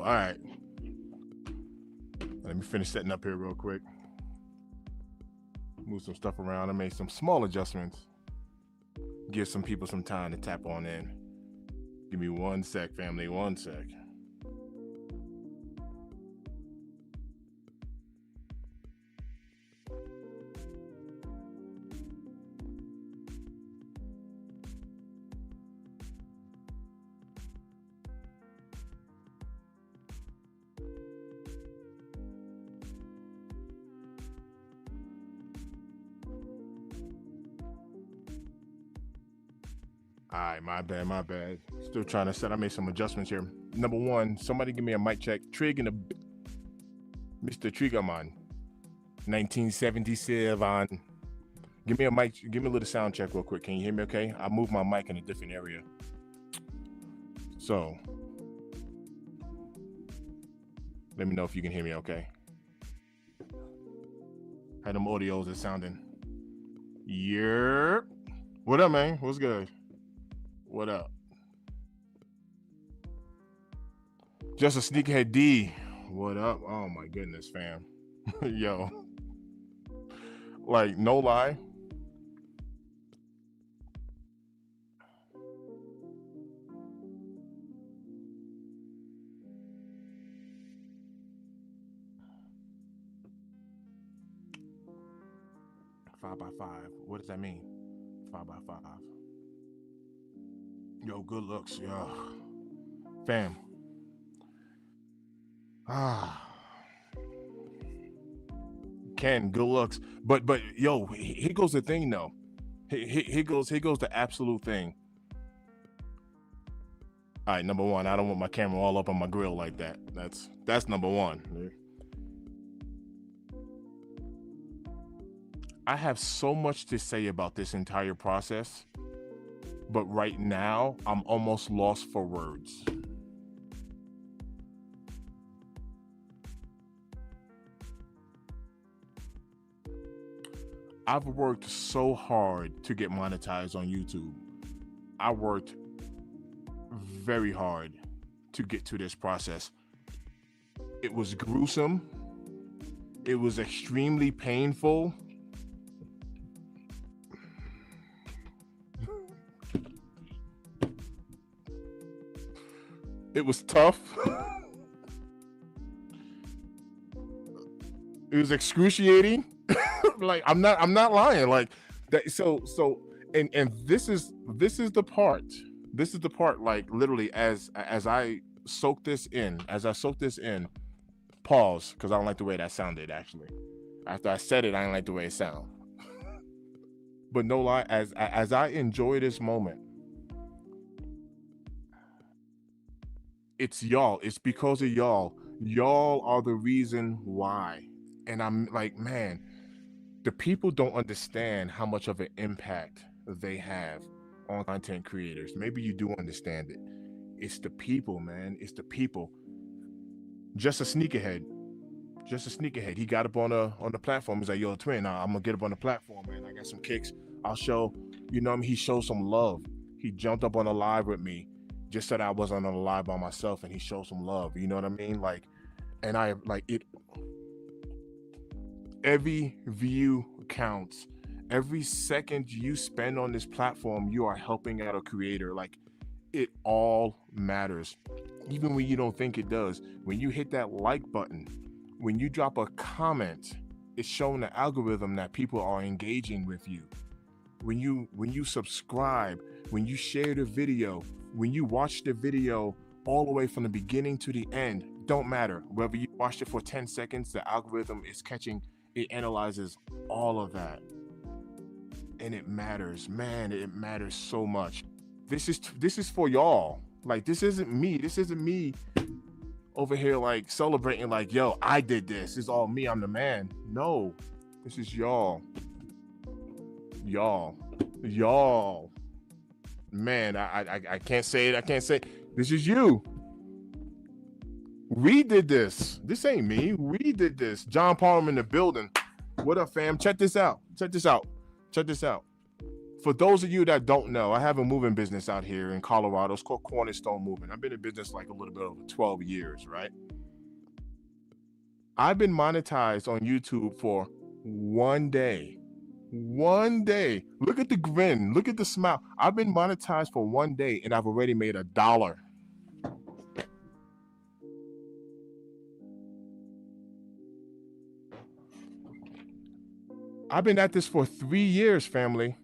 All right. Let me finish setting up here real quick. Move some stuff around. I made some small adjustments. Give some people some time to tap on in. Give me 1 sec, family. 1 sec. All right, my bad. Still trying to set. I made some adjustments here. Number one, somebody give me a mic check. Trig and Mr. Triggerman, 1977. Give me a mic. Give me a little sound check real quick. Can you hear me? Okay. I moved my mic in a different area. So let me know if you can hear me. Okay. How them audios are sounding? Yeah. What up, man? What's good? What up? Just a sneakerhead D. What up? Oh my goodness, fam. Yo. Like, no lie. Five by five. What does that mean? 5 by 5. Yo, good looks. Yo. Fam. Ken, good looks. But yo, here goes the thing though. Here goes the absolute thing. All right, number one, I don't want my camera all up on my grill like that. That's number one. I have so much to say about this entire process, but right now I'm almost lost for words. I've worked so hard to get monetized on YouTube. I worked very hard to get to this process. It was gruesome. It was extremely painful. It was tough. It was excruciating. Like, I'm not lying. Like that. So and this is the part. This is the part. Like, literally, as I soak this in, pause, because I don't like the way that sounded. Actually, after I said it, I didn't like the way it sounded. But no lie, as I enjoy this moment, it's y'all. It's because of y'all. Y'all are the reason why. And I'm like, man, the people don't understand how much of an impact they have on content creators. Maybe you do understand it. It's the people, man. It's the people. Just a sneakerhead. He got up on the platform. He's like, yo, twin, I'm gonna get up on the platform, man. I got some kicks. I'll show, you know what I mean? He showed some love. He jumped up on a live with me, just said I wasn't on a live by myself, and he showed some love. You know what I mean? Like, and I like it. Every view counts. Every second you spend on this platform, you are helping out a creator. Like, it all matters. Even when you don't think it does. When you hit that like button, when you drop a comment, it's showing the algorithm that people are engaging with you. When you subscribe, when you share the video, when you watch the video all the way from the beginning to the end, don't matter. Whether you watched it for 10 seconds, the algorithm is catching. It analyzes all of that. And it matters, man. It matters so much. This is for y'all. Like, this isn't me over here like celebrating like, yo, I did this. It's all me. I'm the man. No, this is y'all. Man, I can't say it. I can't say it. This is you. We did this. This ain't me. We did this. John Palmer in the building. What up, fam? Check this out. For those of you that don't know, I have a moving business out here in Colorado. It's called Cornerstone Moving. I've been in business like a little bit over 12 years, right? I've been monetized on YouTube for 1 day. 1 day. Look at the grin. Look at the smile. I've been monetized for 1 day and I've already made $1. I've been at this for 3 years, family.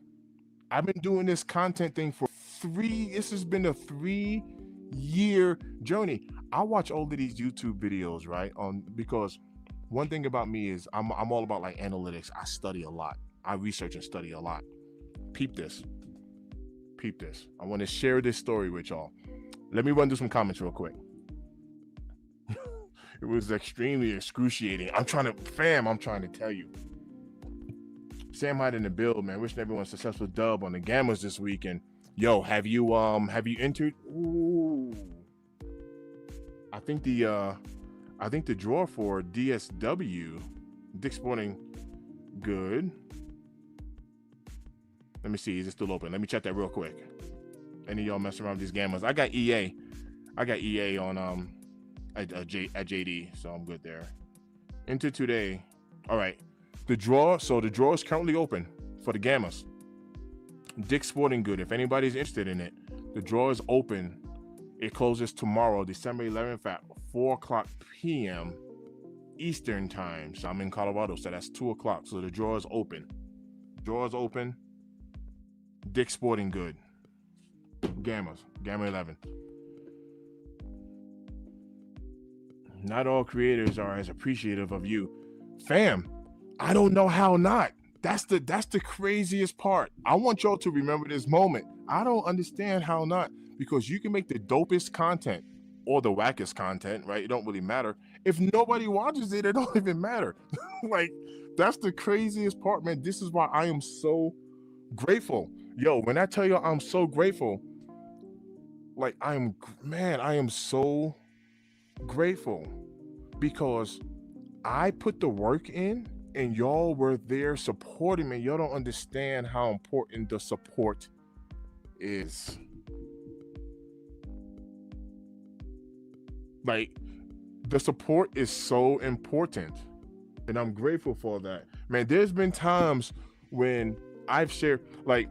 I've been doing this content thing for this has been a 3-year journey. I watch all of these YouTube videos, right? Because one thing about me is I'm all about like analytics. I study a lot. I research and study a lot. Peep this. Peep this. I want to share this story with y'all. Let me run through some comments real quick. It was extremely excruciating. I'm trying to tell you. Sam Hyde in the build, man. Wishing everyone a successful dub on the Gammas this weekend. Yo, have you entered? Ooh. I think the draw for DSW, Dick Sporting Good. Let me see, is it still open? Let me check that real quick. Any of y'all messing around with these Gammas? I got EA on at JD, so I'm good there. Enter today. All right. The draw is currently open for the Gammas. Dick Sporting Good. If anybody's interested in it, the draw is open. It closes tomorrow, December 11th at 4:00 p.m. Eastern time. So I'm in Colorado, so that's 2:00. So the draw is open. Draw is open. Dick Sporting Good. Gamma 11. Not all creators are as appreciative of you. Fam, I don't know how not. That's the craziest part. I want y'all to remember this moment. I don't understand how not, because you can make the dopest content or the wackest content, right? It don't really matter. If nobody watches it, it don't even matter. Like, that's the craziest part, man. This is why I am so grateful. Yo, when I tell you I'm so grateful, like I am so grateful because I put the work in and y'all were there supporting me. Y'all don't understand how important the support is. Like, the support is so important, and I'm grateful for that. Man, there's been times when I've shared, like,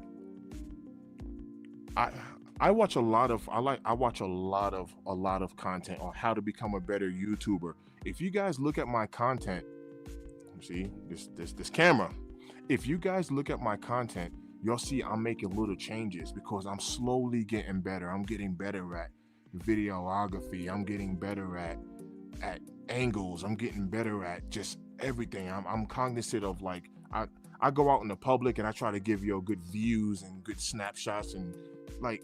I watch a lot of content on how to become a better YouTuber. If you guys look at my content, see this camera. If you guys look at my content, you'll see I'm making little changes because I'm slowly getting better. I'm getting better at videography. I'm getting better at angles. I'm getting better at just everything. I'm cognizant of, like, I go out in the public and I try to give you good views and good snapshots, and like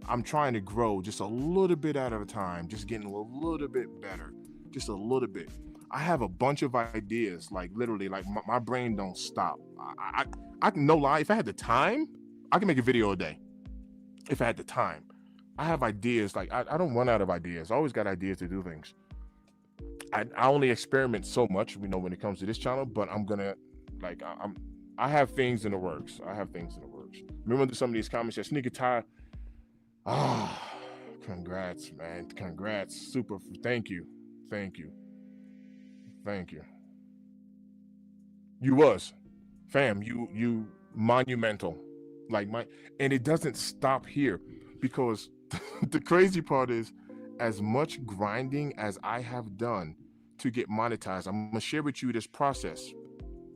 I'm trying to grow just a little bit at a time, just getting a little bit better, just a little bit. I have a bunch of ideas, like literally, like my brain don't stop. I can, no lie, if I had the time, I can make a video a day. If I had the time, I have ideas. Like I don't run out of ideas. I always got ideas to do things. I only experiment so much, when it comes to this channel, but I'm gonna, like, I have things in the works. Remember some of these comments that Sneaker Tie. Congrats, man. Congrats. Super. Thank you. You was, fam, you monumental. Like, and it doesn't stop here, because the crazy part is, as much grinding as I have done to get monetized, I'm gonna share with you this process,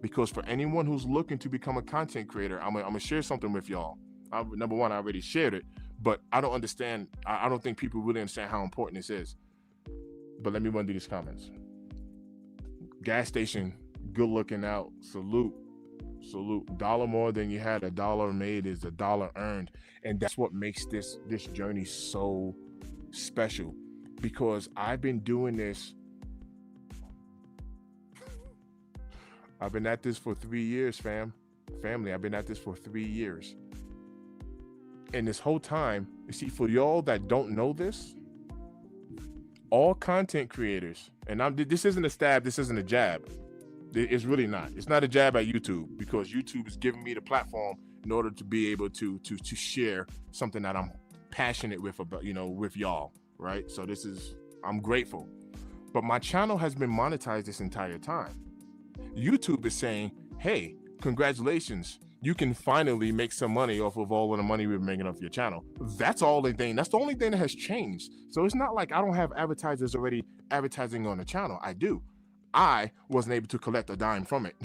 because for anyone who's looking to become a content creator, I'm gonna share something with y'all. Number one, I already shared it, but I don't understand. I don't think people really understand how important this is. But let me run through these comments. Gas station, good looking out. Salute. Dollar more than you had. $1 made is $1 earned, and that's what makes this journey so special, because I've been doing this. I've been at this for 3 years, family. I've been at this for 3 years. And this whole time, you see, for y'all that don't know this, all content creators, and this isn't a stab, this isn't a jab. It's really not. It's not a jab at YouTube, because YouTube is giving me the platform in order to be able to share something that I'm passionate with about, with y'all, right? So I'm grateful. But my channel has been monetized this entire time. YouTube is saying, hey, congratulations, you can finally make some money off of all of the money we're making off your channel. That's all the thing. That's the only thing that has changed. So it's not like I don't have advertisers already advertising on the channel. I do. I wasn't able to collect a dime from it.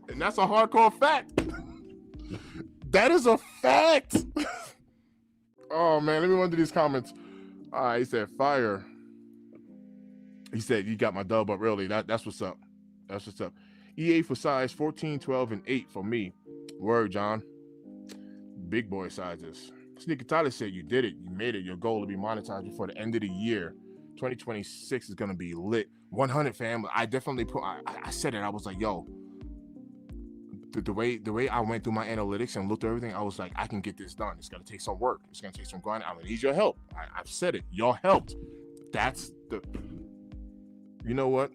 And that's a hardcore fact. That is a fact. Oh man, let me run through these comments. He said fire. He said you got my dub up early. That's what's up. That's what's up. EA for size 14, 12, and 8 for me. Word, John. Big boy sizes. Sneaker Tyler said you did it. You made it. Your goal to be monetized before the end of the year. 2026 is gonna be lit. 100 fam. I definitely I said it. I was like, yo. The way I went through my analytics and looked at everything, I was like, I can get this done. It's gonna take some work. It's gonna take some grind. I'm gonna need your help. I've said it. Y'all helped. That's the. You know what?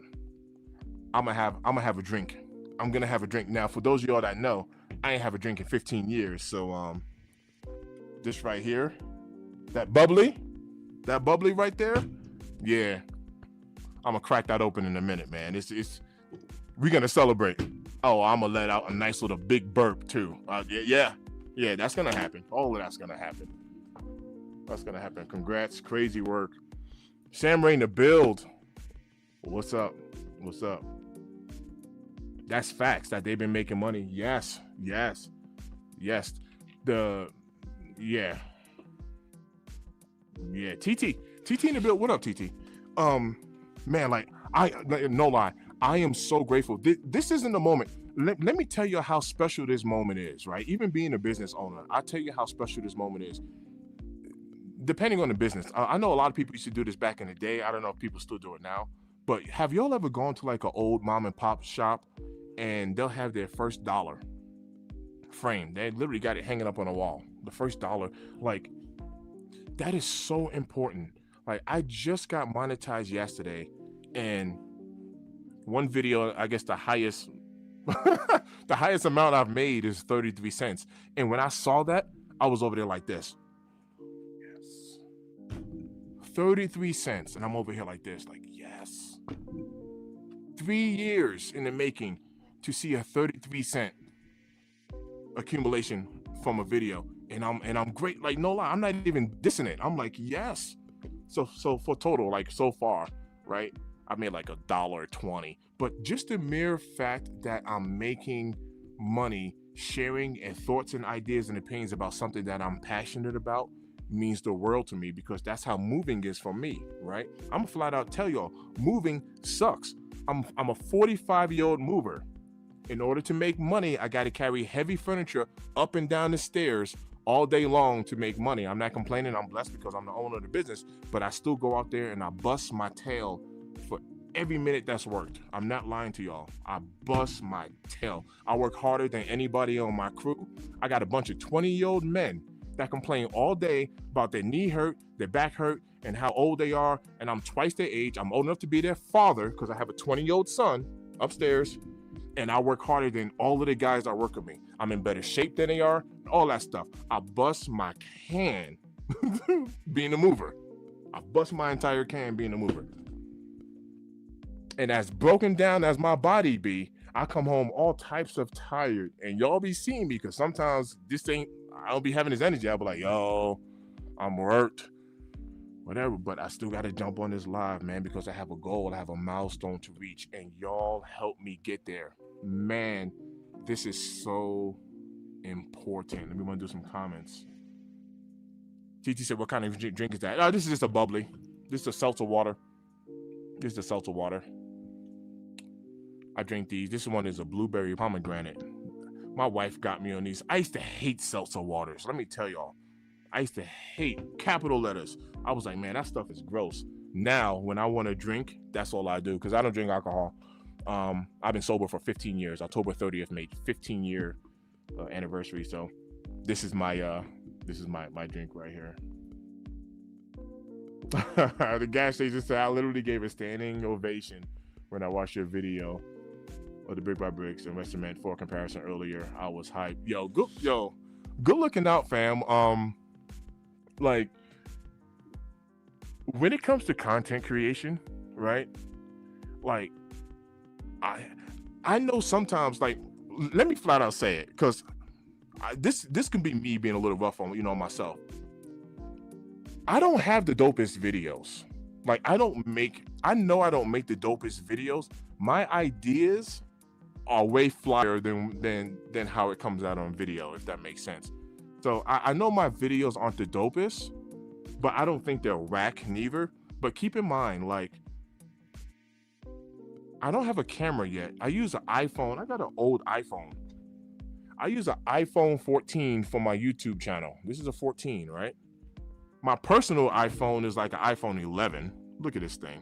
I'm gonna have a drink. I'm gonna have a drink now. For those of y'all that know, I ain't have a drink in 15 years. So this right here, that bubbly right there, yeah. I'm gonna crack that open in a minute, man. We're gonna celebrate. Oh, I'm gonna let out a nice little big burp too. Yeah, that's gonna happen. All of that's gonna happen. That's gonna happen. Congrats, crazy work. Sam Rain the build. What's up? What's up? That's facts that they've been making money. Yes. Yeah. TT in the build. What up, TT? Man, like no lie. I am so grateful. This isn't the moment. Let me tell you how special this moment is, right? Even being a business owner, I'll tell you how special this moment is. Depending on the business. I know a lot of people used to do this back in the day. I don't know if people still do it now. But have y'all ever gone to like an old mom and pop shop and they'll have their first dollar framed? They literally got it hanging up on a wall. The first dollar. Like, that is so important. Like, I just got monetized yesterday, and one video, I guess the highest the highest amount I've made is 33 cents. And when I saw that, I was over there like this. Yes. 33 cents. And I'm over here like this, like, yes. 3 years in the making to see a 33 cent accumulation from a video. And I'm great. Like, no lie, I'm not even dissing it. I'm like, yes. So for total, like so far, right? I made like $1.20, but just the mere fact that I'm making money, sharing and thoughts and ideas and opinions about something that I'm passionate about means the world to me, because that's how moving is for me, right? I'm gonna flat out tell y'all, moving sucks. I'm a 45-year-old mover. In order to make money, I got to carry heavy furniture up and down the stairs all day long to make money. I'm not complaining. I'm blessed because I'm the owner of the business, but I still go out there and I bust my tail for every minute that's worked. I'm not lying to y'all. I bust my tail. I work harder than anybody on my crew. I got a bunch of 20-year-old men that complain all day about their knee hurt, their back hurt, and how old they are. And I'm twice their age. I'm old enough to be their father because I have a 20-year-old son upstairs. And I work harder than all of the guys that work with me. I'm in better shape than they are, all that stuff. I bust my can being a mover. I bust my entire can being a mover. And as broken down as my body be, I come home all types of tired. And y'all be seeing me because sometimes I don't be having this energy. I'll be like, yo, I'm worked. Whatever, but I still got to jump on this live, man, because I have a goal. I have a milestone to reach, and y'all help me get there. Man, this is so important. Let me want to do some comments. TT said, what kind of drink is that? Oh, this is just a bubbly. This is a seltzer water. I drink these. This one is a blueberry pomegranate. My wife got me on these. I used to hate seltzer waters. Let me tell y'all. I used to hate capital letters. I was like, man, that stuff is gross. Now, when I want to drink, that's all I do, because I don't drink alcohol. I've been sober for 15 years. October 30th made 15-year anniversary. So this is my drink right here. The gas station said I literally gave a standing ovation when I watched your video of the brick by bricks and red cement for comparison earlier, I was hyped. Good looking out, fam. Like when it comes to content creation, right? Like I know sometimes, like, let me flat out say it, because this can be me being a little rough on myself. I don't have the dopest videos. Like I know I don't make the dopest videos. My ideas are way flyer than how it comes out on video, if that makes sense. So I know my videos aren't the dopest, but I don't think they're whack neither. But keep in mind, like, I don't have a camera yet. I use an iPhone. I got an old iPhone. I use an iPhone 14 for my YouTube channel. This is a 14, right? My personal iPhone is like an iPhone 11. Look at this thing.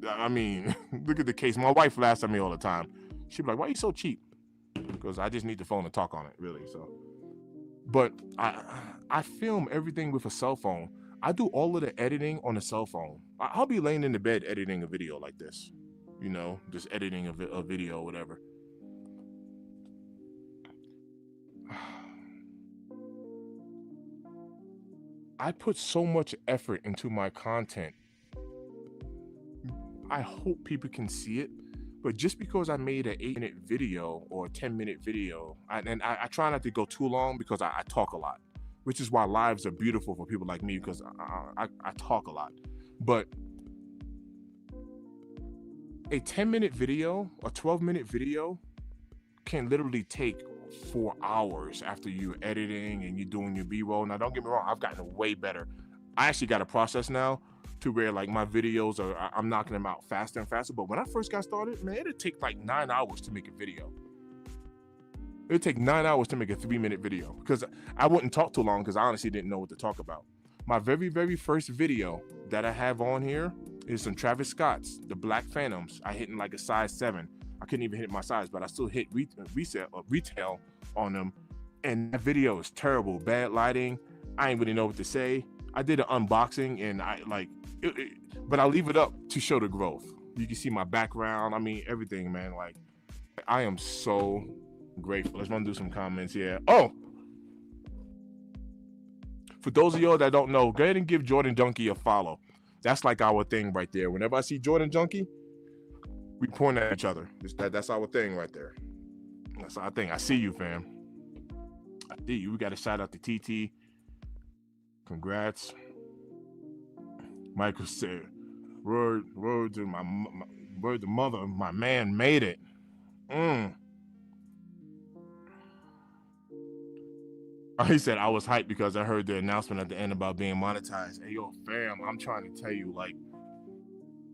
I mean, look at the case. My wife laughs at me all the time. She'd be like, "Why are you so cheap?" Because I just need the phone to talk on it, really. So, but I film everything with a cell phone. I do all of the editing on a cell phone. I'll be laying in the bed editing a video like this, just editing a video or whatever. I put so much effort into my content. I hope people can see it, but just because I made an 8-minute video or a 10-minute video, I try not to go too long because I talk a lot, which is why lives are beautiful for people like me, because I talk a lot. But a 10-minute video, a 12-minute video can literally take 4 hours after you're editing and you're doing your B-roll. Now, don't get me wrong, I've gotten way better. I actually got a process now to where, like, my videos I'm knocking them out faster and faster. But when I first got started, man, it'd take like 9 hours to make a video. It'd take 9 hours to make a 3-minute video because I wouldn't talk too long because I honestly didn't know what to talk about. My very, very first video that I have on here is some Travis Scott's, the Black Phantoms. I hit in like a size 7. I couldn't even hit my size, but I still hit retail on them. And that video is terrible. Bad lighting. I ain't really know what to say. I did an unboxing and but I leave it up to show the growth. You can see my background. I mean, everything, man. Like, I am so grateful. Let's run through some comments here. Oh, for those of y'all that don't know, go ahead and give Jordan Junkie a follow. That's like our thing right there. Whenever I see Jordan Junkie, we point at each other. That's our thing right there. That's our thing. I see you, fam. I see you. We got a shout out to TT. Congrats. Michael said, word to my word to mother, my man made it. He said, I was hyped because I heard the announcement at the end about being monetized. Hey, yo, fam, I'm trying to tell you, like,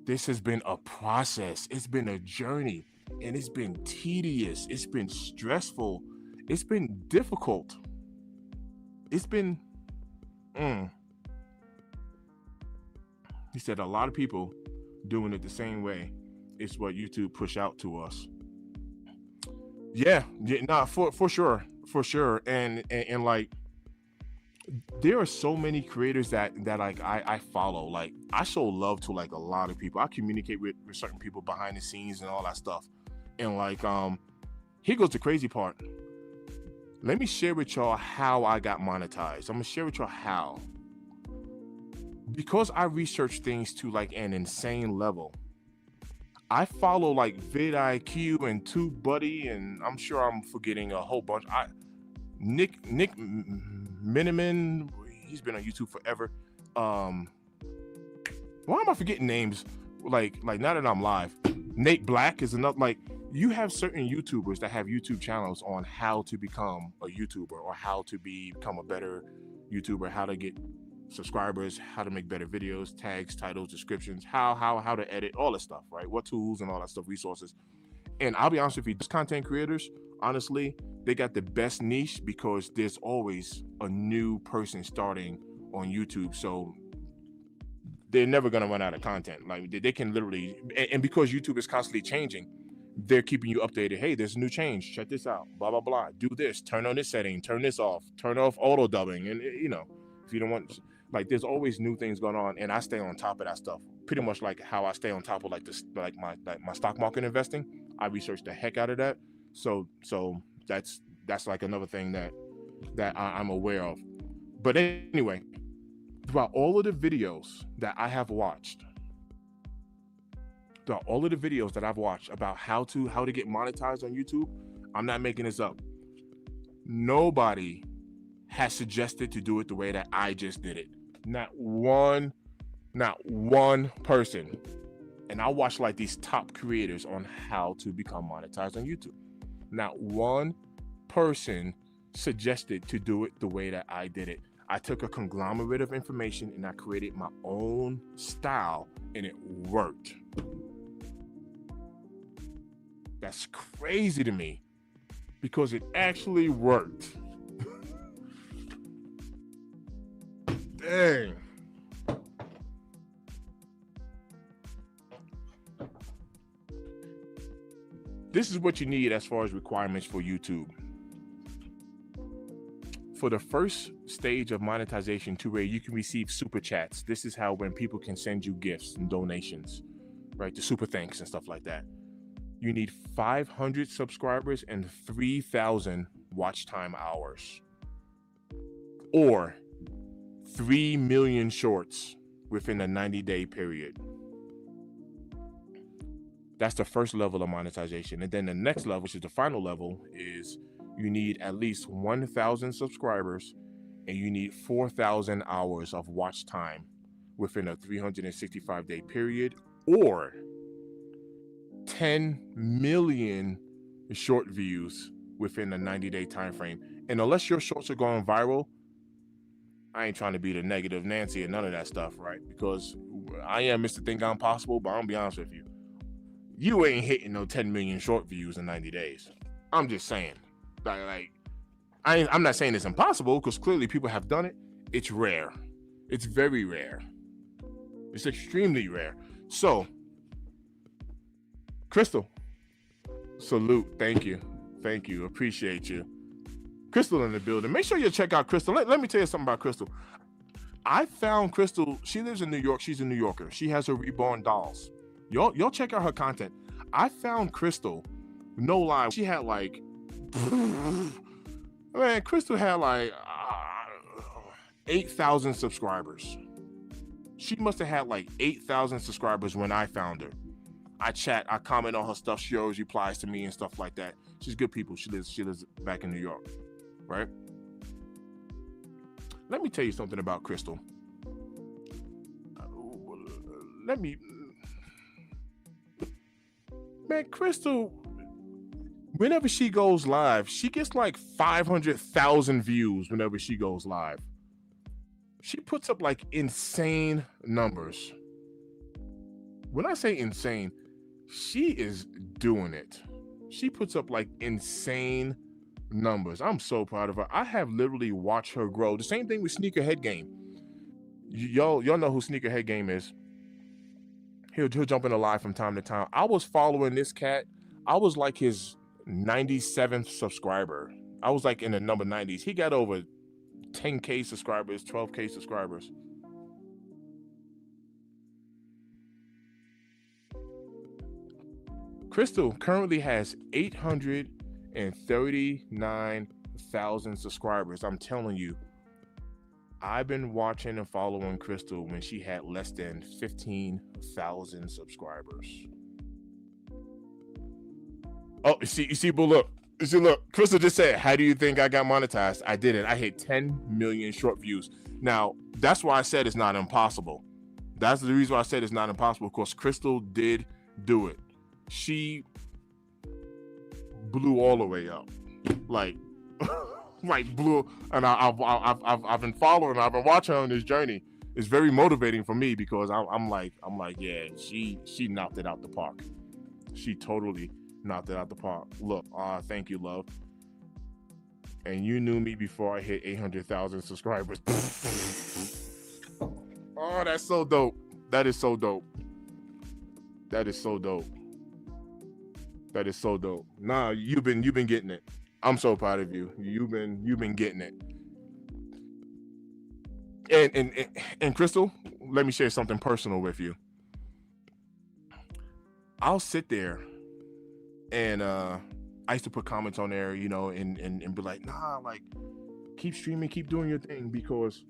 this has been a process. It's been a journey, and it's been tedious. It's been stressful. It's been difficult. It's been, He said a lot of people doing it the same way. It's what YouTube push out to us. Yeah, nah, for sure. And like, there are so many creators that like I follow. Like, I show love to like a lot of people. I communicate with certain people behind the scenes and all that stuff. And like, here goes the crazy part. Let me share with y'all how I got monetized. I'm gonna share with y'all how. Because I research things to like an insane level. I follow like vidIQ and TubeBuddy, and I'm sure I'm forgetting a whole bunch. Nick Miniman, he's been on YouTube forever. Why am I forgetting names? Like now that I'm live, Nate Black is another. Like, you have certain YouTubers that have YouTube channels on how to become a YouTuber or how to become a better YouTuber, how to get subscribers, how to make better videos, tags, titles, descriptions, how to edit, all that stuff, right? What tools and all that stuff, resources. And I'll be honest with you, these content creators, honestly, they got the best niche because there's always a new person starting on YouTube. So they're never going to run out of content. Like, they can literally, and because YouTube is constantly changing, they're keeping you updated. Hey, there's a new change. Check this out. Blah, blah, blah. Do this. Turn on this setting. Turn this off. Turn off auto dubbing. And, if you don't want, like, there's always new things going on. And I stay on top of that stuff. pretty much like how I stay on top of like this, like my stock market investing. I research the heck out of that. So that's like another thing that I'm aware of. But anyway, throughout all of the videos that I have watched, throughout all of the videos that I've watched about how to get monetized on YouTube, I'm not making this up. Nobody has suggested to do it the way that I just did it. Not one person. And I watch like these top creators on how to become monetized on YouTube. Not one person suggested to do it the way that I did it. I took a conglomerate of information and I created my own style, and it worked. That's crazy to me because it actually worked. Dang. This is what you need as far as requirements for YouTube. For the first stage of monetization, to where you can receive super chats, this is how when people can send you gifts and donations, right? The super thanks and stuff like that. You need 500 subscribers and 3,000 watch time hours, or 3 million shorts within a 90-day period. That's the first level of monetization. And then the next level, which is the final level, is you need at least 1,000 subscribers and you need 4,000 hours of watch time within a 365-day period, or 10 million short views within a 90-day time frame. And unless your shorts are going viral, I ain't trying to be the negative Nancy and none of that stuff, right? Because I am Mr. Think I'm Possible, but I'm gonna be honest with you. You ain't hitting no 10 million short views in 90 days. I'm just saying. I'm not saying it's impossible, because clearly people have done it. It's rare. It's very rare. It's extremely rare. So, Crystal, salute. Thank you. Appreciate you. Crystal in the building. Make sure you check out Crystal. Let me tell you something about Crystal. I found Crystal. She lives in New York. She's a New Yorker. She has her reborn dolls. Y'all check out her content. I found Crystal, no lie, she had like, man, Crystal had like 8,000 subscribers. She must have had like 8,000 subscribers when I found her. I comment on her stuff. She always replies to me and stuff like that. She's good people. She lives back in New York, right? Let me tell you something about Crystal. Man, Crystal, whenever she goes live, she gets like 500,000 views whenever she goes live. She puts up like insane numbers. When I say insane, she is doing it. She puts up like insane numbers. I'm so proud of her. I have literally watched her grow. The same thing with Sneakerhead Game. Y'all know who Sneakerhead Game is. He'll jump in a live from time to time. I was following this cat. I was like his 97th subscriber. I was like in the number 90s. He got over 10K subscribers, 12K subscribers. Crystal currently has 839,000 subscribers. I'm telling you, I've been watching and following Crystal when she had less than 15,000 subscribers. Oh, you see, but look. Crystal just said, how do you think I got monetized? I did it. I hit 10 million short views. Now, that's why I said it's not impossible. That's the reason why I said it's not impossible, because Crystal did do it. She blew all the way up. Like blew, and I've been following her. I've been watching her on this journey. It's very motivating for me, because I'm like, yeah, she knocked it out the park. She totally knocked it out the park. Look, thank you, love. And you knew me before I hit 800,000 subscribers. Oh, that's so dope. That is so dope. Nah, you've been getting it. I'm so proud of you. You've been getting it. And Crystal, let me share something personal with you. I'll sit there and I used to put comments on there, you know, and be like, nah, like keep streaming, keep doing your thing, because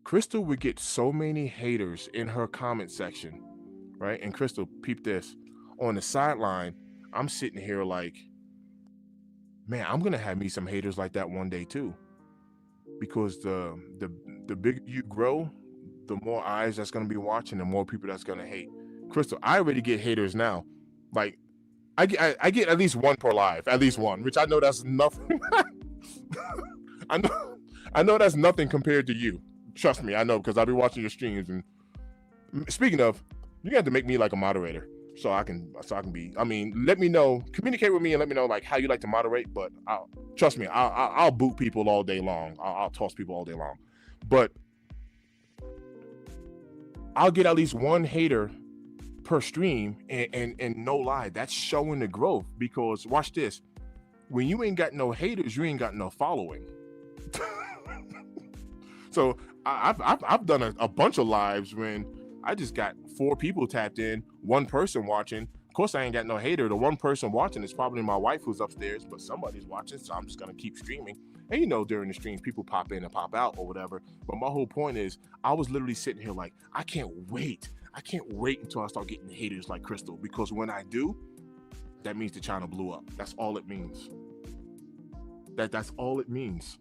Crystal would get so many haters in her comment section, right? And Crystal, peep this. On the sideline, I'm sitting here like, man, I'm gonna have me some haters like that one day too. Because the bigger you grow, the more eyes that's gonna be watching, the more people that's gonna hate. Crystal, I already get haters now. Like I get at least one per live, at least one, which I know that's nothing. I know I know that's nothing compared to you. Trust me, I know, because I'll be watching your streams. And speaking of, you got to make me like a moderator so I can be. I mean, let me know, communicate with me, and let me know like how you like to moderate. But trust me, I'll boot people all day long. I'll toss people all day long. But I'll get at least one hater per stream, and no lie, that's showing the growth. Because watch this, when you ain't got no haters, you ain't got no following. So I've done a bunch of lives when I just got 4 people tapped in, 1 person watching. Of course, I ain't got no hater. The 1 person watching is probably my wife who's upstairs, but somebody's watching, so I'm just gonna keep streaming. And you know, during the streams, people pop in and pop out or whatever. But my whole point is, I was literally sitting here like, I can't wait until I start getting haters like Crystal, because when I do, that means the channel blew up. That's all it means. That's all it means.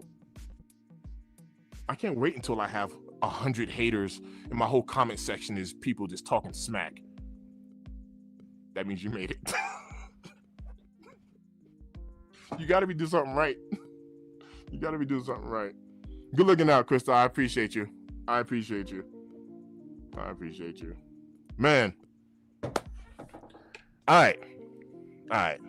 I can't wait until I have 100 haters and my whole comment section is people just talking smack. That means you made it. You got to be doing something right. You got to be doing something right. Good looking out, Krista. I appreciate you. I appreciate you. I appreciate you. Man. All right. All right.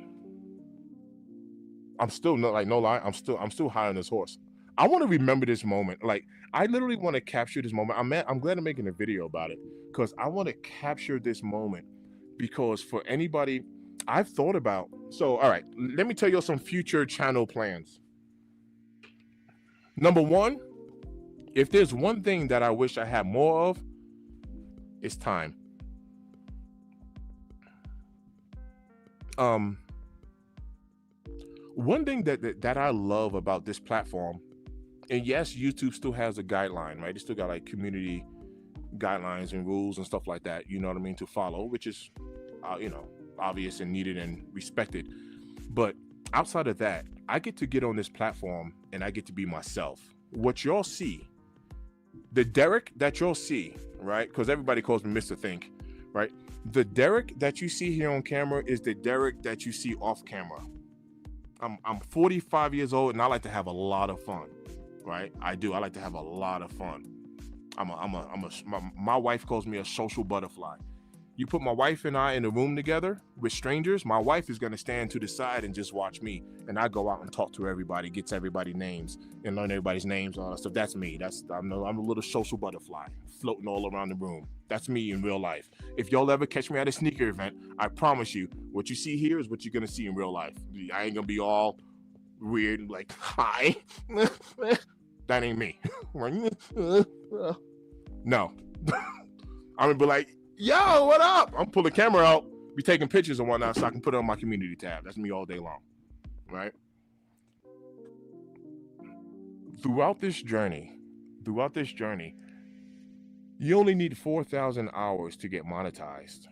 I'm still not like, no lie. I'm still high on this horse. I want to remember this moment. Like, I literally want to capture this moment. I'm glad I'm making a video about it, because I want to capture this moment. Because for anybody, I've thought about. So, all right, let me tell you some future channel plans. Number 1, if there's one thing that I wish I had more of, it's time. One thing that I love about this platform, and yes, YouTube still has a guideline, right? It still got like community guidelines and rules and stuff like that, you know what I mean, to follow, which is, you know, obvious and needed and respected. But outside of that, I get to get on this platform and I get to be myself. What y'all see, the Derek that y'all see, right? Because everybody calls me Mr. Think, right? The Derek that you see here on camera is the Derek that you see off camera. I'm 45 years old and I like to have a lot of fun, right? I do. I like to have a lot of fun. My wife calls me a social butterfly. You put my wife and I in a room together with strangers, my wife is going to stand to the side and just watch me. And I go out and talk to everybody, gets everybody's names and learn everybody's names, all that stuff. That's me. I'm a little social butterfly floating all around the room. That's me in real life. If y'all ever catch me at a sneaker event, I promise you, what you see here is what you're going to see in real life. I ain't going to be all weird, like, hi. That ain't me. No. I'm going to be like, yo, what up? I'm pulling the camera out, be taking pictures and whatnot so I can put it on my community tab. That's me all day long, right? Throughout this journey, you only need 4,000 hours to get monetized.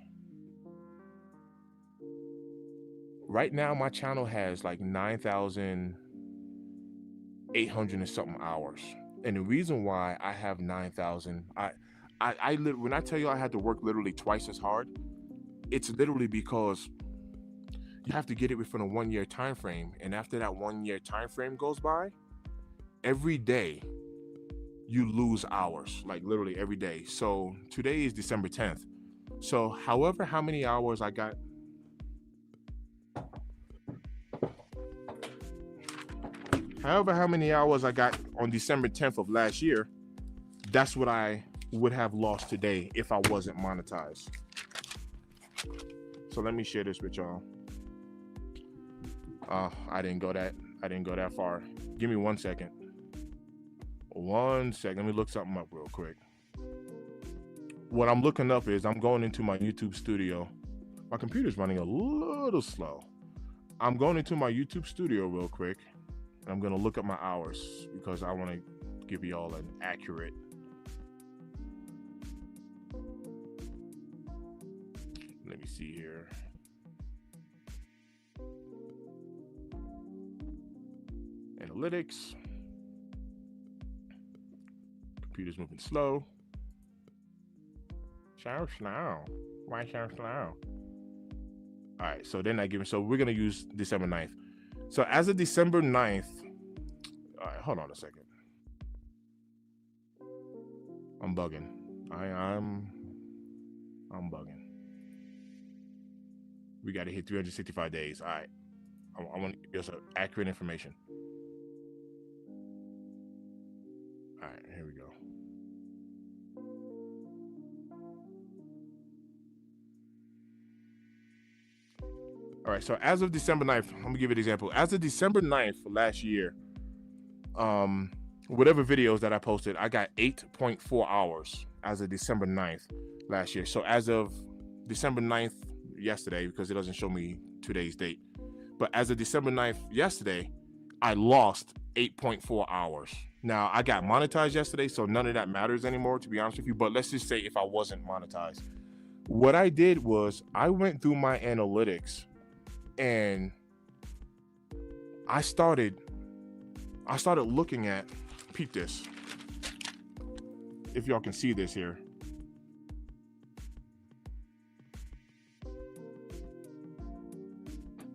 Right now, my channel has like 9,800 and something hours. And the reason why I have 9,000, when I tell you I had to work literally twice as hard, it's literally because you have to get it within a 1-year time frame. And after that 1-year time frame goes by, every day you lose hours, like literally every day. So today is December 10th. So however how many hours I got, on December 10th of last year, that's what I would have lost today if I wasn't monetized. So let me share this with y'all. I didn't go that far. Give me 1 second. 1 second. Let me look something up real quick. What I'm looking up is I'm going into my YouTube studio My computer's running a little slow. I'm going into my YouTube studio real quick. And I'm going to look up my hours because I want to give you all an accurate. Let me see here. Analytics. Computer's moving slow. So slow. Why so slow? All right, so they're not giving. So we're going to use December 9th. So as of December 9th, all right, hold on a second. I'm bugging. I'm bugging. We got to hit 365 days. All right. I want to give us accurate information. All right, here we go. All right, so as of December 9th, I'm gonna give you an example. As of December 9th last year, whatever videos that I posted, I got 8.4 hours as of December 9th last year. So as of December 9th, yesterday, because it doesn't show me today's date, but as of December 9th, yesterday, I lost 8.4 hours. Now, I got monetized yesterday, so none of that matters anymore, to be honest with you, but let's just say if I wasn't monetized. What I did was I went through my analytics and I started looking at, peep this, if y'all can see this here.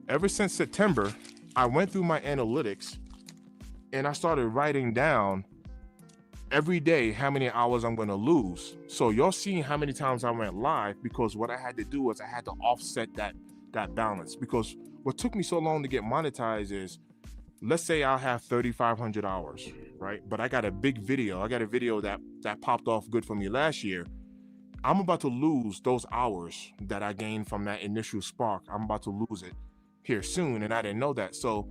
Ever since September, I went through my analytics and I started writing down every day how many hours I'm going to lose. So y'all seeing how many times I went live, because what I had to do was I had to offset that balance, because what took me so long to get monetized is, let's say I'll have 3,500 hours, right? But I got a big video. I got a video that popped off good for me last year. I'm about to lose those hours that I gained from that initial spark. I'm about to lose it here soon, and I didn't know that. So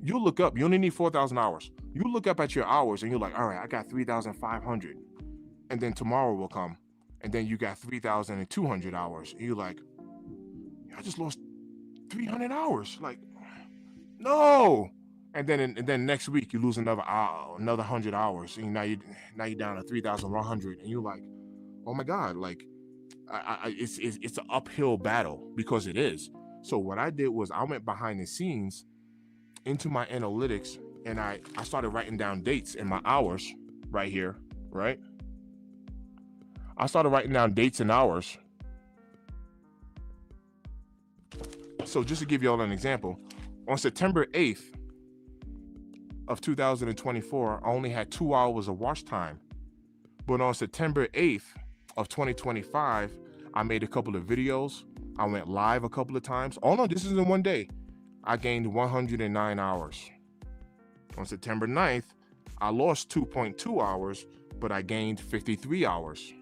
you look up, you only need 4,000 hours. You look up at your hours and you're like, all right, I got 3,500. And then tomorrow will come. And then you got 3,200 hours. And you're like, I just lost 300 hours. Like, no. And then next week you lose another 100 hours. And now you're down to 3,100. And you're like, oh my God, like it's an uphill battle, because it is. So what I did was I went behind the scenes into my analytics and I started writing down dates in my hours right here, right? I started writing down dates and hours. So just to give you all an example, on September 8th of 2024, I only had 2 hours of watch time. But on September 8th of 2025, I made a couple of videos. I went live a couple of times. Oh no, this is in one day. I gained 109 hours. On September 9th, I lost 2.2 hours, but I gained 53 hours.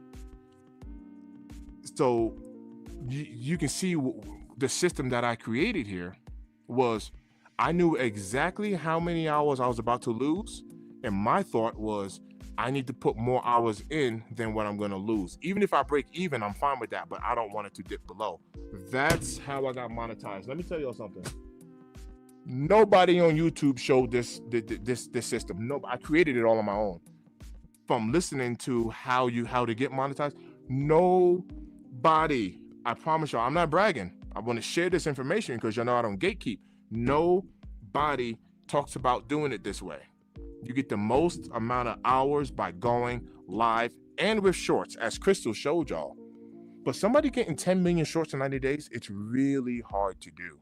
So you can see the system that I created here was, I knew exactly how many hours I was about to lose. And my thought was, I need to put more hours in than what I'm going to lose. Even if I break even, I'm fine with that, but I don't want it to dip below. That's how I got monetized. Let me tell you something. Nobody on YouTube showed this system. No, I created it all on my own. From listening to how to get monetized, nobody. I promise y'all, I'm not bragging. I want to share this information because y'all know I don't gatekeep. Nobody talks about doing it this way. You get the most amount of hours by going live and with shorts, as Crystal showed y'all. But somebody getting 10 million shorts in 90 days, it's really hard to do.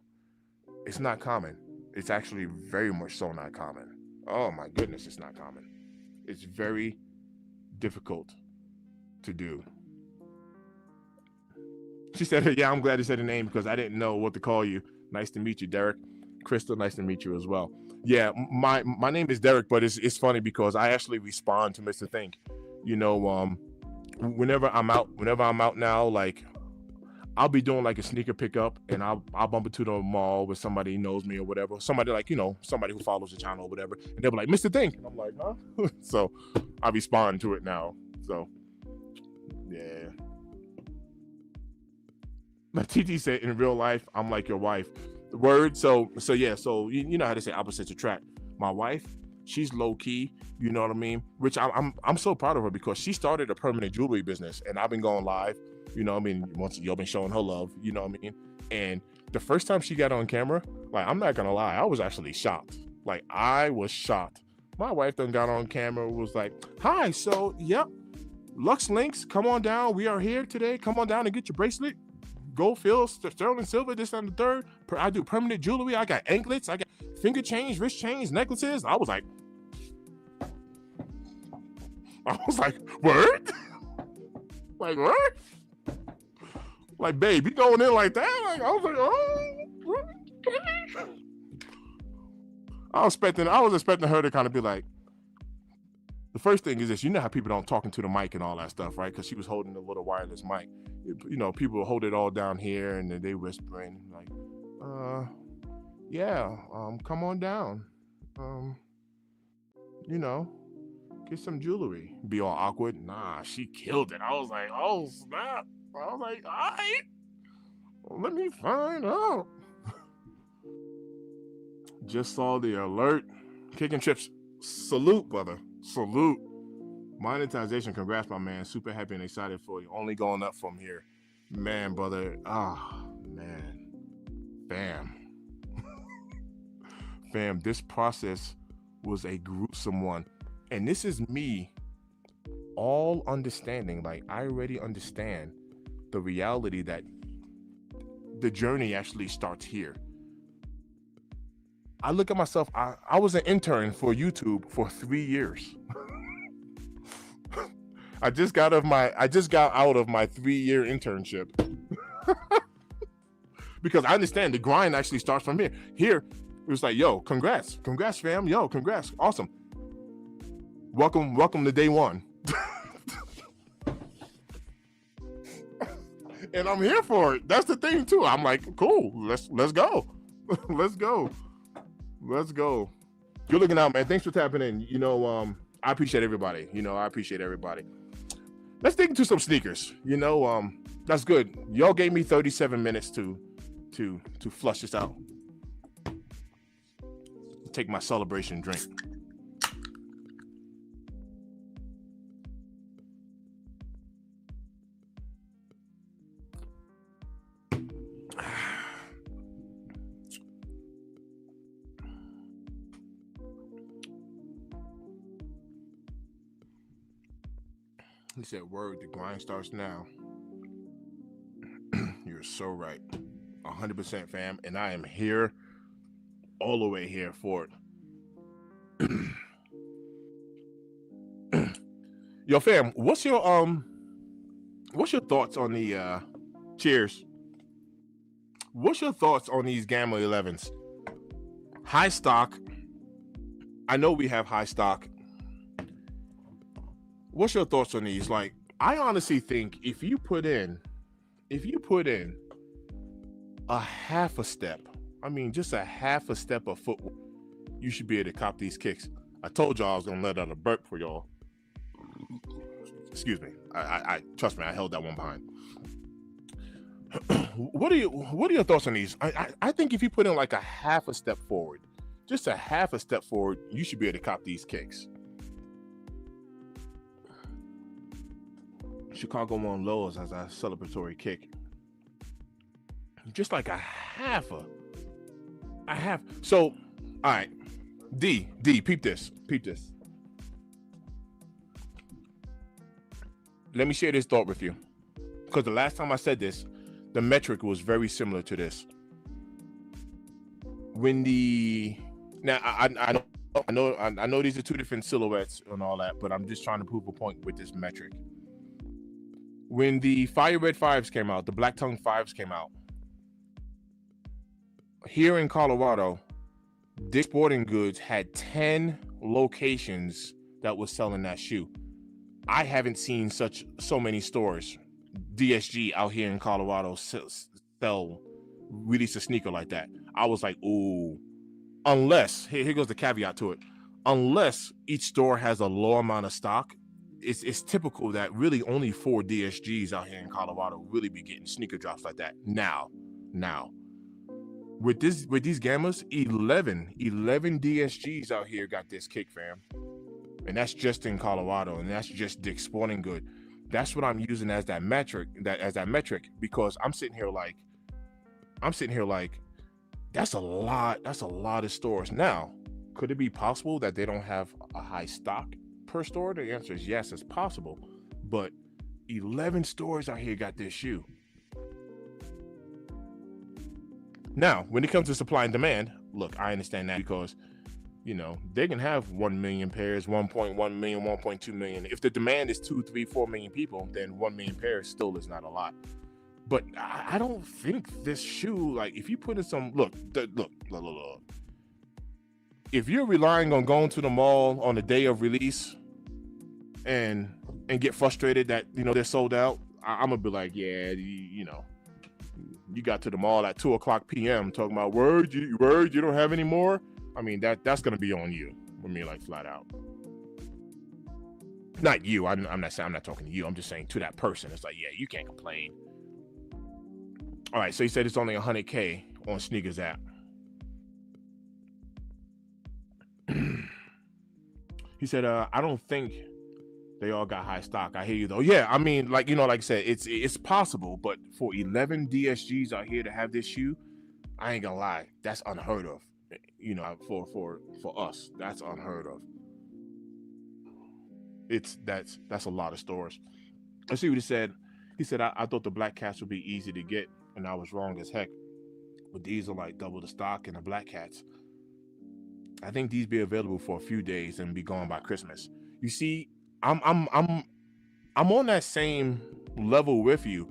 It's not common. It's actually very much so not common. Oh my goodness, it's not common. It's very difficult to do. She said, yeah, I'm glad you said the name because I didn't know what to call you. Nice to meet you, Derek. Crystal, nice to meet you as well. Yeah, my name is Derek, but it's funny because I actually respond to Mr. Think. You know, whenever I'm out now, like I'll be doing like a sneaker pickup and I'll bump into the mall with somebody who knows me or whatever. Somebody like, somebody who follows the channel or whatever. And they'll be like, Mr. Think. And I'm like, huh? So I respond to it now. So yeah. TT said, in real life, I'm like your wife. Word. So yeah. So you know how they say opposites attract. My wife, she's low key. You know what I mean? Which I'm so proud of her because she started a permanent jewelry business, and I've been going live. You know what I mean? Once y'all been showing her love. You know what I mean? And the first time she got on camera, like, I'm not gonna lie, I was actually shocked. Like, I was shocked. My wife then got on camera, was like, "Hi, so yep, Lux Links, come on down. We are here today. Come on down and get your bracelet. Gold fill, sterling silver, this and the third. I do permanent jewelry. I got anklets. I got finger chains, wrist chains, necklaces." I was like, word? Like, what? Like, babe, you going in like that? Like, I was like, oh. I was expecting her to kind of be like, the first thing is this, you know how people don't talk into the mic and all that stuff, right? Because she was holding a little wireless mic. You know, people hold it all down here and then they whispering like, yeah, come on down. You know, get some jewelry. Be all awkward. Nah, she killed it. I was like, oh, snap. I was like, all right, let me find out. Just saw the alert. Kicking chips. Salute, brother. Salute. Monetization. Congrats, my man. Super happy and excited for you. Only going up from here. Man, brother. Man. Fam, this process was a gruesome one. And this is me all understanding. Like, I already understand the reality that the journey actually starts here. I look at myself, I was an intern for YouTube for 3 years. I just got out of my 3-year internship. Because I understand the grind actually starts from here. Here, it was like, yo, congrats, fam, yo, congrats, awesome. Welcome to day one. And I'm here for it. That's the thing too. I'm like, cool, let's go. Let's go. You're looking out, man. Thanks for tapping in. You know, I appreciate everybody. Let's dig into some sneakers. You know, that's good. Y'all gave me 37 minutes to flush this out. Take my celebration drink. He said, word, the grind starts now. You're so right. 100%, fam. And I am here, all the way here for it. Yo, fam, what's your thoughts on the cheers? What's your thoughts on these Gamma 11s? High stock. I know we have high stock. What's your thoughts on these? Like, I honestly think if you put in a half a step, I mean, just a half a step of footwork, you should be able to cop these kicks. I told y'all I was gonna let out a burp for y'all. Excuse me. I trust me, I held that one behind. What are your thoughts on these? I think if you put in like a half a step forward, just a half a step forward, you should be able to cop these kicks. Chicago One Lows as a celebratory kick. Just like a half. So, all right. D, peep this. Let me share this thought with you. Because the last time I said this, the metric was very similar to this. Now I know these are two different silhouettes and all that, but I'm just trying to prove a point with this metric. When the Fire Red 5s came out, the Black Tongue 5s came out, here in Colorado, Dick's Sporting Goods had 10 locations that was selling that shoe. I haven't seen so many stores, DSG out here in Colorado, release a sneaker like that. I was like, ooh, unless, here goes the caveat to it, unless each store has a low amount of stock, it's typical that really only 4 DSGs out here in Colorado really be getting sneaker drops like that. Now, with these gammas, 11 DSGs out here got this kick, fam. And that's just in Colorado, and that's just Dick's Sporting Good. That's what I'm using as that metric, because I'm sitting here like that's a lot of stores. Now, could it be possible that they don't have a high stock per store? The answer is yes, it's possible. But 11 stores out here got this shoe. Now, when it comes to supply and demand, look, I understand that because, they can have 1 million pairs, 1.1 million, 1.2 million. If the demand is 2, 3, 4 million people, then 1 million pairs still is not a lot. But I don't think this shoe, like, if you put in some, look. If you're relying on going to the mall on the day of release and get frustrated that, they're sold out, I'm gonna be like, yeah, you got to the mall at 2:00 p.m. talking about word, you don't have any more. I mean, that's gonna be on you. I mean, like, flat out. Not you. I'm not talking to you. I'm just saying to that person. It's like, yeah, you can't complain. All right, so he said it's only 100K on Sneakers app. He said, I don't think they all got high stock. I hear you though. Yeah, I mean, like I said, it's possible, but for 11 DSGs out here to have this shoe, I ain't gonna lie, that's unheard of. For us, that's unheard of. That's a lot of stores. Let's see what he said. He said, I thought the black cats would be easy to get, and I was wrong as heck. But these are like double the stock, and the black cats, I think these be available for a few days and be gone by Christmas. You see, I'm on that same level with you.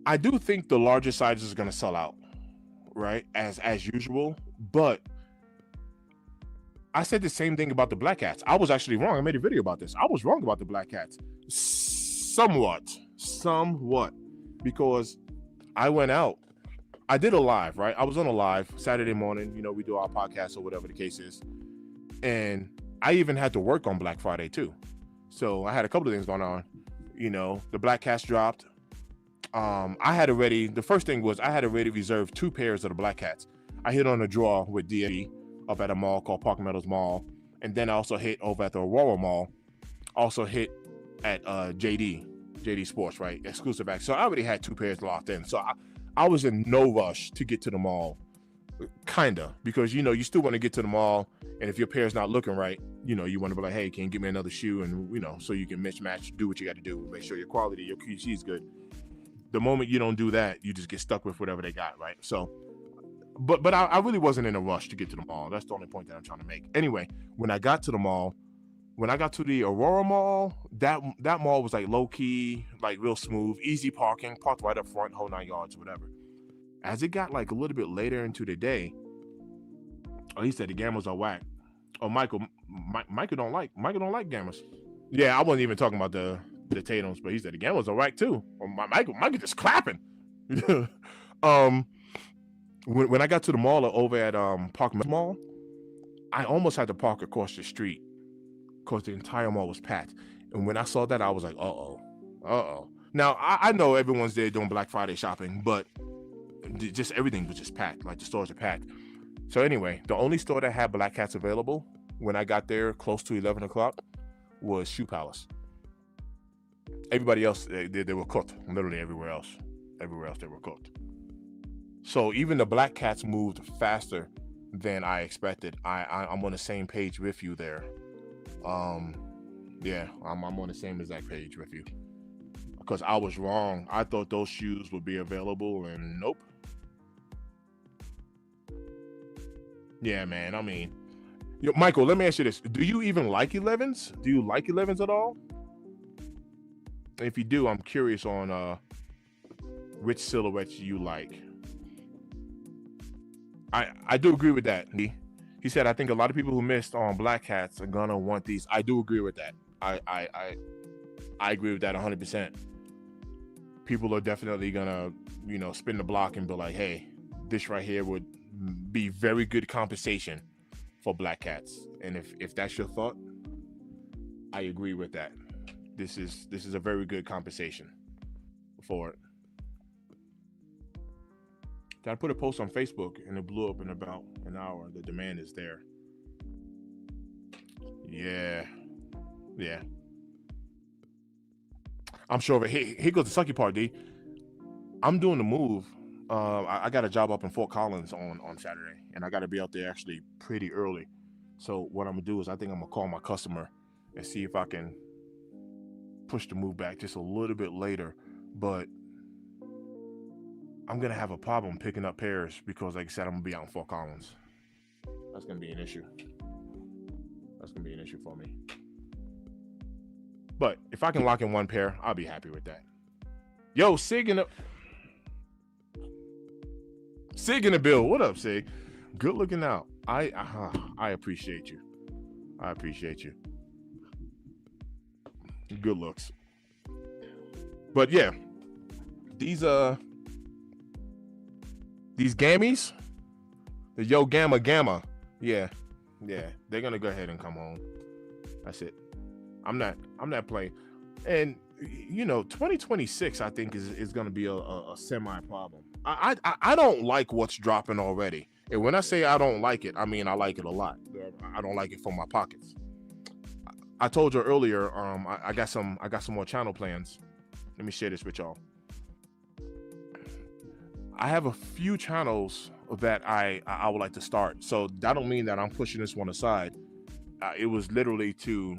I do think the larger sizes are gonna sell out, right? As usual. But I said the same thing about the black cats. I was actually wrong. I made a video about this. I was wrong about the black cats. Somewhat. Because I went out. I did a live, right? I was on a live Saturday morning. We do our podcast or whatever the case is. And I even had to work on Black Friday too. So I had a couple of things going on. The black cats dropped. The first thing was I had already reserved 2 pairs of the black cats. I hit on a draw with DFE up at a mall called Park Meadows Mall. And then I also hit over at the Aurora Mall. Also hit at JD Sports, right? Exclusive access. So I already had 2 pairs locked in. So I was in no rush to get to the mall. Kinda. Because, you still want to get to the mall. And if your pair's not looking right, you want to be like, hey, can you give me another shoe? And, so you can mismatch, do what you got to do. Make sure your quality, your QC is good. The moment you don't do that, you just get stuck with whatever they got, right? So, but I really wasn't in a rush to get to the mall. That's the only point that I'm trying to make. Anyway, when I got to the mall, when I got to the Aurora Mall, that mall was like low key, like real smooth, easy parking, parked right up front, whole 9 yards, whatever. As it got like a little bit later into the day, he said the gammas are whack. Oh, Michael don't like gammas. Yeah, I wasn't even talking about the Tatums, but he said the gammas are whack too. Oh, Michael just clapping. When I got to the mall over at Park Mall, I almost had to park across the street because the entire mall was packed. And when I saw that, I was like, uh-oh. Now, I know everyone's there doing Black Friday shopping, but just everything was just packed. Like, the stores are packed. So anyway, the only store that had black cats available when I got there close to 11 o'clock was Shoe Palace. Everybody else, they were cooked. Literally everywhere else they were cooked. So even the black cats moved faster than I expected. I'm on the same page with you there. Yeah, I'm on the same exact page with you. Because I was wrong. I thought those shoes would be available, and nope. Yeah, man. I mean, Michael, let me ask you this. Do you even like 11s? Do you like 11s at all? If you do, I'm curious on which silhouettes you like. I do agree with that. He said, I think a lot of people who missed on black cats are gonna want these. I do agree with that. I agree with that 100%. People are definitely gonna, spin the block and be like, hey, this right here would be very good compensation for black cats. And if that's your thought, I agree with that. This is a very good compensation for it. I put a post on Facebook and it blew up in about an hour. The demand is there. Yeah, yeah. I'm sure of it. Here goes the sucky part, D. I'm doing the move. I got a job up in Fort Collins on Saturday, and I got to be out there actually pretty early. So what I'm gonna do is I think I'm gonna call my customer and see if I can push the move back just a little bit later. But I'm gonna have a problem picking up pairs because, like I said, I'm gonna be out in Fort Collins. That's gonna be an issue. That's gonna be an issue for me. But if I can lock in one pair, I'll be happy with that. Yo, Sig in the bill. What up, Sig? Good looking out. I appreciate you. I appreciate you. Good looks. But yeah, these gammies, the Yo Gamma Gamma, yeah, they're gonna go ahead and come home. That's it. I'm not playing. And 2026 I think is gonna be a semi problem. I don't like what's dropping already. And when I say I don't like it, I mean I like it a lot. I don't like it for my pockets. I told you earlier, I got some more channel plans. Let me share this with y'all. I have a few channels that I would like to start. So that don't mean that I'm pushing this one aside. It was literally to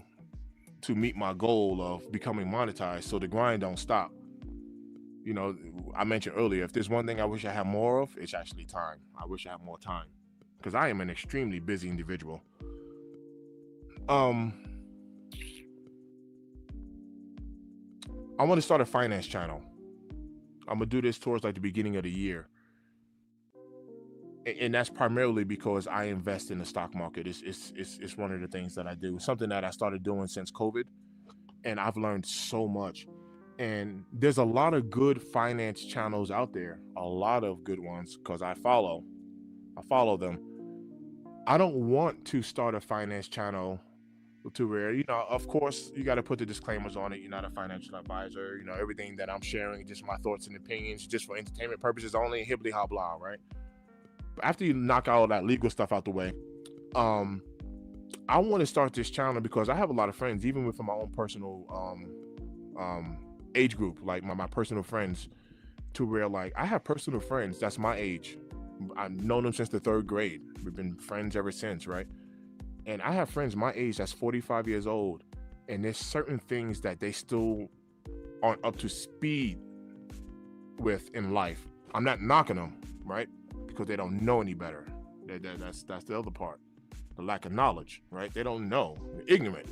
meet my goal of becoming monetized, so the grind don't stop. I mentioned earlier, if there's one thing I wish I had more of, it's actually time. I wish I had more time because I am an extremely busy individual. I want to start a finance channel. I'm gonna do this towards like the beginning of the year, and that's primarily because I invest in the stock market. It's one of the things that I do. Something that I started doing since COVID, and I've learned so much. And there's a lot of good finance channels out there, a lot of good ones, because I follow them. I don't want to start a finance channel to where, of course, you got to put the disclaimers on it. You're not a financial advisor. Everything that I'm sharing, just my thoughts and opinions, just for entertainment purposes only, hibbly hoblah, right? But after you knock all that legal stuff out the way, I want to start this channel because I have a lot of friends, even within my own personal age group, like my personal friends, to where like I have personal friends that's my age. I've known them since the 3rd grade. We've been friends ever since, right? And I have friends my age that's 45 years old, and there's certain things that they still aren't up to speed with in life. I'm not knocking them, right? Because they don't know any better. That's the other part. The lack of knowledge, right? They don't know. They're ignorant.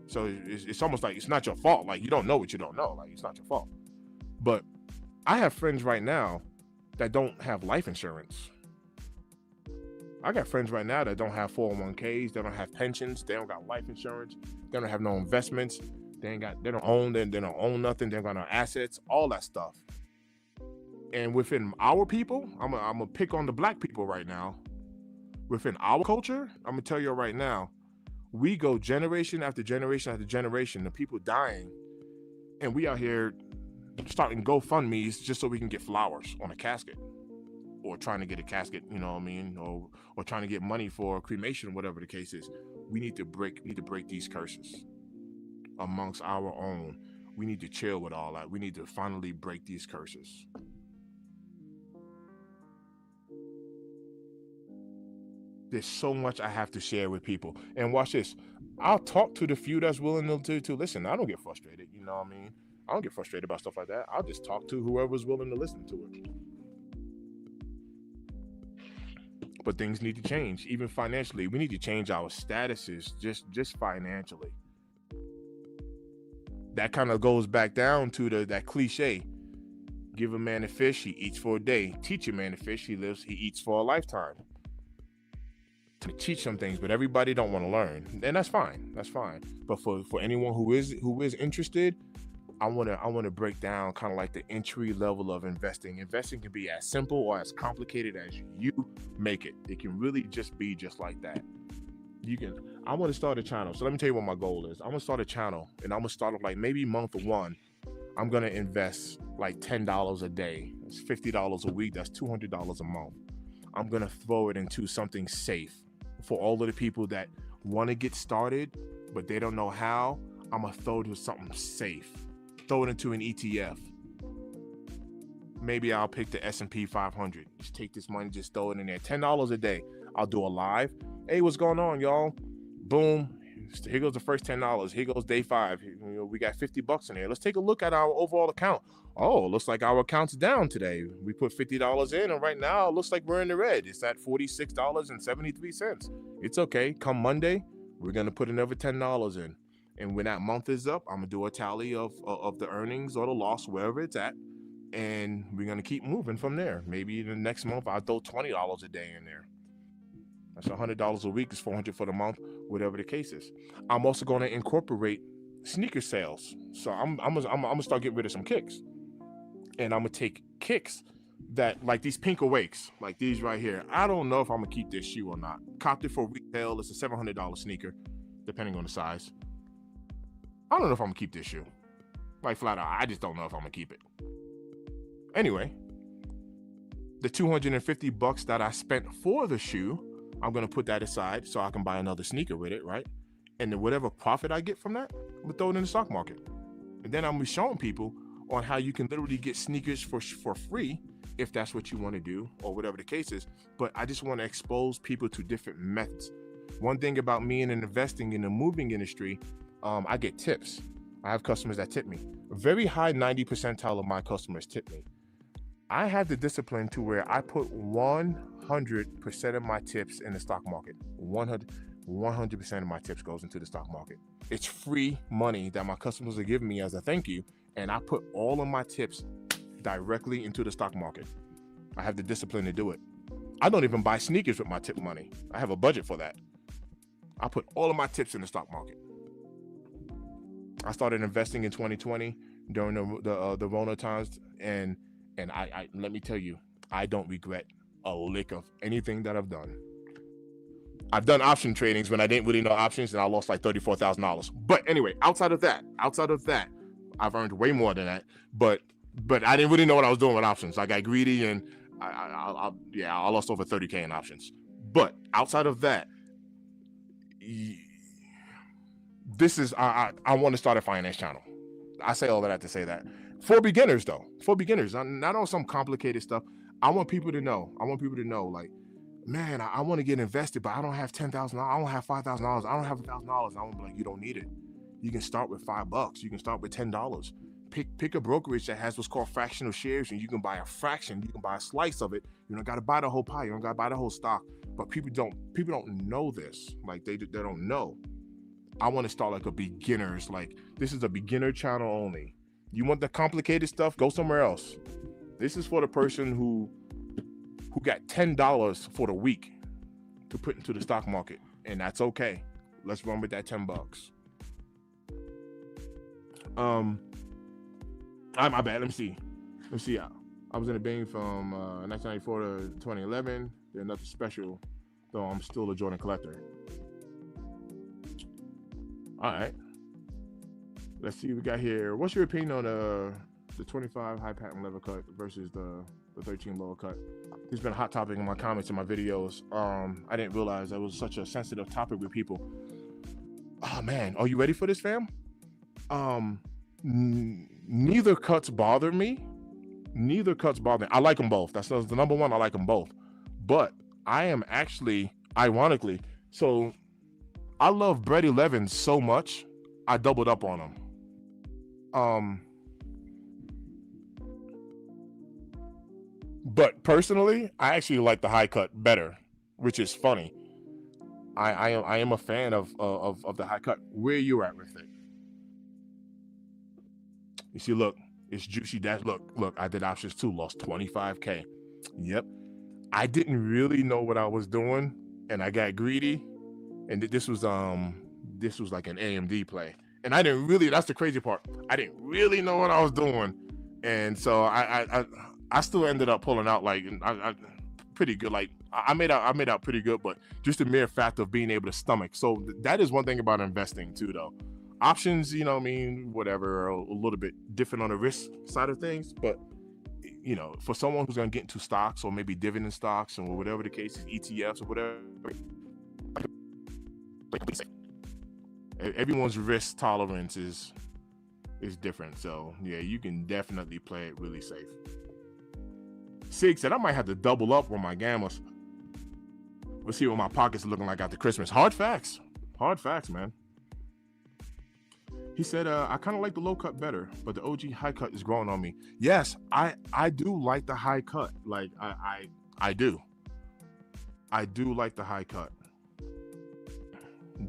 So it's almost like it's not your fault. Like you don't know what you don't know. Like it's not your fault. But I have friends right now that don't have life insurance. I got friends right now that don't have 401ks, they don't have pensions, they don't got life insurance, they don't have no investments, they don't own nothing, they don't got no assets, all that stuff. And within our people, I'm gonna pick on the black people right now. Within our culture, I'm gonna tell you right now, we go generation after generation after generation, the people dying, and we out here starting GoFundMe's just so we can get flowers on a casket. Or trying to get a casket, you know what I mean, or trying to get money for cremation, whatever the case is. We need to break these curses amongst our own. We need to chill with all that. We need to finally break these curses. There's so much I have to share with people. And watch this. I'll talk to the few that's willing to listen. I don't get frustrated, you know what I mean? I don't get frustrated about stuff like that. I'll just talk to whoever's willing to listen to it. But things need to change, even financially. We need to change our statuses just financially. That kind of goes back down to that cliche. Give a man a fish, he eats for a day. Teach a man a fish, he eats for a lifetime. To teach some things, but everybody don't want to learn. And that's fine. That's fine. But for anyone who is interested, I want to break down kind of like the entry level of investing. Investing can be as simple or as complicated as you make it. It can really just be just like that. You can. I want to start a channel. So let me tell you what my goal is. I'm gonna start a channel, and I'm gonna start off like maybe month one. I'm gonna invest like $10 a day. It's $50 a week. That's $200 a month. I'm gonna throw it into something safe for all of the people that want to get started, but they don't know how. I'm gonna throw it into something safe. Throw it into an ETF. Maybe I'll pick the S&P 500. Just take this money, just throw it in there. $10 a day. I'll do a live. Hey, what's going on, y'all? Boom. Here goes the first $10. Here goes day 5. We got $50 in here. Let's take a look at our overall account. Oh, looks like our account's down today. We put $50 in, and right now it looks like we're in the red. It's at $46.73. It's okay. Come Monday, we're gonna put another $10 in, and when that month is up, I'm gonna do a tally of the earnings or the loss, wherever it's at, and we're gonna keep moving from there. Maybe the next month I'll throw $20 a day in there. That's $100 a week. It's $400 for the month, whatever the case is. I'm also going to incorporate sneaker sales. So I'm gonna start getting rid of some kicks, and I'm gonna take kicks that like these pink awakes, like these right here. I don't know if I'm gonna keep this shoe or not. Copped it for retail. It's a $700 sneaker, depending on the size. I don't know if I'm gonna keep this shoe. Like flat out, I just don't know if I'm gonna keep it. Anyway, the $250 that I spent for the shoe, I'm going to put that aside so I can buy another sneaker with it, right? And then whatever profit I get from that, I'm going to throw it in the stock market. And then I'm going to be showing people on how you can literally get sneakers for free if that's what you want to do or whatever the case is. But I just want to expose people to different methods. One thing about me and investing in the moving industry, I get tips. I have customers that tip me. A very high 90 percentile of my customers tip me. I have the discipline to where I put 100% of my tips in the stock market. 100% of my tips goes into the stock market. It's free money that my customers are giving me as a thank you, and I put all of my tips directly into the stock market. I have the discipline to do it. I don't even buy sneakers with my tip money. I have a budget for that. I put all of my tips in the stock market. I started investing in 2020 during the Rona times, and I let me tell you, I don't regret a lick of anything that I've done. I've done option tradings when I didn't really know options, and I lost like $34,000. But anyway, outside of that, I've earned way more than that. But I didn't really know what I was doing with options. I got greedy, and I lost over 30K in options. But outside of that, this is I want to start a finance channel. I say all of that to say that. For beginners, though. For beginners, not on some complicated stuff. I want people to know, like, man, I want to get invested, but I don't have $10,000. I don't have $5,000. I don't have $1,000. I want to be like, you don't need it. You can start with $5. You can start with $10. Pick a brokerage that has what's called fractional shares, and you can buy a fraction. You can buy a slice of it. You don't got to buy the whole pie. You don't got to buy the whole stock. But people don't know this. Like they don't know. I want to start like a beginners. Like, this is a beginner channel only. You want the complicated stuff? Go somewhere else. This is for the person who got $10 for the week to put into the stock market, and that's okay. Let's run with that $10. My bad. Let me see. I was in the Bing from 1994 to 2011. There's nothing special, though I'm still a Jordan collector. All right. Let's see what we got here. What's your opinion on the 25 high patent leather cut versus the 13 lower cut? This has been a hot topic in my comments and my videos. I didn't realize that was such a sensitive topic with people. Oh man, are you ready for this, fam? Neither cuts bother me. I like them both. That's the number one. I like them both. But I am actually, ironically, so I love Brett 11 so much, I doubled up on him. But personally, I actually like the high cut better, which is funny. I am a fan of the high cut. Where you at with it? You see, look, it's juicy. Look, I did options too, lost 25K. Yep. I didn't really know what I was doing, and I got greedy. And this was like an AMD play. And I didn't really, that's the crazy part. I didn't really know what I was doing. And so I still ended up pulling out, like, pretty good. Like I made out pretty good, but just the mere fact of being able to stomach. So that is one thing about investing too, though. Options, you know, what I mean, whatever, are a little bit different on the risk side of things, but you know, for someone who's gonna get into stocks or maybe dividend stocks or whatever the case is, ETFs or whatever, everyone's risk tolerance is different. So yeah, you can definitely play it really safe. Sig said I might have to double up on my gammas. We'll see what my pockets are looking like after Christmas. Hard facts, man. He said, I kind of like the low cut better, but the OG high cut is growing on me. Yes, I do like the high cut. Like I do. I do like the high cut.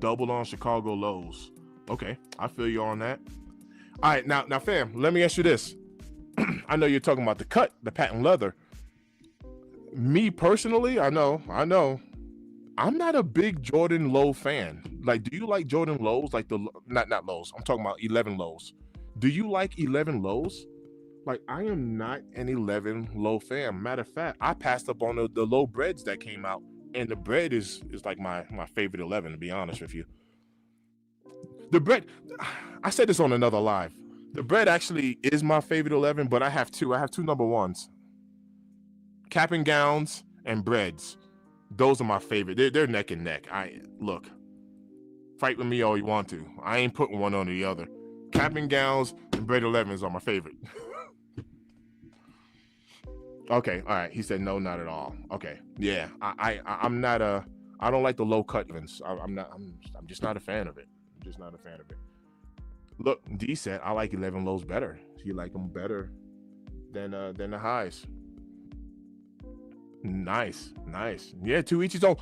Double on Chicago lows. Okay, I feel you on that. All right, now fam, let me ask you this. I know you're talking about the cut, the patent leather. Me personally, I know. I'm not a big Jordan Low fan. Like, do you like Jordan Lows? Like not lows. I'm talking about 11 lows. Do you like 11 lows? Like, I am not an 11 low fan. Matter of fact, I passed up on the low breads that came out, and the bread is like my favorite 11, to be honest with you. The bread, I said this on another live. The bread actually is my favorite 11, but I have two. I have two number ones. Cap and gowns and breads. Those are my favorite. They're neck and neck. Look, fight with me all you want to. I ain't putting one on the other. Cap and gowns and bread 11s are my favorite. Okay, all right. He said no, not at all. Okay, yeah. I'm not I don't like the low cut ones. I'm just not a fan of it. I'm just not a fan of it. Look, D said I like 11 lows better. He like them better than the highs. Nice. Yeah, to each his own.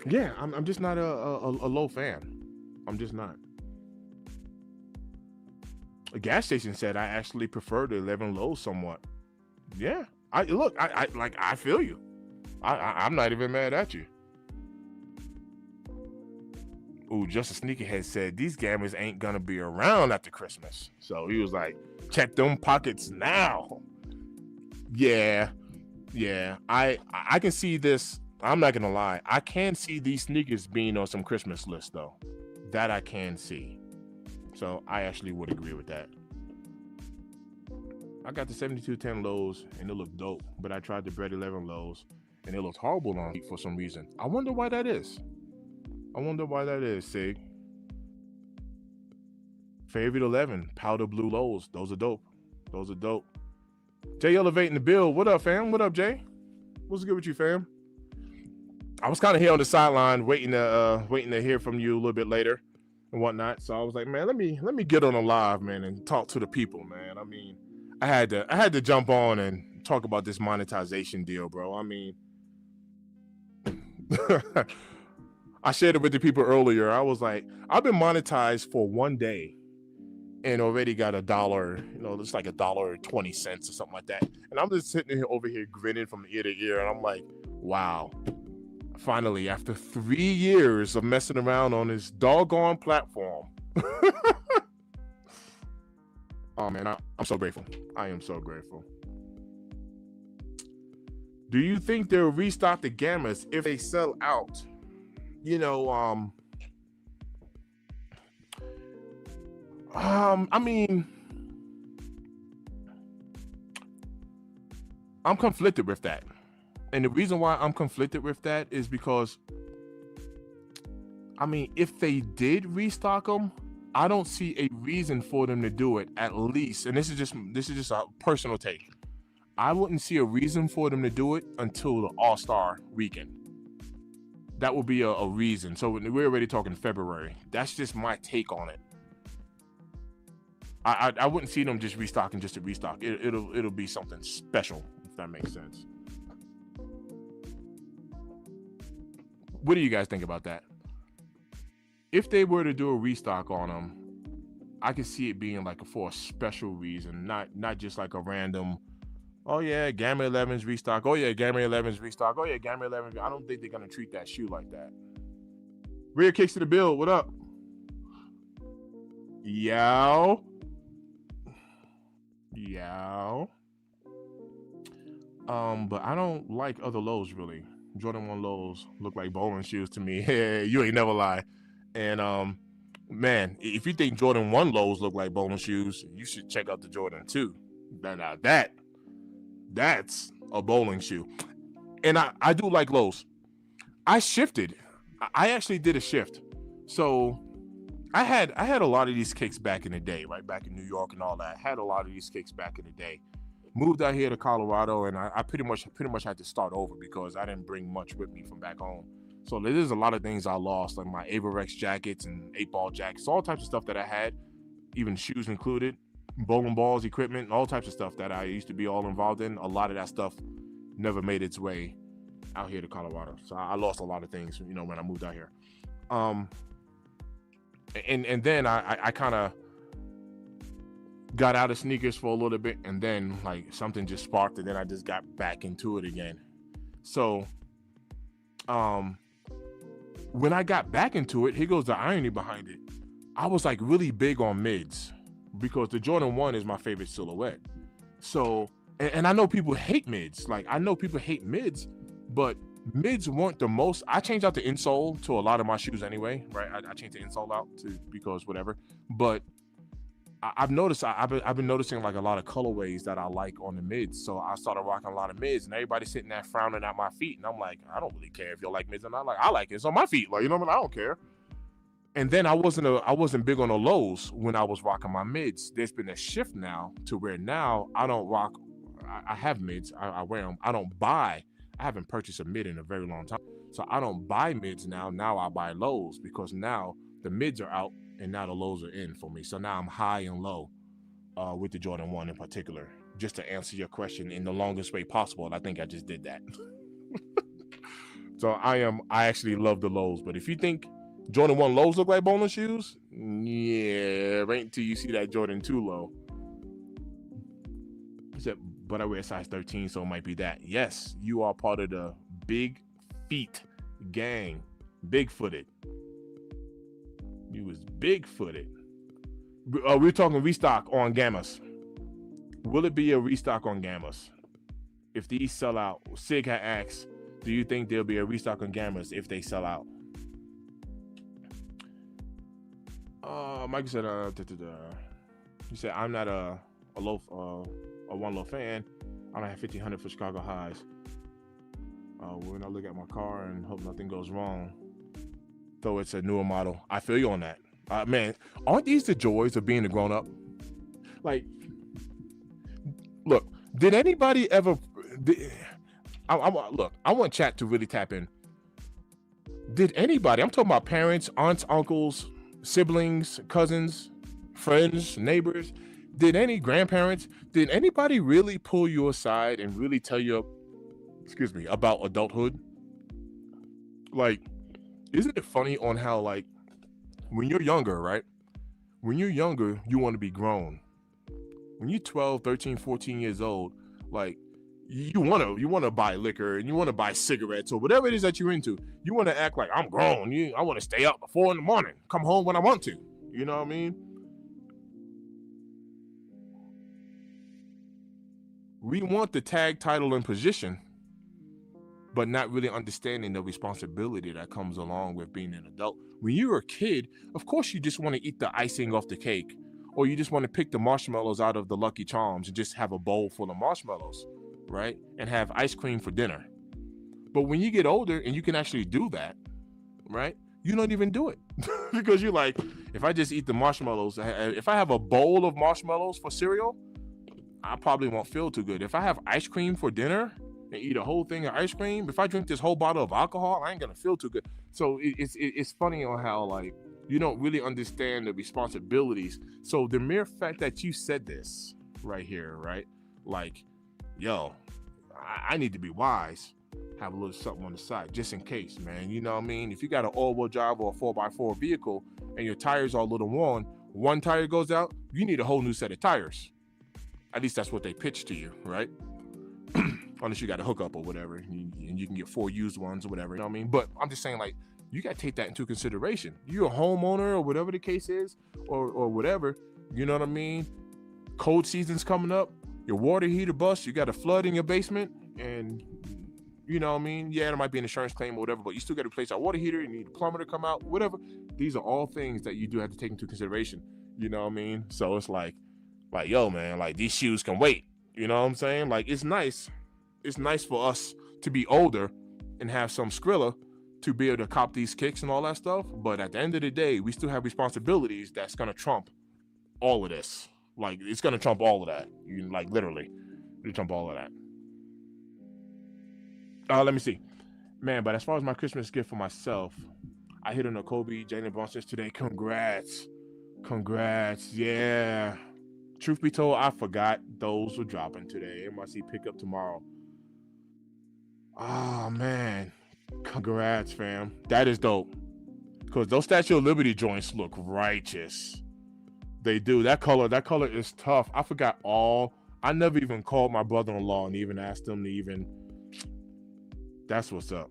Yeah, I'm just not a low fan. I'm just not. A gas station said I actually prefer the 11 lows somewhat. Yeah, I feel you. I'm not even mad at you. Ooh, just a sneakerhead said these gamers ain't gonna be around after Christmas. So he was like, check them pockets now. Yeah. I can see this. I'm not gonna lie. I can see these sneakers being on some Christmas list though. That I can see. So I actually would agree with that. I got the 7210 lows and it looked dope, but I tried the bread 11 lows and it looked horrible on me for some reason. I wonder why that is. Sig. Favorite 11, powder blue lows. Those are dope. Jay elevating the bill. What up, fam? What up, Jay? What's good with you, fam? I was kind of here on the sideline waiting to hear from you a little bit later and whatnot. So I was like, man, let me get on a live, man, and talk to the people, man. I mean, I had to jump on and talk about this monetization deal, bro. I mean, I shared it with the people earlier. I was like, I've been monetized for 1 day and already got $1, you know, it's like $1.20 or something like that. And I'm just sitting here over here grinning from ear to ear. And I'm like, wow, finally, after 3 years of messing around on this doggone platform. Oh man, I'm so grateful. I am so grateful. Do you think they'll restock the gammas if they sell out? You know, I mean, I'm conflicted with that. And the reason why I'm conflicted with that is because, I mean, if they did restock them, I don't see a reason for them to do it, at least. And this is just a personal take. I wouldn't see a reason for them to do it until the All-Star weekend. That would be a reason. So we're already talking February. That's just my take on it. I wouldn't see them just restocking just to restock. It'll be something special, if that makes sense. What do you guys think about that? If they were to do a restock on them, I could see it being like for a special reason, not just like a random, oh yeah, Gamma 11's restock. Oh yeah, Gamma 11's restock. Oh yeah, Gamma 11. I don't think they're gonna treat that shoe like that. Rear kicks to the build. What up? Yow. But I don't like other lows really. Jordan 1 lows look like bowling shoes to me. You ain't never lie. And man, if you think Jordan 1 lows look like bowling shoes, you should check out the Jordan 2. Now that's a bowling shoe. And I do like lows. I shifted. I actually did a shift. So I had a lot of these kicks back in the day, right? Back in New York and all that. I had a lot of these kicks back in the day. Moved out here to Colorado, and I pretty much had to start over because I didn't bring much with me from back home. So there's a lot of things I lost, like my Averex jackets and 8-ball jackets, all types of stuff that I had, even shoes included, bowling balls, equipment, all types of stuff that I used to be all involved in. A lot of that stuff never made its way out here to Colorado. So I lost a lot of things, when I moved out here. And then I kind of got out of sneakers for a little bit, and then like something just sparked, and then I just got back into it again. So when I got back into it, here goes the irony behind it. I was like really big on mids because the Jordan 1 is my favorite silhouette. So, and I know people hate mids. Like I know people hate mids, but mids weren't the most. I changed out the insole to a lot of my shoes anyway, right? I changed the insole out because whatever. But I've noticed I've been noticing like a lot of colorways that I like on the mids. So I started rocking a lot of mids, and everybody's sitting there frowning at my feet, and I'm like, I don't really care if you like mids or not. Like I like it. It's on my feet. Like, you know what I mean? I don't care. And then I wasn't big on the lows when I was rocking my mids. There's been a shift now to where now I don't rock. I have mids. I wear them. I don't buy. I haven't purchased a mid in a very long time. So I don't buy mids now. Now I buy lows because now the mids are out and now the lows are in for me. So now I'm high and low with the Jordan 1 in particular, just to answer your question in the longest way possible. And I think I just did that. So I actually love the lows. But if you think Jordan 1 lows look like bowling shoes, yeah, wait until you see that Jordan 2 low. He said, but I wear size 13, so it might be that. Yes, you are part of the big feet gang. Big-footed. You was big-footed. We're talking restock on Gammas. Will it be a restock on Gammas? If these sell out, Sig had asked, do you think there'll be a restock on Gammas if they sell out? Michael said, he said, I'm not a one low fan. I don't have 1,500 for Chicago highs. When I look at my car and hope nothing goes wrong, though it's a newer model. I feel you on that. Man, aren't these the joys of being a grown up? Like, look, did anybody ever? Look, I want chat to really tap in. Did anybody? I'm talking about parents, aunts, uncles, siblings, cousins, friends, neighbors. Did any grandparents? Did anybody really pull you aside and really tell you, about adulthood? Like, isn't it funny on how, like, when you're younger, right? When you're younger, you want to be grown. When you're 12, 13, 14 years old, like, you want to buy liquor and you want to buy cigarettes or whatever it is that you're into. You want to act like I'm grown. I want to stay up at 4 a.m, come home when I want to. You know what I mean? We want the tag, title, and position, but not really understanding the responsibility that comes along with being an adult. When you're a kid, of course you just want to eat the icing off the cake, or you just want to pick the marshmallows out of the Lucky Charms and just have a bowl full of marshmallows, right? And have ice cream for dinner. But when you get older and you can actually do that, right? You don't even do it because you're like, if I just eat the marshmallows, if I have a bowl of marshmallows for cereal, I probably won't feel too good. If I have ice cream for dinner and eat a whole thing of ice cream, if I drink this whole bottle of alcohol, I ain't gonna feel too good. So it's funny on how, like, you don't really understand the responsibilities. So the mere fact that you said this right here, right? Like, yo, I need to be wise. Have a little something on the side just in case, man. You know what I mean? If you got an all-wheel drive or a 4x4 vehicle and your tires are a little worn, one tire goes out, you need a whole new set of tires. At least that's what they pitch to you, right? Unless you got a hookup or whatever, and you can get 4 used ones or whatever, you know what I mean? But I'm just saying, like, you got to take that into consideration. You're a homeowner or whatever the case is, or whatever, you know what I mean? Cold season's coming up, your water heater busts, you got a flood in your basement, and you know what I mean? Yeah, there might be an insurance claim or whatever, but you still got to replace our water heater. You need a plumber to come out, whatever. These are all things that you do have to take into consideration. You know what I mean? So it's like, yo, man, like these shoes can wait. You know what I'm saying? Like it's nice. It's nice for us to be older and have some Skrilla to be able to cop these kicks and all that stuff. But at the end of the day, we still have responsibilities that's gonna trump all of this. Like it's gonna trump all of that. You like literally, you trump all of that. Let me see, man. But as far as my Christmas gift for myself, I hit on a Kobe Jalen Brunson's today. Congrats, yeah. Truth be told, I forgot those were dropping today. MIC pickup tomorrow. Oh man, congrats, fam. That is dope. Cause those Statue of Liberty joints look righteous. They do. That color is tough. I forgot all. I never even called my brother-in-law and even asked him to even. That's what's up.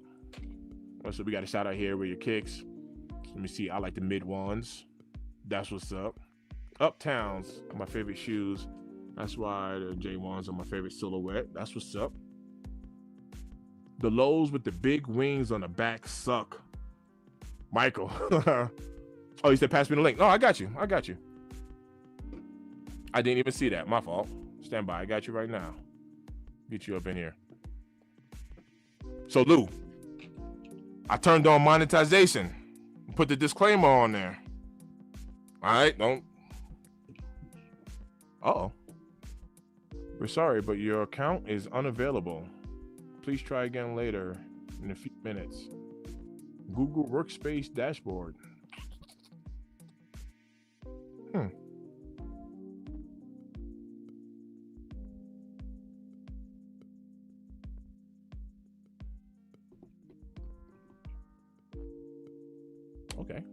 So we got a shout out here with your kicks. Let me see. I like the mid ones. That's what's up. Uptowns are my favorite shoes. That's why the J1s are my favorite silhouette. That's what's up. The lows with the big wings on the back suck. Michael. Oh, you said pass me the link. Oh, I got you. I didn't even see that. My fault. Stand by. I got you right now. Get you up in here. So, Lou, I turned on monetization. Put the disclaimer on there. All right, don't. Uh-oh. We're sorry, but your account is unavailable. Please try again later in a few minutes. Google Workspace dashboard. Okay.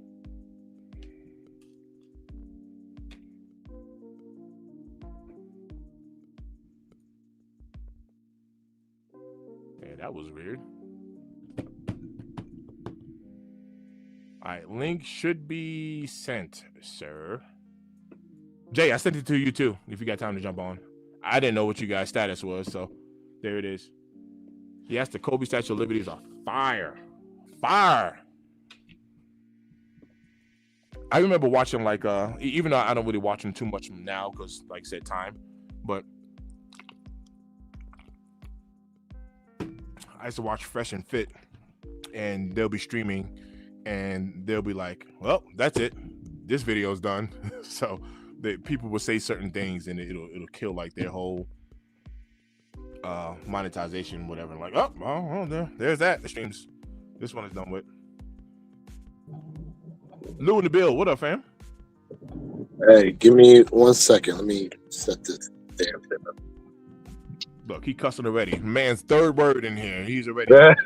Yeah, that was weird. All right, link should be sent, sir. Jay, I sent it to you too, if you got time to jump on. I didn't know what you guys' status was, so there it is. Yes, the Kobe Statue of Liberty is a fire. I remember watching like even though I don't really watch them too much now because like I said time, but I used to watch Fresh and Fit and they'll be streaming and they'll be like, well, that's it, this video's done. So people will say certain things and it'll kill like their whole monetization, whatever. Like, there's that, the streams, this one is done with. Lou in the bill. What up, fam? Hey, give me 1 second. Let me set this damn thing up. Look, he cussing already. Man's third word in here. He's already. All right.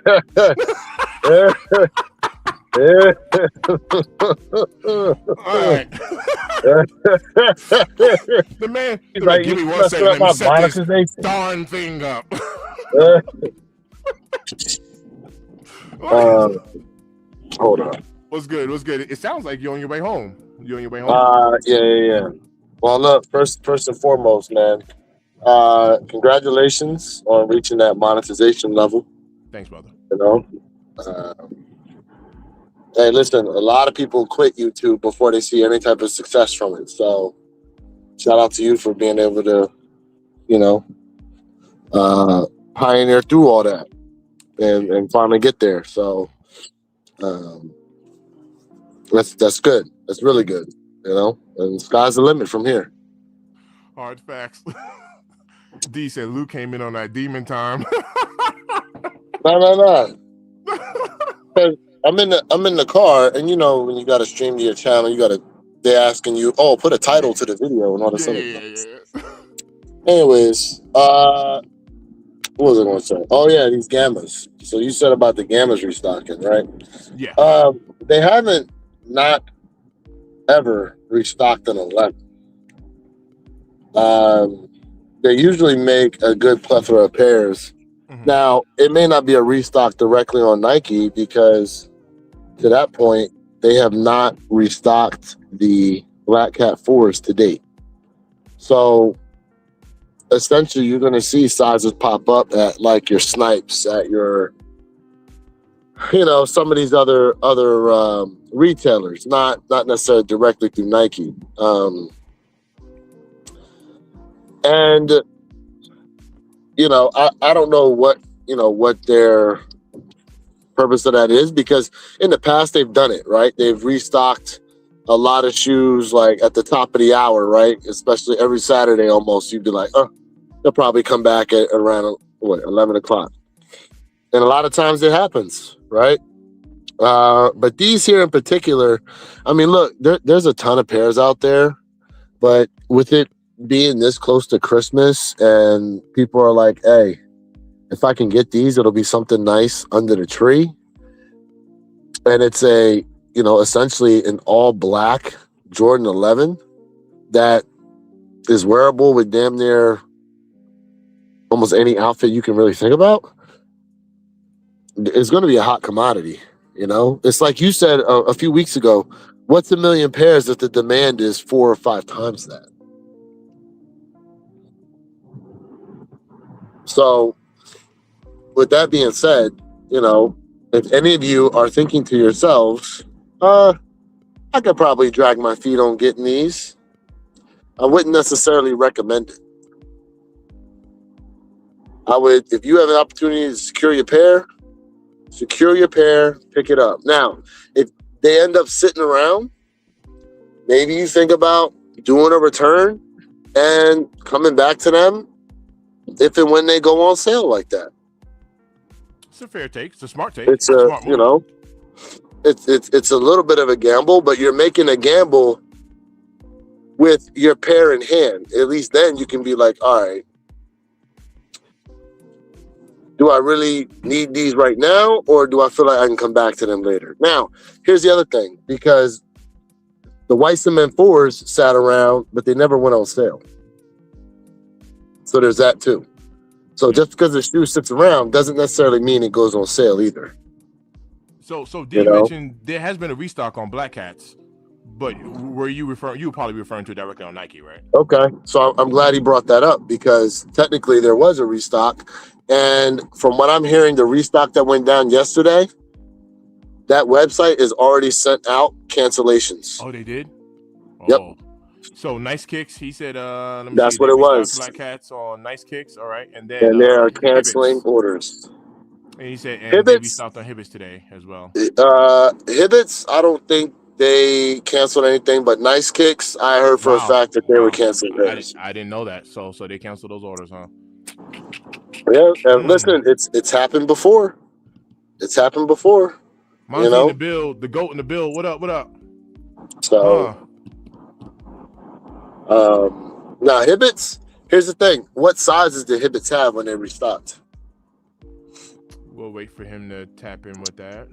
The man. He's like, give me 1 second. Let me set this darn thing up. Hold on. What's good? It sounds like you're on your way home. Yeah. Well, look, first and foremost, man, congratulations on reaching that monetization level. Thanks, brother. You know, hey, listen, a lot of people quit YouTube before they see any type of success from it. So, shout out to you for being able to, pioneer through all that and finally get there. So, that's good. That's really good. And the sky's the limit from here. Hard facts. D said Luke came in on that demon time. No. I'm in the car, and when you got to stream to your channel, they're asking you, put a title to the video and all this other stuff. Anyways, what was I going to say? Oh yeah, these gammas. So you said about the gammas restocking, right? Yeah. They haven't not ever restocked an 11. They usually make a good plethora of pairs. Mm-hmm. Now, it may not be a restock directly on Nike because to that point, they have not restocked the Black Cat 4s to date. So essentially you're going to see sizes pop up at like your Snipes, at your, some of these other retailers, not necessarily directly through Nike. And I don't know what their purpose of that is, because in the past they've done it, right? They've restocked a lot of shoes like at the top of the hour, right? Especially every Saturday almost. You'd be like, oh, they'll probably come back at around 11 o'clock. And a lot of times it happens, right? But these here in particular, I mean, look, there's a ton of pairs out there, but with it being this close to Christmas and people are like, hey, if I can get these, it'll be something nice under the tree. And it's essentially an all black Jordan 11 that is wearable with damn near almost any outfit you can really think about. It's going to be a hot commodity. It's like you said a few weeks ago, what's a million pairs if the demand is 4 or 5 times that? So with that being said, if any of you are thinking to yourselves, I could probably drag my feet on getting these, I wouldn't necessarily recommend it. I would, if you have an opportunity to secure your pair, pick it up. Now, if they end up sitting around, maybe you think about doing a return and coming back to them if and when they go on sale like that. It's a fair take. It's a smart take. It's it's a little bit of a gamble, but you're making a gamble with your pair in hand. At least then you can be like, all right, do I really need these right now, or do I feel like I can come back to them later? Now, here's the other thing, because the white cement 4s sat around, but they never went on sale. So there's that too. So just because the shoe sits around doesn't necessarily mean it goes on sale either. So D mentioned there has been a restock on Black Hats, but were you referring? You were probably referring to it directly on Nike, right? Okay, so I'm glad he brought that up, because technically there was a restock, and from what I'm hearing, the restock that went down yesterday, that website is already sent out cancellations. Oh, they did? Yep. Oh. So Nice Kicks, he said, that's what it was. Black Hats on Nice Kicks, all right, and then they are canceling orders. And he said, and they restocked on Hibbits today as well. Hibbits, I don't think they canceled anything, but Nice Kicks, I heard for a fact that they were canceling theirs. I didn't know that. So they canceled those orders, huh? Yeah, and listen, it's happened before. It's happened before. Monty in the build, the goat in the build. What up? So, now Hibbits. Here's the thing: what sizes did Hibbits have when they restocked? We'll wait for him to tap in with that.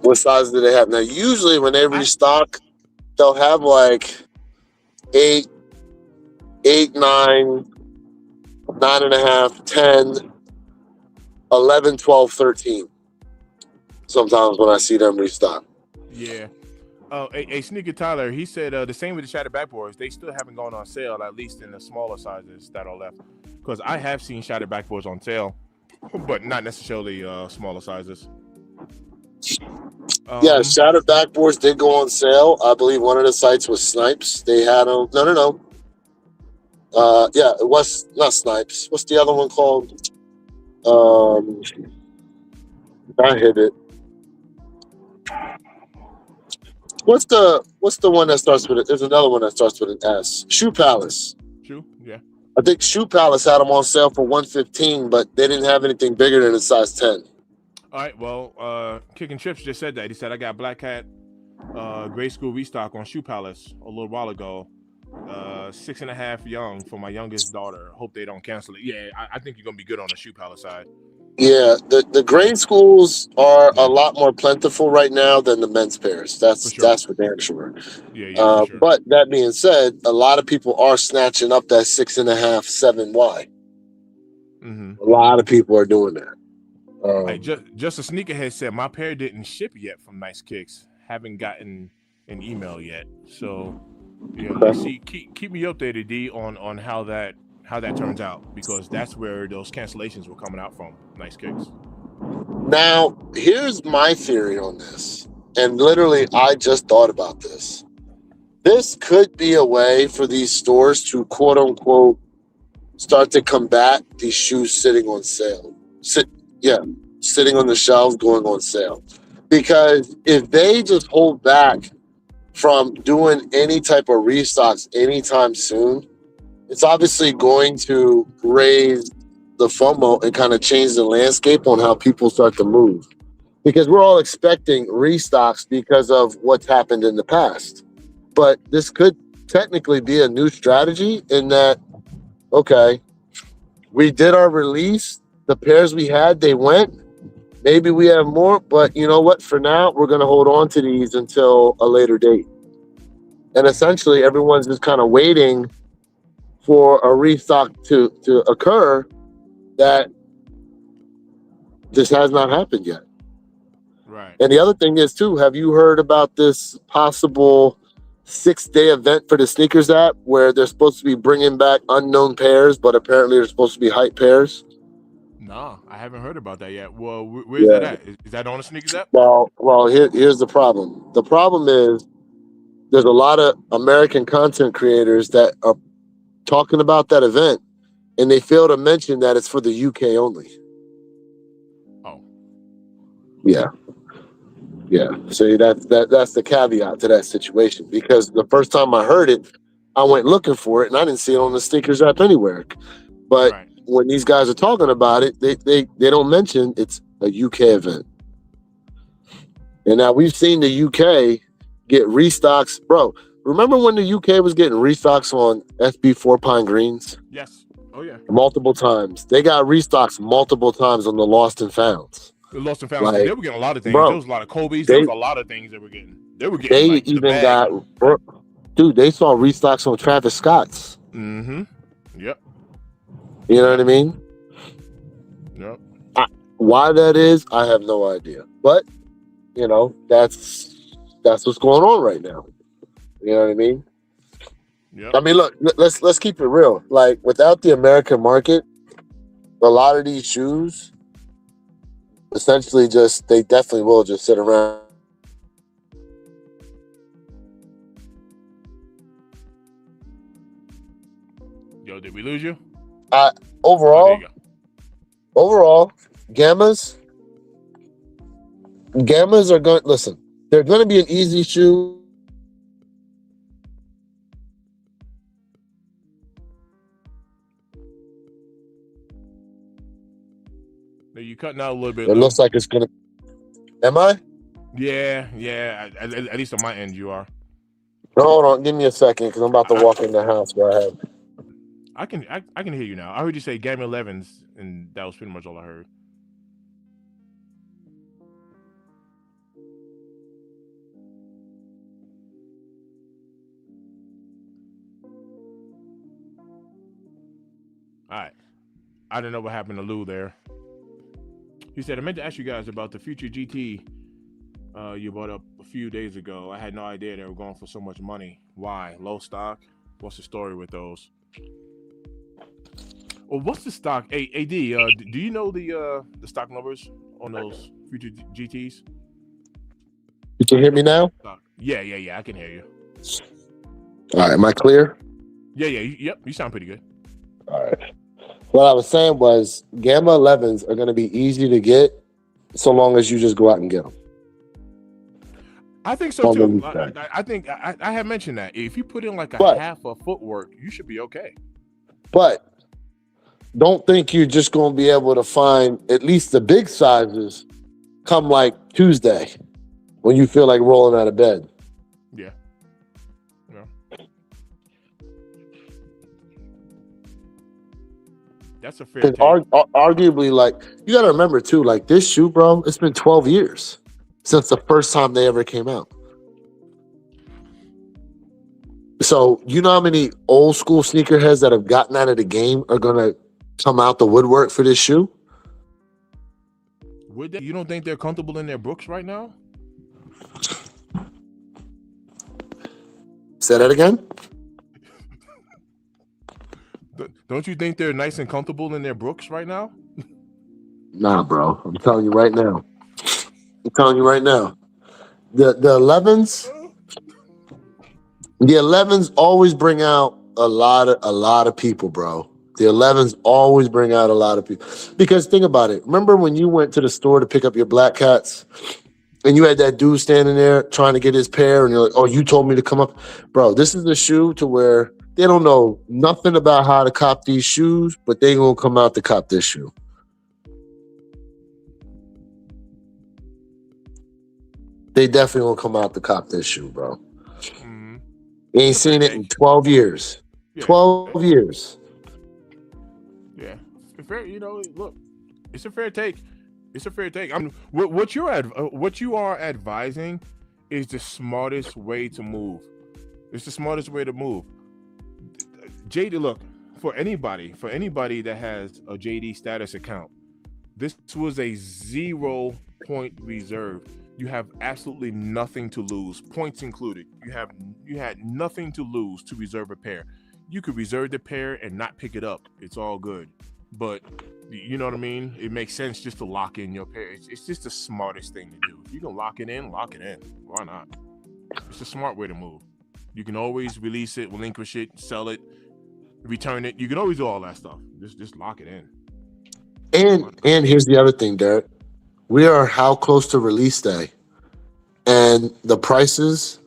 What sizes do they have? Now, usually when they restock, they'll have like 8, 9, 9.5, 10, 11, 12, 13. Sometimes when I see them restock. Yeah. A Sneaker Tyler, he said the same with the Shattered Backboards. They still haven't gone on sale, at least in the smaller sizes that are left. Because I have seen Shattered Backboards on sale, but not necessarily smaller sizes. Yeah, Shattered Backboards did go on sale. I believe one of the sites was Snipes. They had them. No. Yeah, it was not Snipes. What's the other one called? I hit it. What's the one that starts with it? There's another one that starts with an S. Shoe Palace. Yeah. I think Shoe Palace had them on sale for $115, but they didn't have anything bigger than a size 10. All right. Well, Kicking Chips just said that. He said I got Black Hat grade school restock on Shoe Palace a little while ago. 6.5 young for my youngest daughter. Hope they don't cancel it. Yeah, I think you're gonna be good on the Shoe Palace side. Yeah, the grade schools are a lot more plentiful right now than the men's pairs. That's for damn sure. Yeah, for sure. But that being said, a lot of people are snatching up that 6.5, 7Y. Mm-hmm. A lot of people are doing that. Hey, just a sneakerhead said my pair didn't ship yet from Nice Kicks. Haven't gotten an email yet. So Yeah, let's see. Keep me updated, D, on how that turns out, because that's where those cancellations were coming out from. Nice kicks. Now, here's my theory on this. And literally, I just thought about this. This could be a way for these stores to quote unquote start to combat these shoes sitting on sale. Yeah, sitting on the shelves, going on sale. Because if they just hold back from doing any type of restocks anytime soon, it's obviously going to raise the FOMO and kind of change the landscape on how people start to move. Because we're all expecting restocks because of what's happened in the past. But this could technically be a new strategy in that, okay, we did our release, the pairs we had, they went. Maybe we have more, but you know what? For now, we're going to hold on to these until a later date. And essentially, everyone's just kind of waiting for a restock to occur that just has not happened yet. Right. And the other thing is, too, have you heard about this possible 6-day event for the sneakers app where they're supposed to be bringing back unknown pairs, but apparently they're supposed to be hype pairs? No, I haven't heard about that yet. Well, where's Yeah. that at? Is that on the sneakers app? Well, here's the problem. The problem is there's a lot of American content creators that are talking about that event, and they fail to mention that it's for the UK only. Oh. Yeah. See, that's the caveat to that situation, because the first time I heard it, I went looking for it and I didn't see it on the sneakers app anywhere. But Right. when these guys are talking about it, they don't mention it's a UK event. And now we've seen the UK get restocks. Bro, remember when the UK was getting restocks on SB4 Pine Greens? Yes. Oh yeah. Multiple times. They got restocks multiple times on the Lost and Founds. The Lost and Found. They were getting a lot of things. Bro, there was a lot of Kobe's. There was a lot of things they were getting. They were getting like even the bag. got, dude, they saw restocks on Travis Scott's. Mm-hmm. Yep. You know what I mean? Yep. Why that is, I have no idea. But, you know, that's what's going on right now. You know what I mean? Yep. I mean, look, let's keep it real. Like, without the American market, a lot of these shoes essentially they definitely will just sit around. Yo, did we lose you? Overall, there you go. Overall, Gammas are going. Listen, they're going to be an easy shoe. You cutting out a little bit. It looks like it's going to. Am I? Yeah. At least on my end, you are. Hold on, give me a second, because I'm about to walk in the house. Go ahead. I can hear you now. I heard you say Gamma 11s, and that was pretty much all I heard. All right. I don't know what happened to Lou there. He said, I meant to ask you guys about the Future GT you bought up a few days ago. I had no idea they were going for so much money. Why? Low stock? What's the story with those? Well, what's the stock? Hey, AD, do you know the stock numbers on those Future GTs? You can hear me now? Yeah, I can hear you. All right, am I clear? Yeah, yep, you sound pretty good. All right. What I was saying was Gamma 11s are going to be easy to get so long as you just go out and get them. I think so too. I think I have mentioned that. If you put in like half a footwork, you should be okay. But don't think you're just going to be able to find at least the big sizes come like Tuesday when you feel like rolling out of bed. Yeah. That's a fair take. Arguably, like, you got to remember too, like this shoe, bro, it's been 12 years since the first time they ever came out. So you know how many old school sneakerheads that have gotten out of the game are going to come out the woodwork for this shoe? Would they? You don't think they're comfortable in their books right now? Say that again. Don't you think they're nice and comfortable in their Brooks right now? Nah, bro. I'm telling you right now. The 11s, always bring out a lot of people, bro. The 11s always bring out a lot of people. Because think about it. Remember when you went to the store to pick up your black cats and you had that dude standing there trying to get his pair and you're like, oh, you told me to come up? Bro, this is the shoe to where they don't know nothing about how to cop these shoes, but they gonna come out to cop this shoe. They definitely gonna come out to cop this shoe, bro. Mm-hmm. You ain't seen it in 12 years. Yeah. 12 years. Yeah. Fair, look, it's a fair take. It's a fair take. What you are advising is the smartest way to move. It's the smartest way to move. JD, look, for anybody that has a JD status account, this was a 0-point reserve. You have absolutely nothing to lose, points included. You had nothing to lose to reserve a pair. You could reserve the pair and not pick it up. It's all good. But you know what I mean? It makes sense just to lock in your pair. It's just the smartest thing to do. If you can lock it in, lock it in. Why not? It's a smart way to move. You can always release it, relinquish it, sell it, return it. You can always do all that stuff. Just lock it in. And here's the other thing, Derek. We are how close to release day, and the prices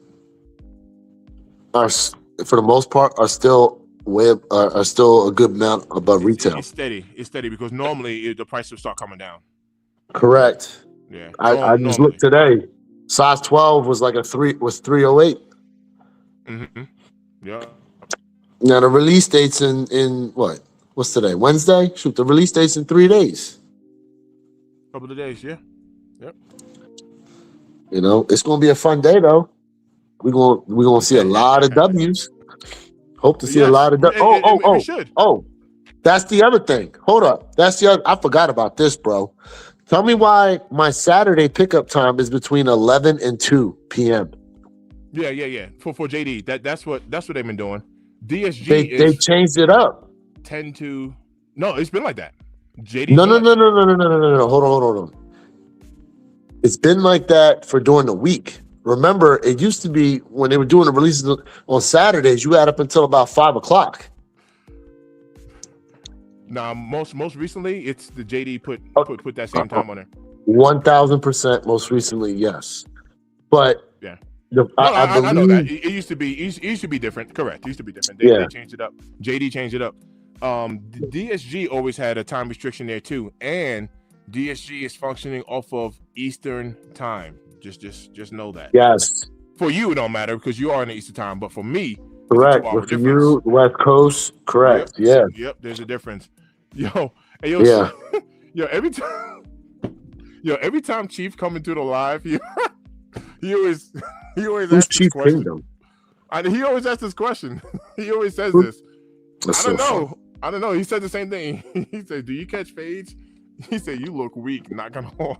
are, for the most part, are still a good amount above retail. It's steady because normally the price will start coming down. Correct. Yeah. I just looked today. Size 12 was like was 308. Mm-hmm. Yeah. Now the release date's in what? What's today? Wednesday? Shoot, the release date's in 3 days. Couple of days, yeah. Yep. It's gonna be a fun day though. We're gonna see a lot of W's. Hope to see a lot of W's. Oh, that's the other thing. Hold up. I forgot about this, bro. Tell me why my Saturday pickup time is between 11 and 2 p.m. Yeah. For JD, that's what they've been doing. DSG they changed it up. 10 to no, it's been like that. JD. No. Hold on. It's been like that for during the week. Remember, it used to be when they were doing the releases on Saturdays, you had up until about 5 o'clock. Nah, most recently, it's the JD put that same time on there. 1,000% most recently, yes. But yeah. I know that. It used to be different. Correct. It used to be different. They changed it up. JD changed it up. DSG always had a time restriction there too, and DSG is functioning off of Eastern time. Just know that. Yes. For you, it don't matter because you are in the Eastern time, but for me, correct. But for you, West Coast, correct. Yep. Yep. There's a difference. Yeah. Every time Chief coming to the live, he always asks Chief this question. Kingdom? He always asks this question. He always says this. I don't know. He said the same thing. He said, "Do you catch fades?" He said, "You look weak. Not gonna hold."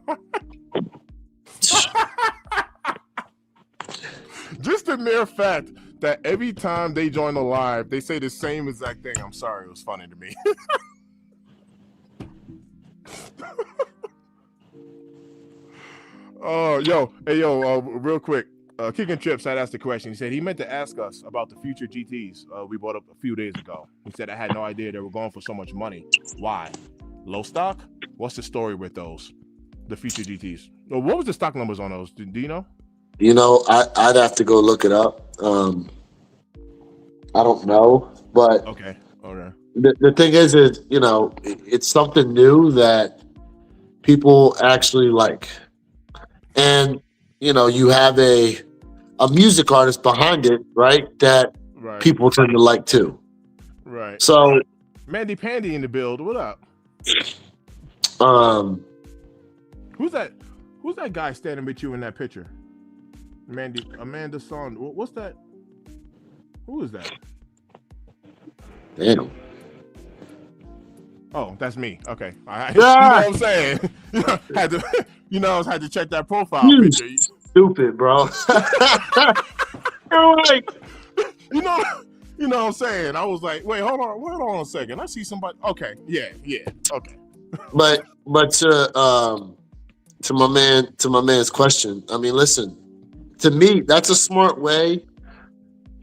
Just the mere fact that every time they join the live, they say the same exact thing. I'm sorry, it was funny to me. Real quick. Kicking Trips had asked the question. He said he meant to ask us about the future GTs we bought up a few days ago. He said, I had no idea they were going for so much money. Why? Low stock? What's the story with those? The future GTs. Well, what was the stock numbers on those? Do you know? I'd have to go look it up. I don't know, but okay. The thing is, it's something new that people actually like, and you have a music artist behind it, right? That people tend to like too. Right. So, Mandy Pandy in the build. What up? Who's that guy standing with you in that picture? Amanda Son. What's that? Who is that? Damn. Oh, that's me. Okay. You know what I'm saying? had to check that profile picture. Stupid, bro. You're like, You know what I'm saying? I was like, wait, hold on a second. I see somebody. Okay, yeah, okay. But to my man's question, I mean, listen, to me, that's a smart way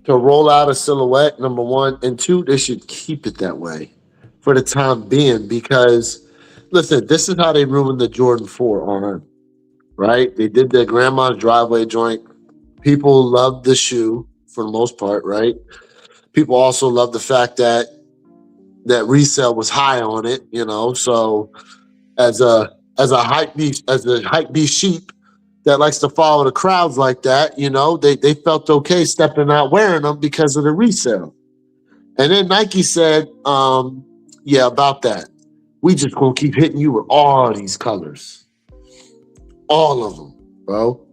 to roll out a silhouette, number one. And two, they should keep it that way for the time being, because listen, this is how they ruined the Jordan 4 on, right? They did their grandma's driveway joint. People loved the shoe for the most part, right? People also loved the fact that resale was high on it, so as a hype beast sheep that likes to follow the crowds like that, they felt okay stepping out wearing them because of the resale. And then Nike said, yeah, about that. We just gonna keep hitting you with all these colors. All of them, bro.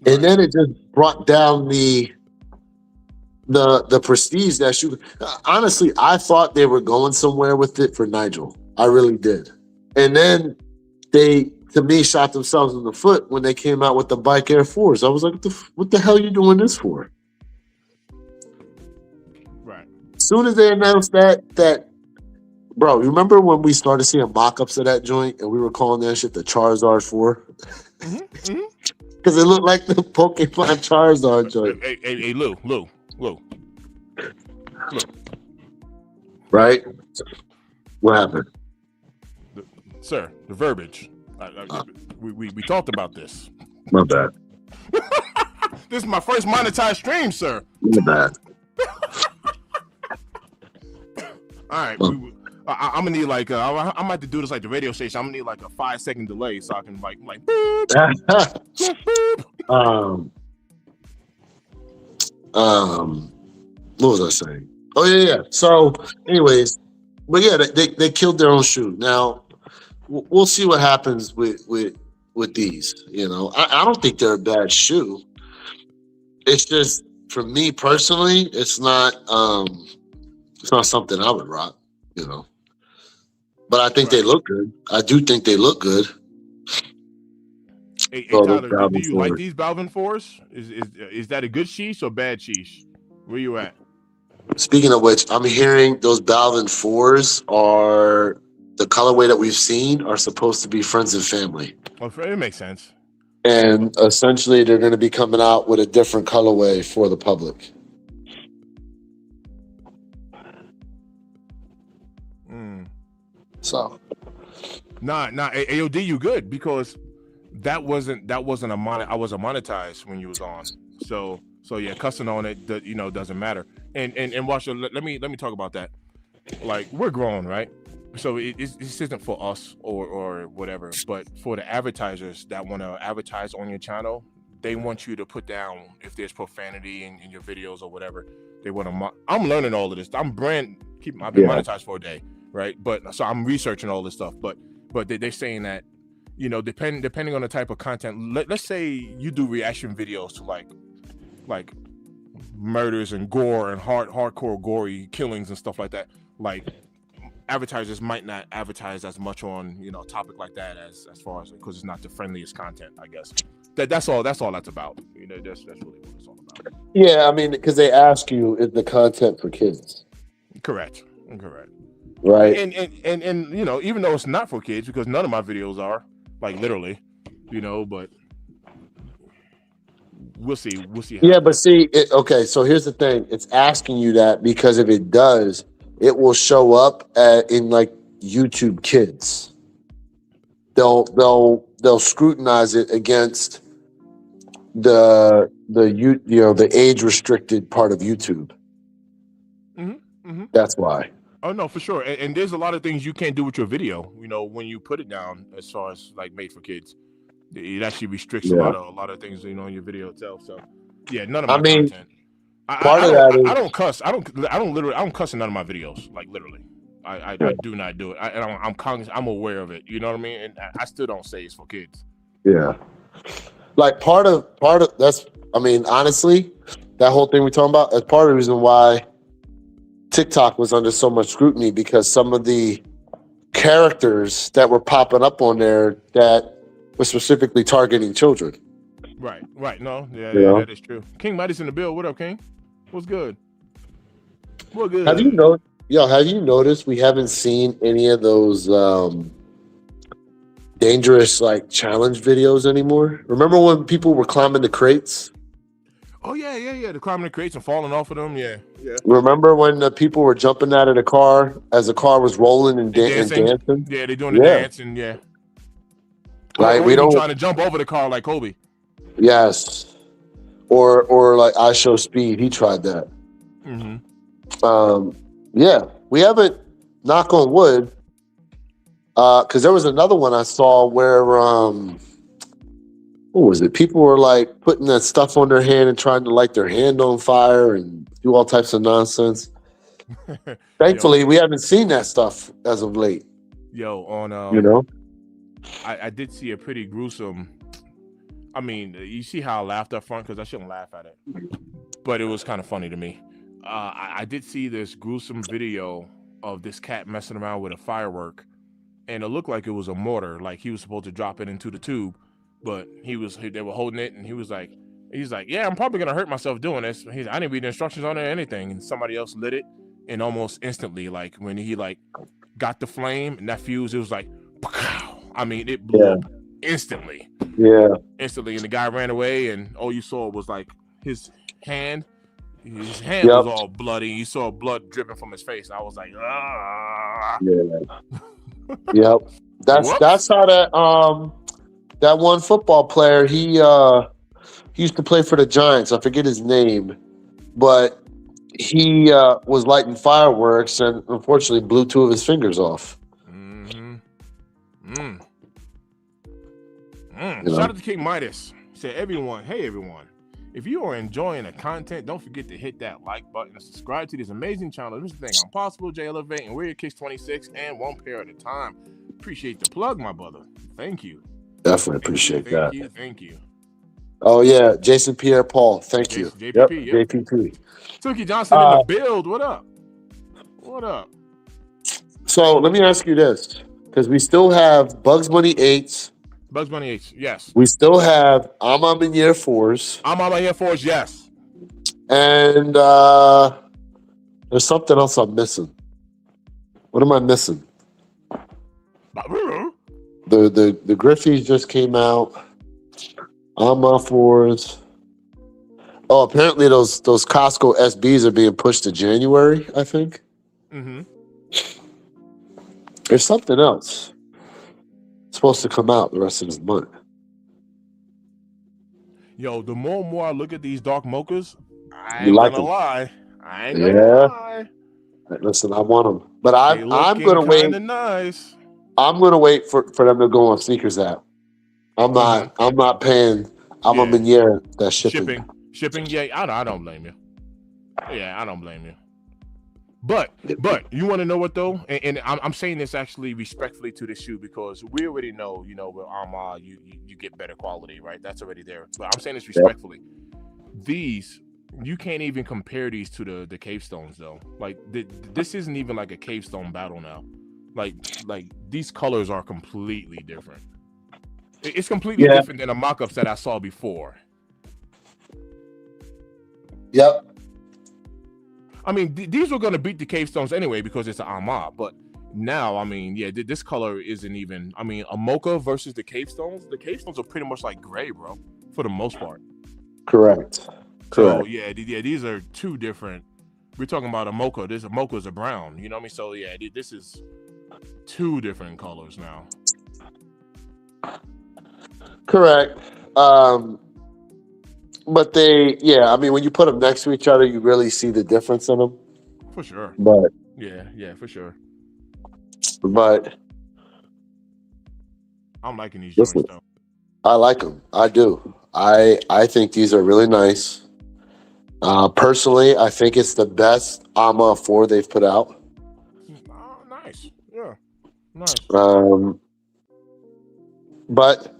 Right. And then it just brought down the prestige that shoe. Honestly, I thought they were going somewhere with it for Nigel. I really did. And then they, to me, shot themselves in the foot when they came out with the Bike Air 4s. I was like, what the hell are you doing this for? Right. As soon as they announced that, bro, remember when we started seeing mock-ups of that joint and we were calling that shit the Charizard 4? Because it looked like the Pokemon Charizard joint. Hey, Lou. Right? What happened? Sir, the verbiage. We talked about this. My bad. This is my first monetized stream, sir. My bad. All right. I'm gonna need like I'm gonna have to do this like the radio station. I'm gonna need like a 5-second delay so I can like boop, boop. What was I saying? Oh yeah. So, anyways, but yeah, they killed their own shoe. Now we'll see what happens with these. I don't think they're a bad shoe. It's just, for me personally, it's not something I would rock. But I think they look good. I do think they look good. Hey Tyler, do you like these Balvin 4s? Is that a good sheesh or bad sheesh? Where you at? Speaking of which, I'm hearing those Balvin 4s are the colorway that we've seen are supposed to be friends and family. Well, it makes sense. And essentially, they're going to be coming out with a different colorway for the public. So, nah, AOD, you good, because that wasn't I wasn't monetized when you was on. So yeah, cussing on it, doesn't matter. And watch. Let me talk about that. Like, we're grown, right? So this isn't for us or whatever, but for the advertisers that want to advertise on your channel, they want you to put down if there's profanity in your videos or whatever. They want to. I'm learning all of this. I've been monetized for a day, right? But so I'm researching all this stuff. But they're saying that, depending on the type of content. Let's say you do reaction videos to like murders and gore and hardcore gory killings and stuff like that. Like, advertisers might not advertise as much on a topic like that as far as, because it's not the friendliest content, I guess. That's all that's about. That's really what it's all about. Yeah, I mean, because they ask you, is the content for kids? Correct. Right. And even though it's not for kids, because none of my videos are, like, literally, but we'll see. Yeah, but see, okay, so here's the thing. It's asking you that because if it does, it will show up in like YouTube Kids. They'll scrutinize it against the age restricted part of YouTube. That's why. Oh no, for sure. And there's a lot of things you can't do with your video. When you put it down, as far as like made for kids, it actually restricts a lot of things in your video itself. So yeah, none of my content. I don't cuss. I don't cuss in none of my videos. Like, literally, I do not do it. I'm aware of it. You know what I mean? And I still don't say it's for kids. Yeah. Like, part of that's. I mean, honestly, that whole thing we're talking about is part of the reason why TikTok was under so much scrutiny, because some of the characters that were popping up on there that were specifically targeting children. Right. No, yeah, that is true. King Mighty's in the bill. What up, King? What's good? What Have you good? noticed? Yo, have you noticed we haven't seen any of those dangerous like challenge videos anymore? Remember when people were climbing the crates? Oh yeah. The climbing the crates and falling off of them. Yeah. Remember when the people were jumping out of the car as the car was rolling and, And and dancing. dancing? Yeah, they're doing the Yeah, dance and yeah. like Or we even don't. trying to jump over the car like Kobe. Yes, or like I Show Speed. He tried that. Um, yeah, we haven't. Knock on wood. Because there was another one I saw where what was it? People were like putting that stuff on their hand and trying to light their hand on fire and do all types of nonsense. Thankfully, we haven't seen that stuff as of late. On You know, I did see a pretty gruesome. I mean, you see how I laughed up front because I shouldn't laugh at it, but it was kind of funny to me. I did see this gruesome video of this cat messing around with a firework, and it looked like it was a mortar, like he was supposed to drop it into the tube, but they were holding it, and he's like, yeah, I'm probably gonna hurt myself doing this. I didn't read the instructions on it or anything, and somebody else lit it, and almost instantly, like when he like got the flame and that fuse, it was like, I mean, it blew up instantly. Yeah. Instantly, and the guy ran away, and all you saw was like his hand. His hand was all bloody. You saw blood dripping from his face. I was like, ah. Yeah. Yep. That's how that one football player, he used to play for the Giants. I forget his name, but he was lighting fireworks and unfortunately blew 2 of his fingers off. Shout out to King Midas. Said, hey everyone. If you are enjoying the content, don't forget to hit that like button and subscribe to this amazing channel. This is the thing. I'm Possible, J Elevate, and we're your Kicks 26 and one pair at a time. Appreciate the plug, my brother. Thank you. Definitely appreciate that. Thank you. Oh yeah, Jason Pierre Paul. Thank you. JPP. Yep. JPP. Tookie Johnson in the build. What up? So let me ask you this, because we still have Bugs Bunny 8s. Bugs Bunny 8s, yes. We still have I'm in year 4s. I'm on my year 4s, yes. And there's something else I'm missing. What am I missing? The Griffies just came out. I'm on 4s. Oh, apparently those Costco SBs are being pushed to January, I think. There's something else supposed to come out the rest of this month. Yo, the more and more I look at these dark mochas, I ain't gonna lie. Listen, I want them, but I'm gonna wait. Nice. I'm gonna wait for them to go on Sneakers app. I'm not paying. I'm a year that shipping. Yeah, I don't blame you. Yeah, I don't blame you. But you want to know what though? And I'm saying this actually respectfully to the shoe because we already know, with Armand you get better quality, right? That's already there. But I'm saying this respectfully. These, you can't even compare these to the Cave Stones though. Like this isn't even like a Cave Stone battle now. Like these colors are completely different. It's completely different than the mock-ups that I saw before. Yep. I mean, these were going to beat the Cave Stones anyway because it's an Armand. But now, I mean, this color isn't even... I mean, a mocha versus the Cave Stones are pretty much like gray, bro, for the most part. Correct. So, these are two different... We're talking about a mocha. A mocha is a brown, you know what I mean? So, yeah, this is two different colors now. Correct. But I mean, when you put them next to each other, you really see the difference in them. For sure. But yeah, for sure. But I'm liking these joints though. I like them. I do. I think these are really nice. Personally, I think it's the best AMA 4 they've put out. Oh, nice. Yeah. Nice. But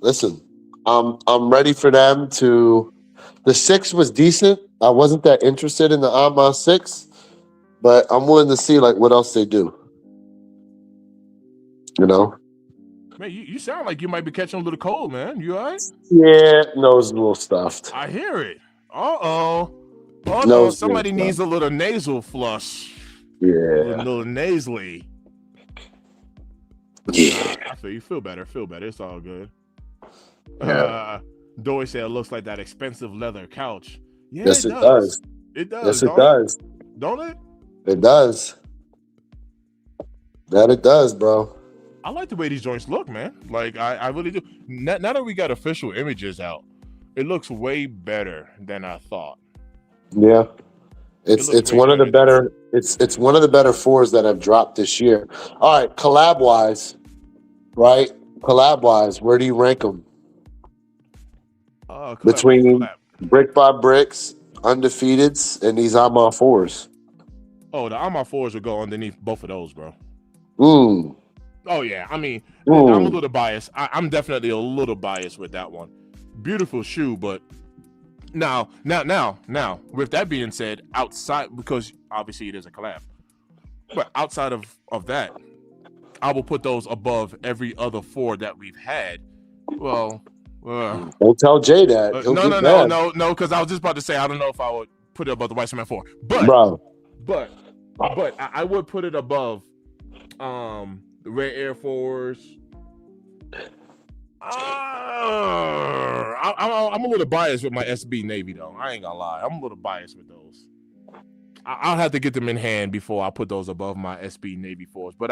listen, I'm ready for them to. The 6 was decent. I wasn't that interested in the AMA 6, but I'm willing to see like what else they do. Man, you sound like you might be catching a little cold, man. You all right? Yeah, nose a little stuffed. I hear it. Uh-oh. Hold on, Nose somebody clear needs stuff. a little nasal flush. Yeah. Little nasally. Yeah. I feel you. Feel better. Feel better. It's all good. Yeah. Dory said it looks like that expensive leather couch. Yeah, Yes, it it does. does. It does. Yes, it Don't does. it? Don't it? It does. That it does, bro. I like the way these joints look, man. Like I really do. Now that we got official images out, it looks way better than I thought. Yeah. It It's looks it's way one of the better than- better it's one of the better 4s that have dropped this year. All right, collab wise, right? Collab wise, where do you rank them? collab, Between collab. Brick by Bricks, Undefeateds, and these I'm on 4s. Oh, the Armor 4s will go underneath both of those, bro. Mm. Oh yeah, I mean, I'm a little biased. I'm definitely a little biased with that one. Beautiful shoe, but now, with that being said, outside, because obviously it is a collab, but outside of that, I will put those above every other 4 that we've had. Well, Don't tell Jay that. He'll no, get mad. because I was just about to say I don't know if I would put it above the White Cement 4, Bro. but I would put it above the Red Air Force. I'm a little biased with my SB Navy though. I ain't gonna lie. I'm a little biased with those. I'll have to get them in hand before I put those above my SB Navy 4s. But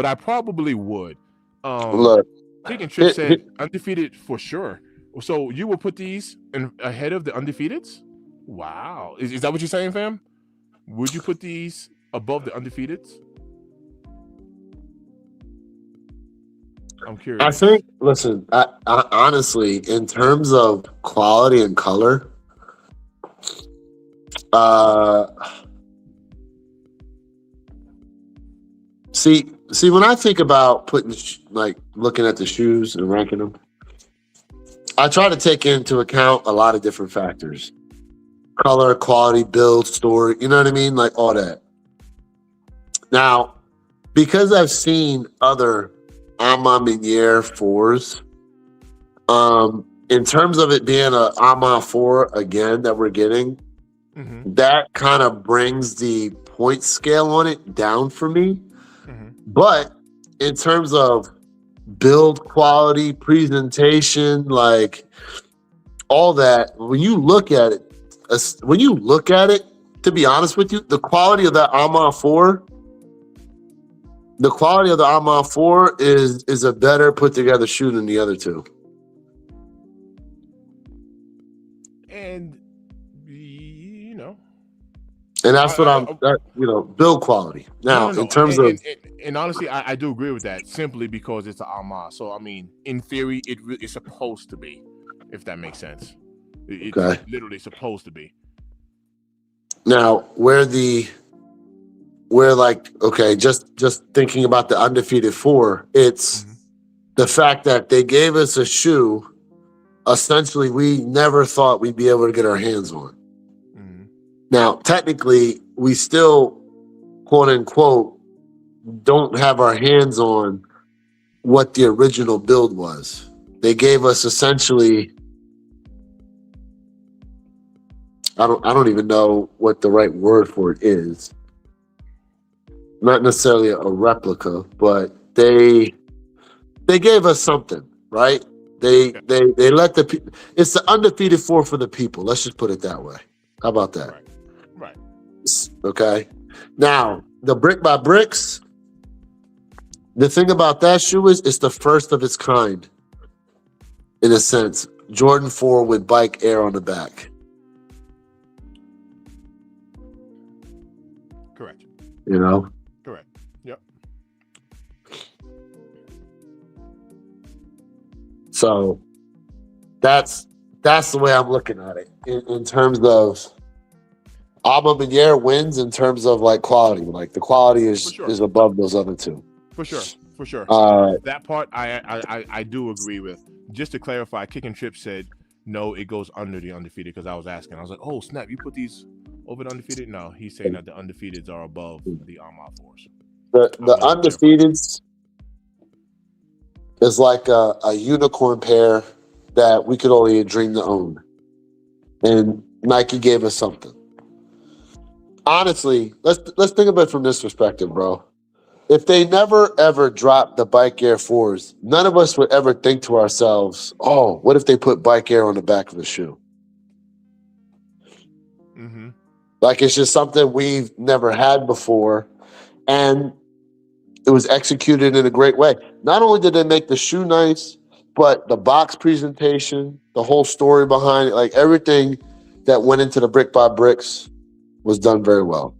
I probably would. Look. Kick and Trip said undefeated for sure. So you will put these ahead of the undefeateds? Wow. Is that what you're saying, fam? Would you put these above the undefeateds? I'm curious. I think, listen, I honestly, in terms of quality and color, see, when I think about putting, looking at the shoes and ranking them, I try to take into account a lot of different factors: color, quality, build, story. You know what I mean? Like all that. Now, because I've seen other Ama Miniere 4s, in terms of it being a Ama 4 again that we're getting, that kind of brings the point scale on it down for me. But in terms of build quality, presentation, like all that, when you look at it, to be honest with you, the quality of that Ama 4, the quality of the Ama 4 is a better put together shoe than the other 2. And you know, and that's build quality. Now, in terms of, and honestly, I do agree with that simply because it's an Ama. So I mean, in theory, it's supposed to be, if that makes sense. It's literally supposed to be. Now, just thinking about the undefeated 4, it's the fact that they gave us a shoe essentially we never thought we'd be able to get our hands on. Now, technically, we still, quote unquote, don't have our hands on what the original build was. They gave us essentially, I don't even know what the right word for it is. Not necessarily a replica, but they gave us something, right? They let it's the undefeated 4 for the people. Let's just put it that way. How about that? Right. Okay. Now, the Brick by Bricks, the thing about that shoe is it's the first of its kind, in a sense. Jordan 4 with Bike Air on the back. Correct. You know? Correct. Yep. So that's the way I'm looking at it in terms of Ama Miniere wins in terms of like quality. Like the quality is above those other 2. For sure. That part I do agree with. Just to clarify, Kick and Trip said no, it goes under the undefeated because I was asking. I was like, oh snap, you put these over the undefeated? No, he's saying that the undefeateds are above the Ama 4s. The undefeateds is like a unicorn pair that we could only dream to own. And Nike gave us something. honestly, let's think about it from this perspective, bro. If they never ever dropped the Bike Air 4s, none of us would ever think to ourselves, oh, what if they put Bike Air on the back of the shoe? Mm-hmm. Like, it's just something we've never had before. And it was executed in a great way. Not only did they make the shoe nice, but the box presentation, the whole story behind it, like everything that went into the brick by bricks was done very well.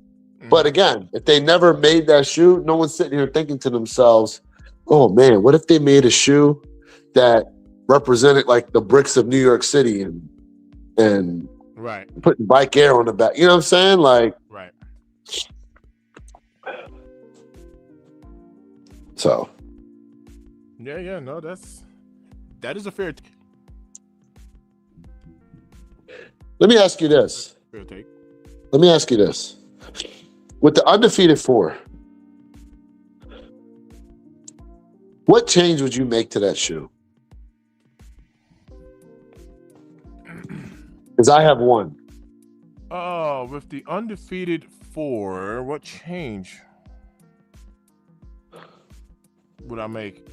But again, if they never made that shoe, no one's sitting here thinking to themselves, oh man, what if they made a shoe that represented like the bricks of New York City and right, putting Bike Air on the back? You know what I'm saying? Like, right. So Yeah, no, that is a fair let me ask you this. fair take. Let me ask you this. With the undefeated 4, what change would you make to that shoe? Because I have one. Oh, with the undefeated 4, what change would I make?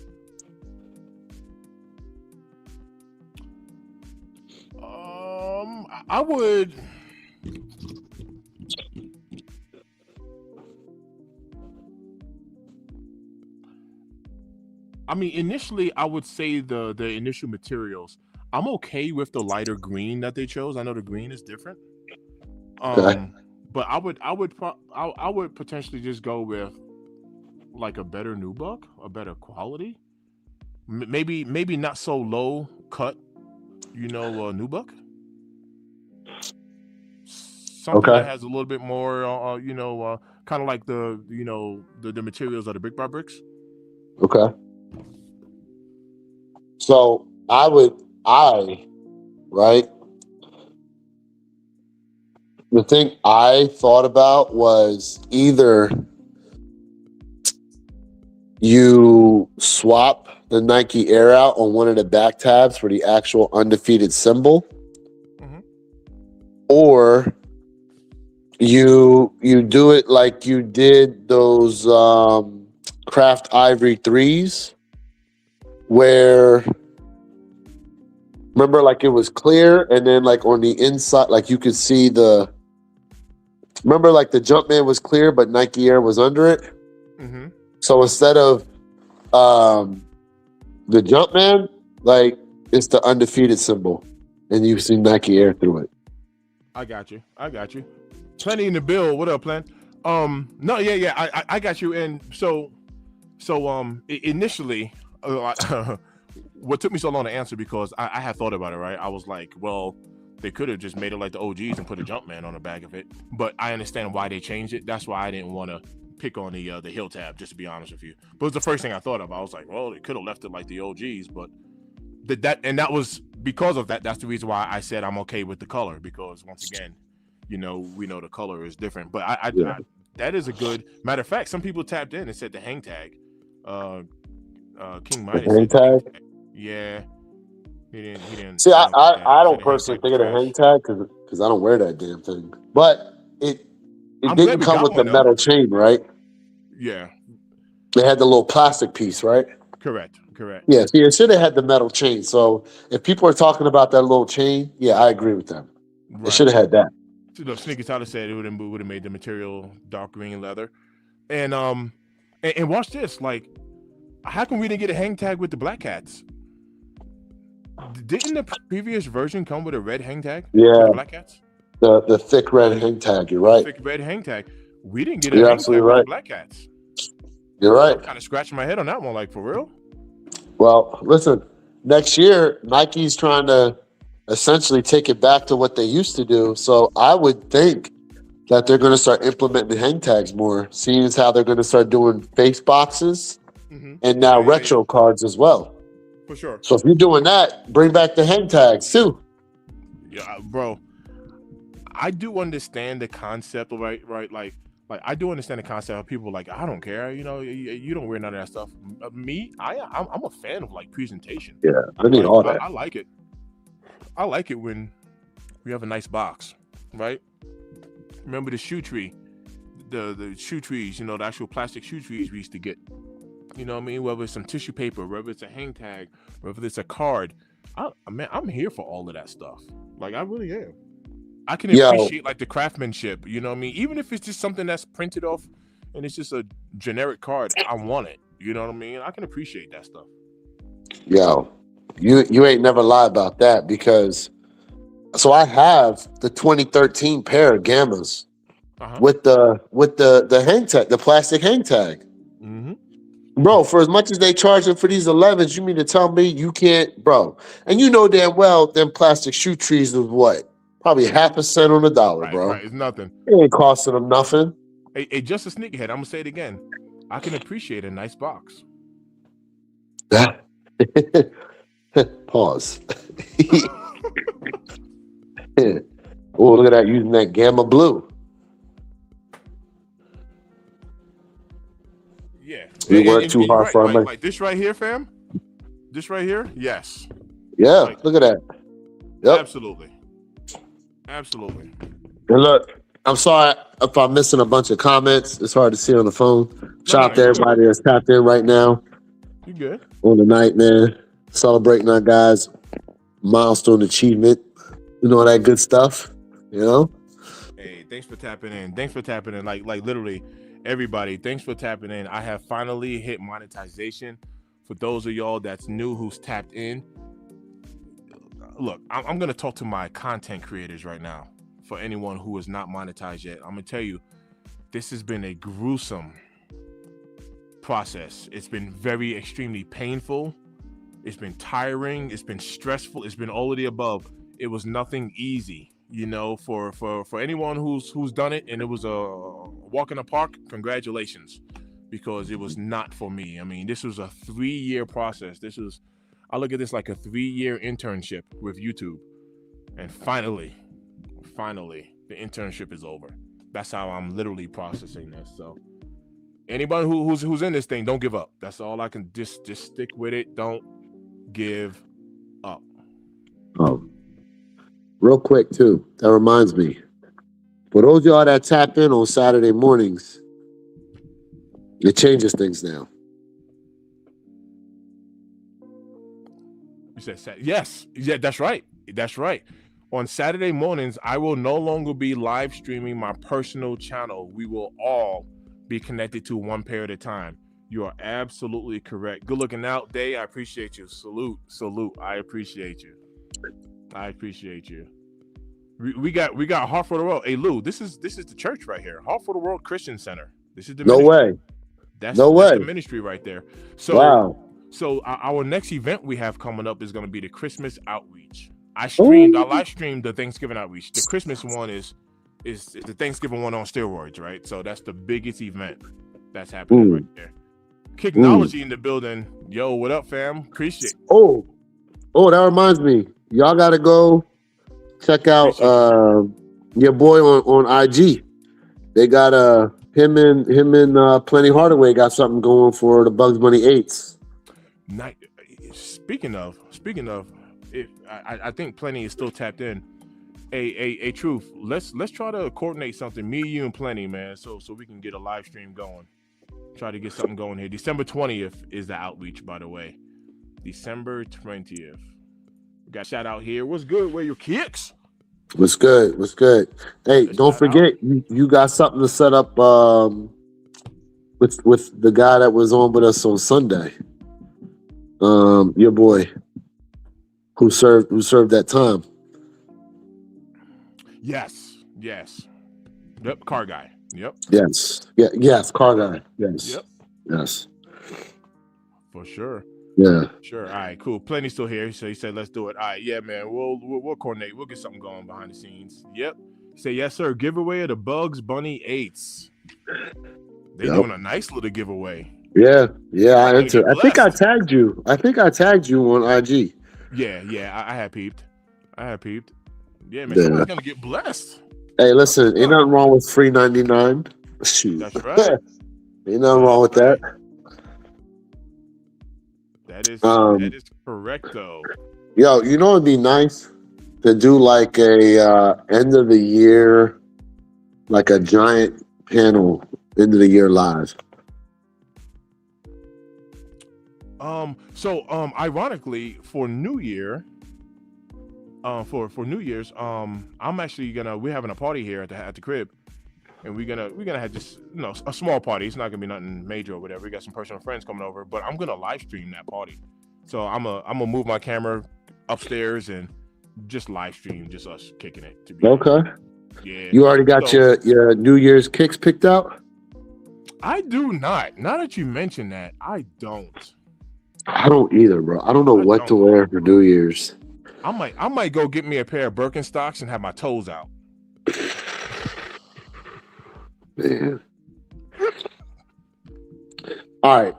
I would. I mean, initially, I would say the initial materials. I'm okay with the lighter green that they chose. I know the green is different. Okay. But I would potentially just go with like a better nubuck, a better quality. Maybe not so low cut, nubuck. Something Okay. that has a little bit more, kind of like the materials of the brick by bricks. Okay. So right? The thing I thought about was either you swap the Nike Air out on one of the back tabs for the actual undefeated symbol, or you do it like you did those Craft Ivory 3s, where remember, like, it was clear, and then like on the inside, like you could see remember, like the Jumpman was clear, but Nike Air was under it. So instead of the Jumpman, like, it's the undefeated symbol, and you see Nike Air through it. I got you. Plenty in the bill. What up, Plan? No, yeah. I got you. And so initially, what took me so long to answer, because I had thought about it, right? I was like, well, they could have just made it like the OGs and put a Jumpman on the back of it. But I understand why they changed it. That's why I didn't want to pick on the heel tab, just to be honest with you. But it was the first thing I thought of. I was like, well, they could have left it like the OGs, but that was because of that. That's the reason why I said I'm okay with the color, because once again, we know the color is different. But I that is a good matter of fact. Some people tapped in and said the hang tag. King Midas hang tag. Yeah, he didn't. See, I don't personally think of the hang tag because I don't wear that damn thing. But it didn't come with the metal chain, right? Yeah. They had the little plastic piece, right? Correct. Yeah, see, it should have had the metal chain. So if people are talking about that little chain, yeah, I agree with them. Right. It should have had that. So, Sneaky Tyler said it would have made the material dark green leather. And watch this. Like, how come we didn't get a hang tag with the Black Cats? Didn't the previous version come with a red hang tag? Yeah. With the Black Cats? The thick red hang tag. You're right. Thick red hang tag. We didn't get a hang tag with the Black Cats. You're right. I'm kind of scratching my head on that one. Like, for real? Well, listen. Next year, Nike's trying to essentially take it back to what they used to do. So I would think that they're going to start implementing hang tags more, seeing as how they're going to start doing face boxes and now retro cards as well. For sure. So if you're doing that, bring back the hang tags too. Yeah, bro. I do understand the concept, right? Like I do understand the concept of people like, I don't care, you don't wear none of that stuff. Me, I'm a fan of like presentation. Yeah, I need all that. I like it. I like it when we have a nice box, right? Remember the shoe tree, the shoe trees, the actual plastic shoe trees we used to get. You know what I mean? Whether it's some tissue paper, whether it's a hang tag, whether it's a card. I'm here for all of that stuff. Like, I really am. I can appreciate like the craftsmanship. You know what I mean? Even if it's just something that's printed off and it's just a generic card, I want it. You know what I mean? I can appreciate that stuff. Yo, you ain't never lie about that, because so I have the 2013 pair of Gammas with the hang tag, the plastic hang tag. Mm-hmm. Bro, for as much as they charging for these 11s, you mean to tell me you can't, bro? And you know damn well them plastic shoe trees was what? Probably half a cent on the dollar, right, bro. Right, it's nothing. It ain't costing them nothing. Hey, just a sneakerhead. I'm gonna say it again. I can appreciate a nice box. Pause. Oh, look at that, using that Gamma Blue. Yeah. We weren't too hard for our like this right here, fam. This right here, yes. Yeah, like, look at that. Yep. Absolutely. And look, I'm sorry if I'm missing a bunch of comments. It's hard to see on the phone. Shout out to everybody that's tapped in right now. You good? On the night, man. Celebrating our guys' milestone achievement. You know, that good stuff. You know? Hey, thanks for tapping in. Like literally everybody, thanks for tapping in. I have finally hit monetization. For those of y'all that's new who's tapped in, look, I'm going to talk to my content creators right now. For anyone who is not monetized yet, I'm going to tell you, this has been a gruesome process. It's been very extremely painful. It's been tiring. It's been stressful. It's been all of the above. It was nothing easy, for anyone who's done it and it was a walk in the park. Congratulations, because it was not for me. I mean, this was a 3-year process. I look at this like a 3-year internship with YouTube, and finally, the internship is over. That's how I'm literally processing this. So, anybody who's in this thing, don't give up. That's all I can. Just stick with it. Don't give up. Real quick too. That reminds me. For those of y'all that tap in on Saturday mornings, it changes things now. You said yes. Yeah, that's right. On Saturday mornings, I will no longer be live streaming my personal channel. We will all be connected to one pair at a time. You are absolutely correct. Good looking out, Day. I appreciate you. Salute. I appreciate you. We got Heart for the World. Hey, Lou, this is the church right here. Heart for the World Christian Center. This is the ministry. Way. That's the ministry right there. So, wow. So our next event we have coming up is going to be the Christmas outreach. I live streamed the Thanksgiving outreach. The Christmas one is the Thanksgiving one on steroids, right? So that's the biggest event that's happening right there. Kicknology in the building. Yo, what up, fam? Appreciate it. Oh, that reminds me. Y'all got to go check out your boy on IG. They got him and Plenty Hardaway got something going for the Bugs Bunny 8s. Speaking of, I think Plenty is still tapped in. A Truth. Let's try to coordinate something. Me, you, and Plenty, man. So we can get a live stream going. Try to get something going here. December 20th is the outreach, by the way. December 20th. We got shout out here. What's good? Where your kicks? What's good? Hey, don't forget, you got something to set up with the guy that was on with us on Sunday. Your boy who served that time. Yes. Yep, car guy. Yep. Yes. Yes, car guy. Yes. Yep. Yes. For sure. Yeah. Sure. All right, cool. Plenty still here. So he said, let's do it. All right, yeah, man. We'll coordinate. We'll get something going behind the scenes. Yep. Say yes, sir. Giveaway of the Bugs Bunny 8s. They're doing a nice little giveaway. Yeah. I entered. I think I tagged you. On IG. Yeah. I had peeped. Yeah, man. Someone's gonna get blessed. Hey, listen, ain't nothing wrong with free 99. Shoot. That's right. Ain't nothing wrong with that. That is correct, though. Yo, you know it'd be nice to do like a end of the year like a giant panel end of the year live? Ironically, for New Year, for New Year's, I'm actually we're having a party here at the crib, and we're gonna have just a small party. It's not gonna be nothing major or whatever. We got some personal friends coming over, but I'm gonna live stream that party. So I'm gonna move my camera upstairs and just live stream just us kicking it. To be Okay. honest. Yeah. You already got So, your New Year's kicks picked out? I do not. Now that you mention that, I don't. I don't either, bro. I don't know what to wear for New Year's. I might go get me a pair of Birkenstocks and have my toes out. Man. All right.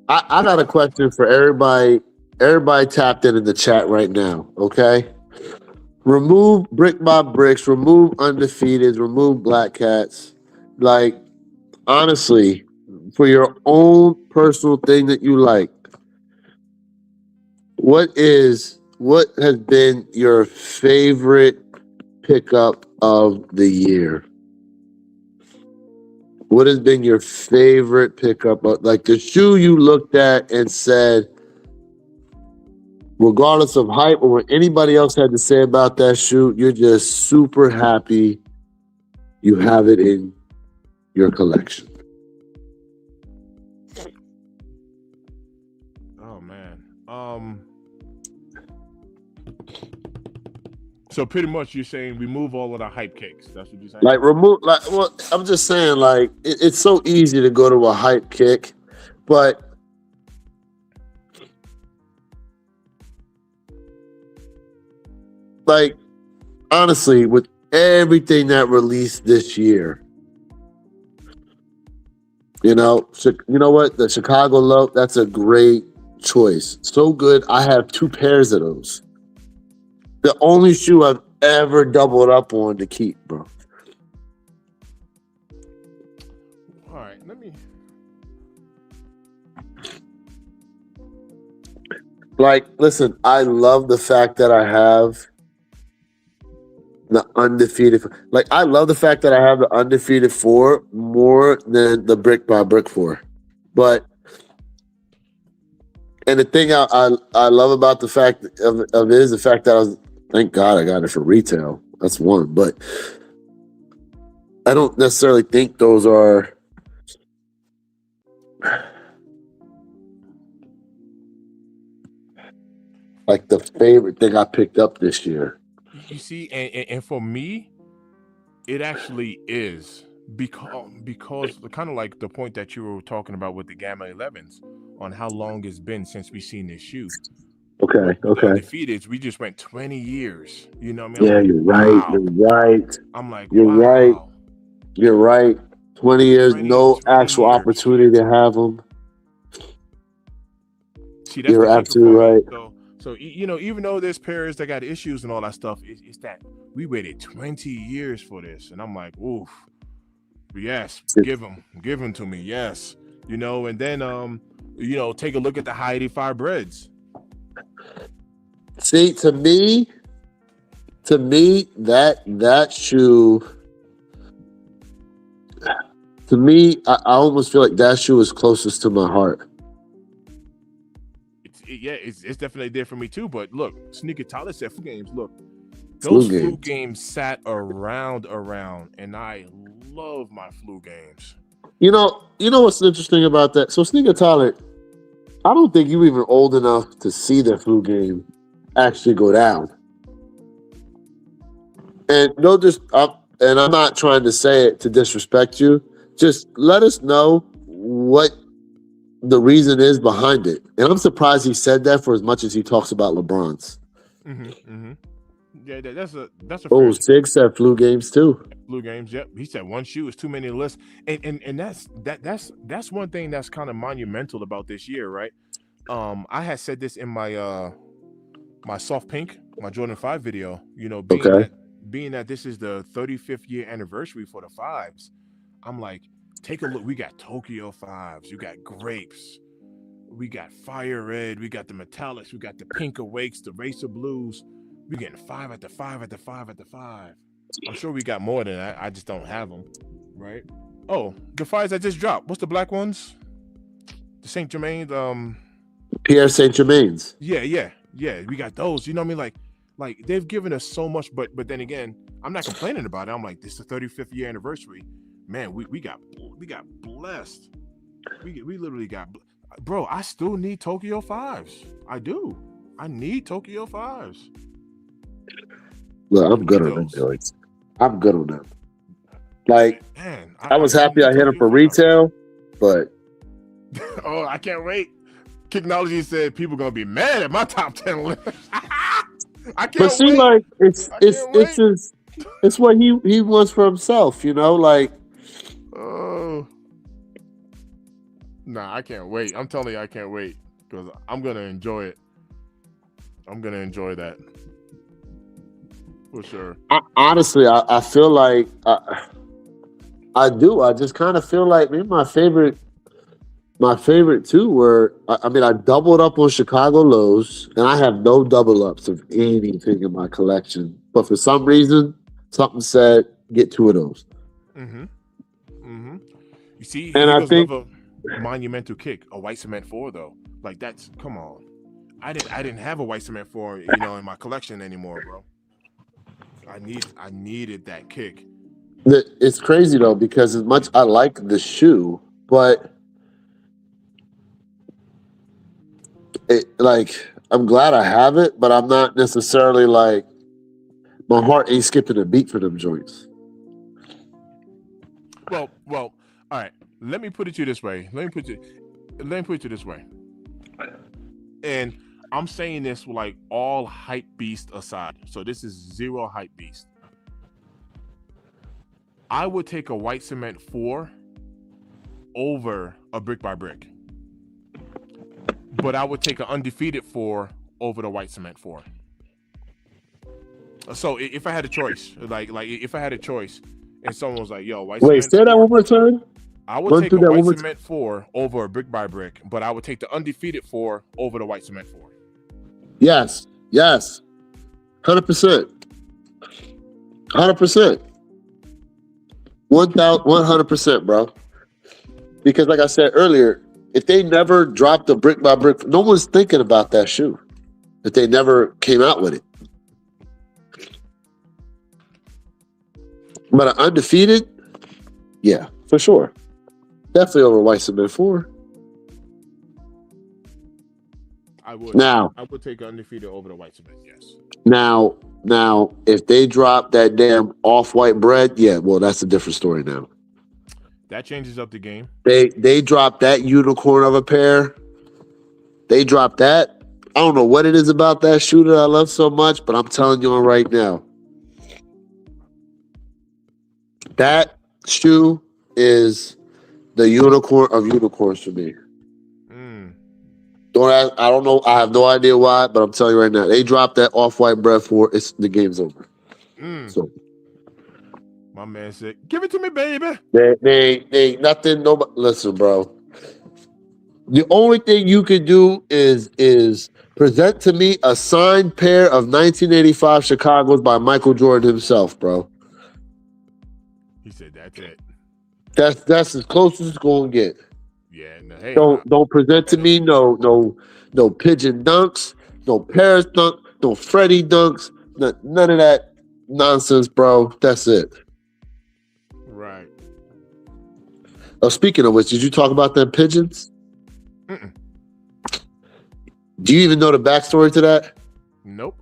I got a question for everybody. Everybody tapped in the chat right now, okay? Remove Brick by Bricks, remove Undefeated, remove Black Cats. Like, honestly, for your own personal thing that you like, what has been your favorite pickup of the year? What has been your favorite pickup? Like the shoe you looked at and said, regardless of hype or what anybody else had to say about that shoe, you're just super happy you have it in your collection. Oh man. So pretty much you're saying remove all of the hype cakes. That's what you're saying? Well, I'm just saying, like, it's so easy to go to a hype kick, but like, honestly, with everything that released this year, you know what? The Chicago Low, that's a great choice. So good. I have 2 pairs of those. The only shoe I've ever doubled up on to keep, bro. All right, let me. Like, listen, I love the fact that I have the Undefeated. Like, I love the fact that I have the Undefeated 4 more than the Brick by Brick 4. But, and the thing I love about the fact of it is the fact that thank God I got it for retail. That's one. But I don't necessarily think those are like the favorite thing I picked up this year. You see, and for me, it actually is because kind of like the point that you were talking about with the Gamma 11s on how long it's been since we've seen this shoe. Okay. The Undefeated, we just went 20 years. You know what I mean? Yeah, you're right. You're right. I'm like, you're wow. right. You're right. 20 years, no actual opportunity to have them. See, that's you're absolutely right. So even though there's pairs that got issues and all that stuff, it's that we waited 20 years for this, and I'm like, oof, yes, give them to me, yes, and then take a look at the high 85 breads. See, to me, that shoe, to me, I almost feel like that shoe is closest to my heart. It's definitely there for me too. But look, Sneaker Tyler said flu games. Look, those flu games sat around, and I love my flu games. You know what's interesting about that? So Sneaker Tyler, I don't think you were even old enough to see the flu game actually go down. And and I'm not trying to say it to disrespect you. Just let us know what the reason is behind it. And I'm surprised he said that for as much as he talks about LeBron's. Yeah, that's a. Oh, Sig said flu games too. Flu games, yep. He said one shoe is too many to list, and that's one thing that's kind of monumental about this year, right? I had said this in my my soft pink, my Jordan 5 video. Being that this is the 35th year anniversary for the 5s, I'm like, take a look. We got Tokyo 5s, you got grapes, we got fire red, we got the metallics, we got the pink awakes, the racer blues. We getting 5 at the 5 at the 5 at the 5. I'm sure we got more than that. I just don't have them, right? Oh, the fires that just dropped. What's the black ones? The Saint Germain. Pierre Saint Germain's. Yeah. We got those. You know what I mean? Like they've given us so much, but then again, I'm not complaining about it. I'm like, this is the 35th year anniversary. Man, we got blessed. We literally got, bro. I still need Tokyo 5s. I do. I need Tokyo 5s. Well, I'm good on them joints. I'm good on them. Like, man, I was happy I hit them for retail, but oh, I can't wait. Kicknology said people gonna be mad at my top 10 list. I can't. But see, wait. Like it's what he wants for himself, you know, like. Nah, I can't wait. I'm telling you, I can't wait because I'm gonna enjoy it. I'm gonna enjoy that for sure. Honestly, I feel like I do. I just kind of feel like maybe my favorite two were. I mean, I doubled up on Chicago lows, and I have no double ups of anything in my collection. But for some reason, something said get two of those. You see, and I think a monumental kick, a white cement 4 though. Like that's come on. I didn't have a white cement 4, you know, in my collection anymore, bro. I needed that kick. It's crazy though, because as much I like the shoe, but I'm glad I have it, but I'm not necessarily like my heart ain't skipping a beat for them joints. Well, all right. Let me put it to you this way. And I'm saying this like all hype beast aside. So this is zero hype beast. I would take a white cement 4 over a brick by brick. But I would take an undefeated 4 over the white cement 4. So if I had a choice, like if I had a choice and someone was like, yo, white cement 4. Wait, say that one more time. I would take a white cement 4 over a brick by brick, but I would take the undefeated 4 over the white cement 4. Yes. 100%. 100%, bro. Because like I said earlier, if they never dropped a brick by brick, no one's thinking about that shoe. If they never came out with it. But an undefeated, yeah, for sure. Definitely over white cement 4. I would take undefeated over the white cement, yes. Now, if they drop that damn off-white bread, yeah, well, that's a different story now. That changes up the game. They dropped that unicorn of a pair. They dropped that. I don't know what it is about that shoe that I love so much, but I'm telling you right now, that shoe is the unicorn of unicorns for me. I don't know. I have no idea why, but I'm telling you right now, they dropped that off-white bread for the game's over. So, my man said, "Give it to me, baby." They ain't nothing. Nobody. Listen, bro. The only thing you can do is present to me a signed pair of 1985 Chicago's by Michael Jordan himself, bro. He said, "That's it." That's as close as it's gonna get. Yeah. No, hey, don't present to me no pigeon dunks, no Paris dunk, no Freddie dunks, none of that nonsense, bro. That's it. Right. Oh, speaking of which, did you talk about them pigeons? Mm-mm. Do you even know the backstory to that? Nope.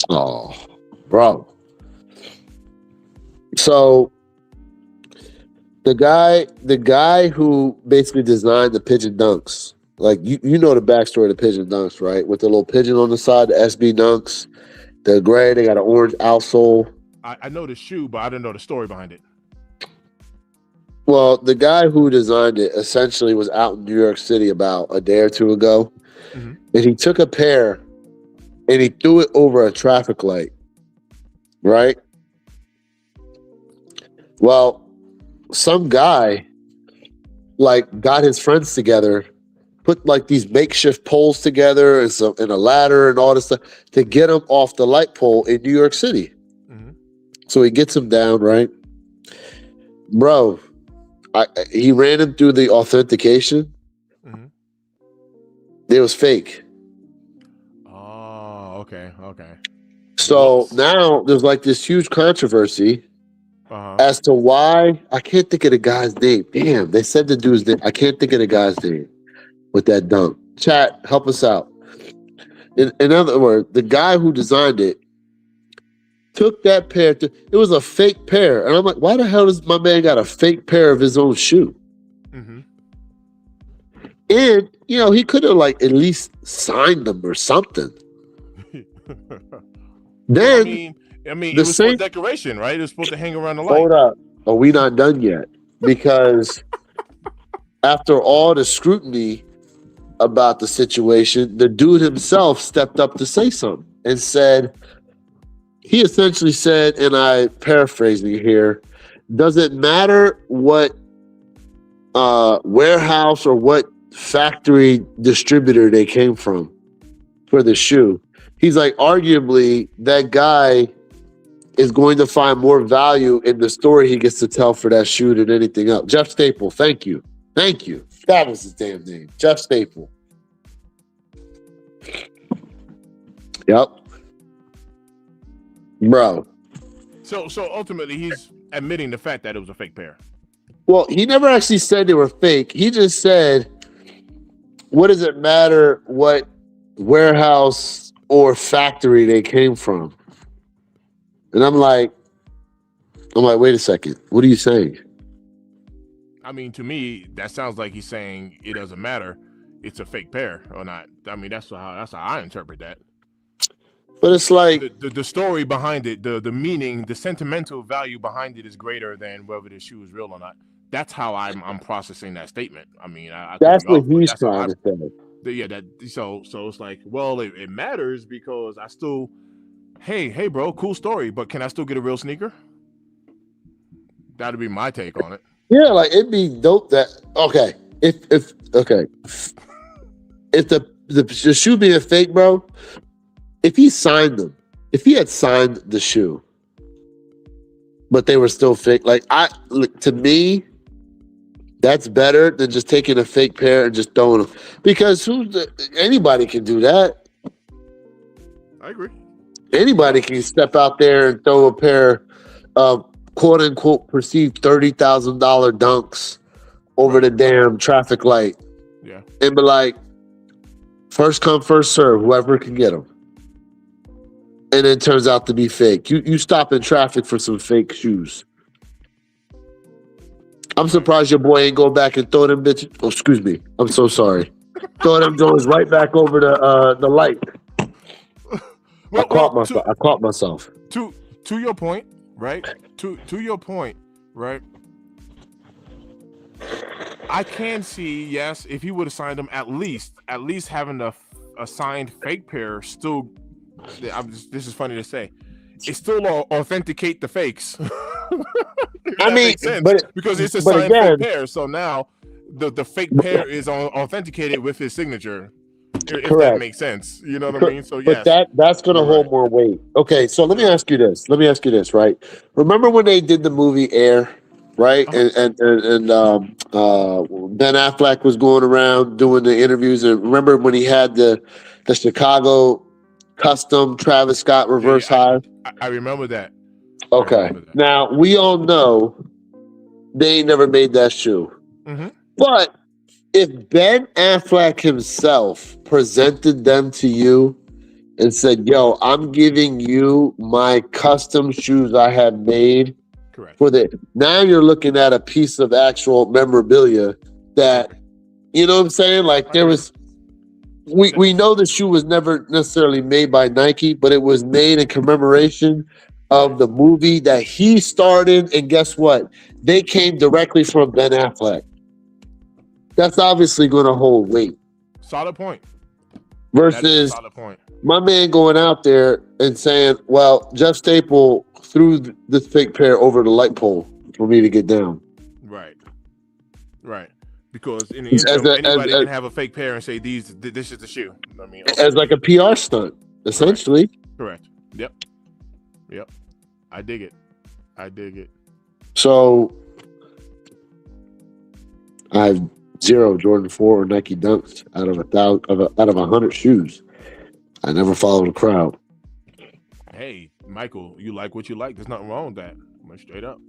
Oh, bro. So the guy who basically designed the pigeon dunks, like you know the backstory of the pigeon dunks, right? With the little pigeon on the side, the SB dunks, the gray, they got an orange outsole. I know the shoe, but I didn't know the story behind it. Well, the guy who designed it essentially was out in New York City about a day or two ago, and he took a pair and he threw it over a traffic light, right? Well, some guy got his friends together, put like these makeshift poles together and a ladder and all this stuff to get them off the light pole in New York City. So he gets him down, right? Bro, he ran him through the authentication. Mm-hmm. It was fake. Oh, okay. So Whoops. now there's like this huge controversy as to why. I can't think of the guy's name. Damn, they said the dude's name. I can't think of the guy's name with that dunk. Chat, help us out. In other words, the guy who designed it took that pair. It was a fake pair. And I'm like, why the hell does my man got a fake pair of his own shoe? Mm-hmm. And, you know, he could have like at least signed them or something. Then, I mean, it was for decoration, right? It was supposed to hang around the light. Hold up. Are we not done yet? Because after all the scrutiny about the situation, the dude himself stepped up to say something and said, he essentially said, and I paraphrasing here, does it matter what warehouse or what factory distributor they came from for the shoe? He's like, arguably, that guy is going to find more value in the story he gets to tell for that shoe than anything else. Jeff Staple, thank you. That was his damn name. Jeff Staple. Yep. Bro. So ultimately, he's admitting the fact that it was a fake pair. Well, he never actually said they were fake. He just said, what does it matter what warehouse or factory they came from? And I'm like, wait a second. What are you saying? I mean, to me, that sounds like he's saying it doesn't matter. It's a fake pair or not. I mean, that's how I interpret that. But it's like the story behind it, the meaning, the sentimental value behind it is greater than whether the shoe is real or not. That's how I'm processing that statement. I mean, that's what he's trying to say. Yeah, so it's like, well, it matters because I still, hey, bro, cool story, but can I still get a real sneaker? That'd be my take on it. Yeah, like it'd be dope that if the shoe being fake, bro, if he signed them, if he had signed the shoe, but they were still fake, to me, that's better than just taking a fake pair and just throwing them. Because anybody can do that. I agree. Anybody can step out there and throw a pair of quote unquote perceived $30,000 dunks over the damn traffic light. Yeah. And be like, first come, first serve, whoever can get them. And it turns out to be fake. You stop in traffic for some fake shoes. I'm surprised your boy ain't go back and throw them bitches. Oh, excuse me. I'm so sorry. Throw them Jones right back over the light. I caught myself. To your point, right? To your point, right? I can see, yes, if he would have signed them, at least having a signed fake pair still. This is funny to say. It still authenticate the fakes. I mean, because it's a signed fake pair, so now the fake pair is authenticated with his signature. If that makes sense, you know what I mean. So yes, but that's going to hold more weight. Okay, so let me ask you this. Right? Remember when they did the movie Air, right? And Ben Affleck was going around doing the interviews, and remember when he had the Chicago custom Travis Scott reverse high? I remember that. Okay. Now, we all know they ain't never made that shoe. Mm-hmm. But if Ben Affleck himself presented them to you and said, yo, I'm giving you my custom shoes I have made. Correct. Now you're looking at a piece of actual memorabilia that, you know what I'm saying? Like there was... We know the shoe was never necessarily made by Nike, but it was made in commemoration of the movie that he starred in. And guess what? They came directly from Ben Affleck. That's obviously going to hold weight. Solid point. Versus my man going out there and saying, well, Jeff Staple threw this fake pair over the light pole for me to get down. Right. Because in the interim, anybody can have a fake pair and say this is the shoe. I mean, as like a PR stunt, essentially. Correct. Yep. I dig it. I dig it. So I have 0 Jordan 4 or Nike Dunks out of 100 shoes. I never follow the crowd. Hey, Michael, you like what you like. There's nothing wrong with that. I'm gonna straight up.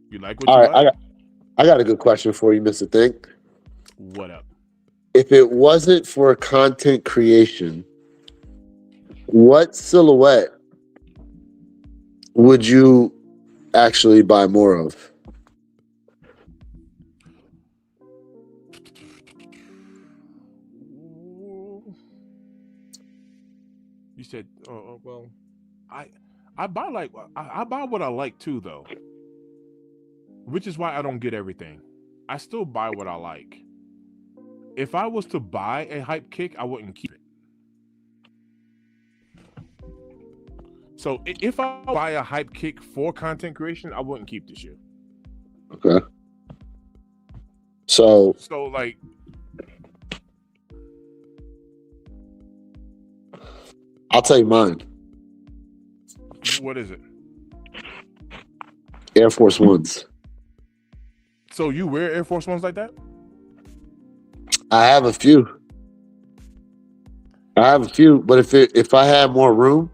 You like what All you right, like. I got a good question for you, Mr. Think. What up? If it wasn't for content creation, what silhouette would you actually buy more of? You said, well, I I buy like I buy what I like too, though, which is why I don't get everything. I still buy what I like. If I was to buy a hype kick, I wouldn't keep it. So if I buy a hype kick for content creation, I wouldn't keep the shoe. Okay. So like, I'll tell you mine. What is it? Air Force Ones. So you wear Air Force Ones like that? I have a few. But if I had more room,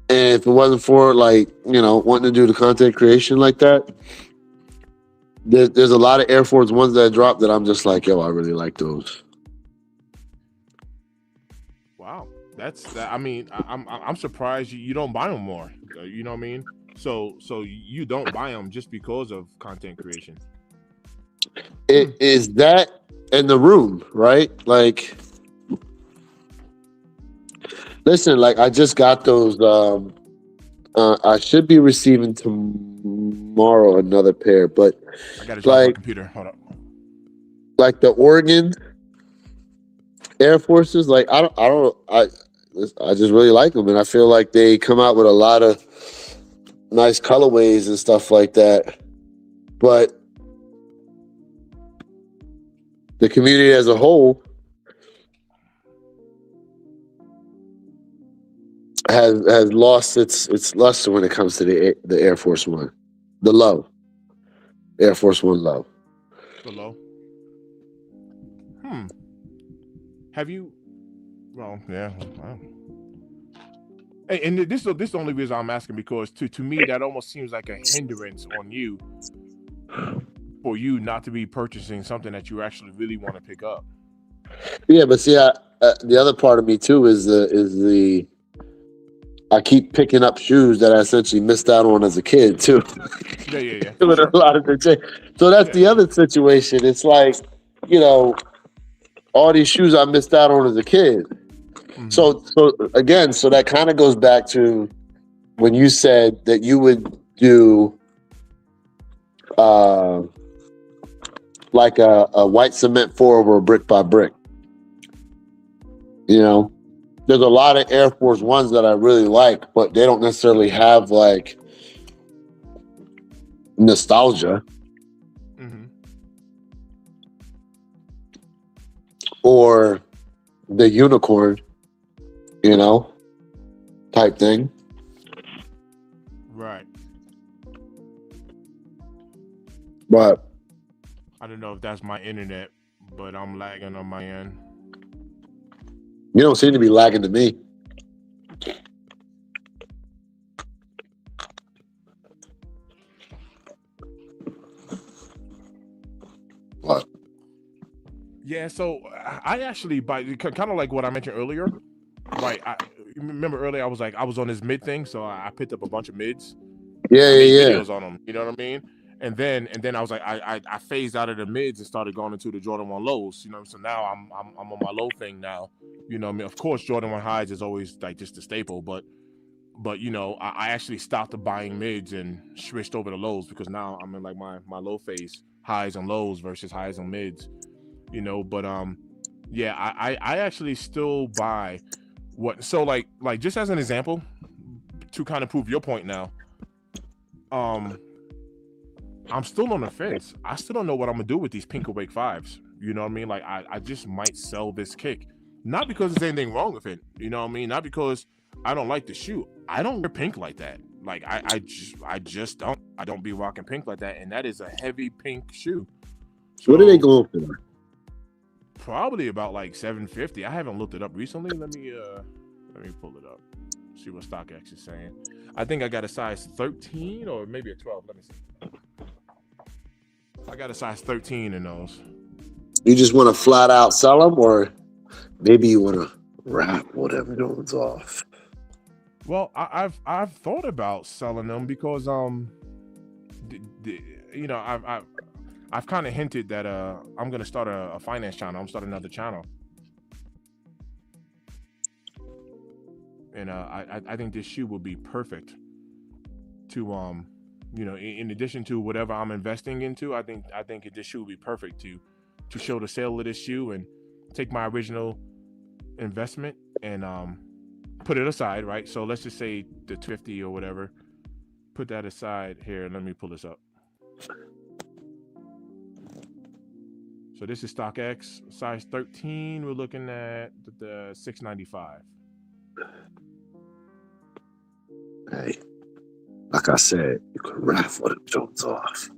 and if it wasn't for like, wanting to do the content creation like that, there's a lot of Air Force Ones that drop that I'm just like, yo, I really like those. Wow, that's that. I mean, I'm surprised you don't buy them more. You know what I mean? So you don't buy them just because of content creation. It is that in the room, right? Like, listen, like I just got those. I should be receiving tomorrow another pair, but I gotta drop my computer. Hold up. Like the Oregon Air Forces, like I just really like them, and I feel like they come out with a lot of nice colorways and stuff like that. But the community as a whole has lost its luster when it comes to the Air Force One, the low Air Force One low. The low. Have you? Well, yeah. Wow. And this is the only reason I'm asking, because to me that almost seems like a hindrance on you, for you not to be purchasing something that you actually really want to pick up. Yeah, but see, the other part of me too is the I keep picking up shoes that I essentially missed out on as a kid too. Yeah. With sure. A lot of the so that's the other situation. It's like, all these shoes I missed out on as a kid. Mm-hmm. So again, so that kind of goes back to when you said that you would do like a white cement pour over a brick by brick. There's a lot of Air Force Ones that I really like, but they don't necessarily have like nostalgia. Mm-hmm. Or the unicorn, type thing. Right. But I don't know if that's my internet, but I'm lagging on my end. You don't seem to be lagging to me. What? Yeah, so I actually buy, kind of like what I mentioned earlier. Right. I remember earlier I was on this mid thing, so I picked up a bunch of mids. Yeah. Videos on them. You know what I mean? And then I was like, I phased out of the mids and started going into the Jordan 1 lows. So now I'm on my low thing now. I mean, of course, Jordan 1 highs is always like just a staple, but I actually stopped buying mids and switched over to lows, because now I'm in like my low phase, highs and lows versus highs and mids. But yeah, I actually still buy what. So like just as an example, to kind of prove your point now, I'm still on the fence. I still don't know what I'm gonna do with these Pink Awake 5s. You know what I mean? Like I just might sell this kick. Not because there's anything wrong with it. You know what I mean? Not because I don't like the shoe. I don't wear pink like that. Like I just don't be rocking pink like that, and that is a heavy pink shoe. So What are they going for? Probably about like $750. I haven't looked it up recently. Let me pull it up. See what StockX is saying. I think I got a size 13 or maybe a 12. Let me see. I got a size 13 in those. You just want to flat out sell them, or maybe you want to wrap whatever goes off? Well, I've thought about selling them because you know, I've kind of hinted that I'm gonna start a finance channel. I'm starting another channel, and I think this shoe will be perfect to you know, in addition to whatever I'm investing into. I think this shoe will be perfect to show the sale of this shoe and take my original investment and put it aside, right? So let's just say the 250 or whatever. Put that aside here. Let me pull this up. So this is StockX, size 13. We're looking at the $695. Hey, like I said, you can raffle them jokes off.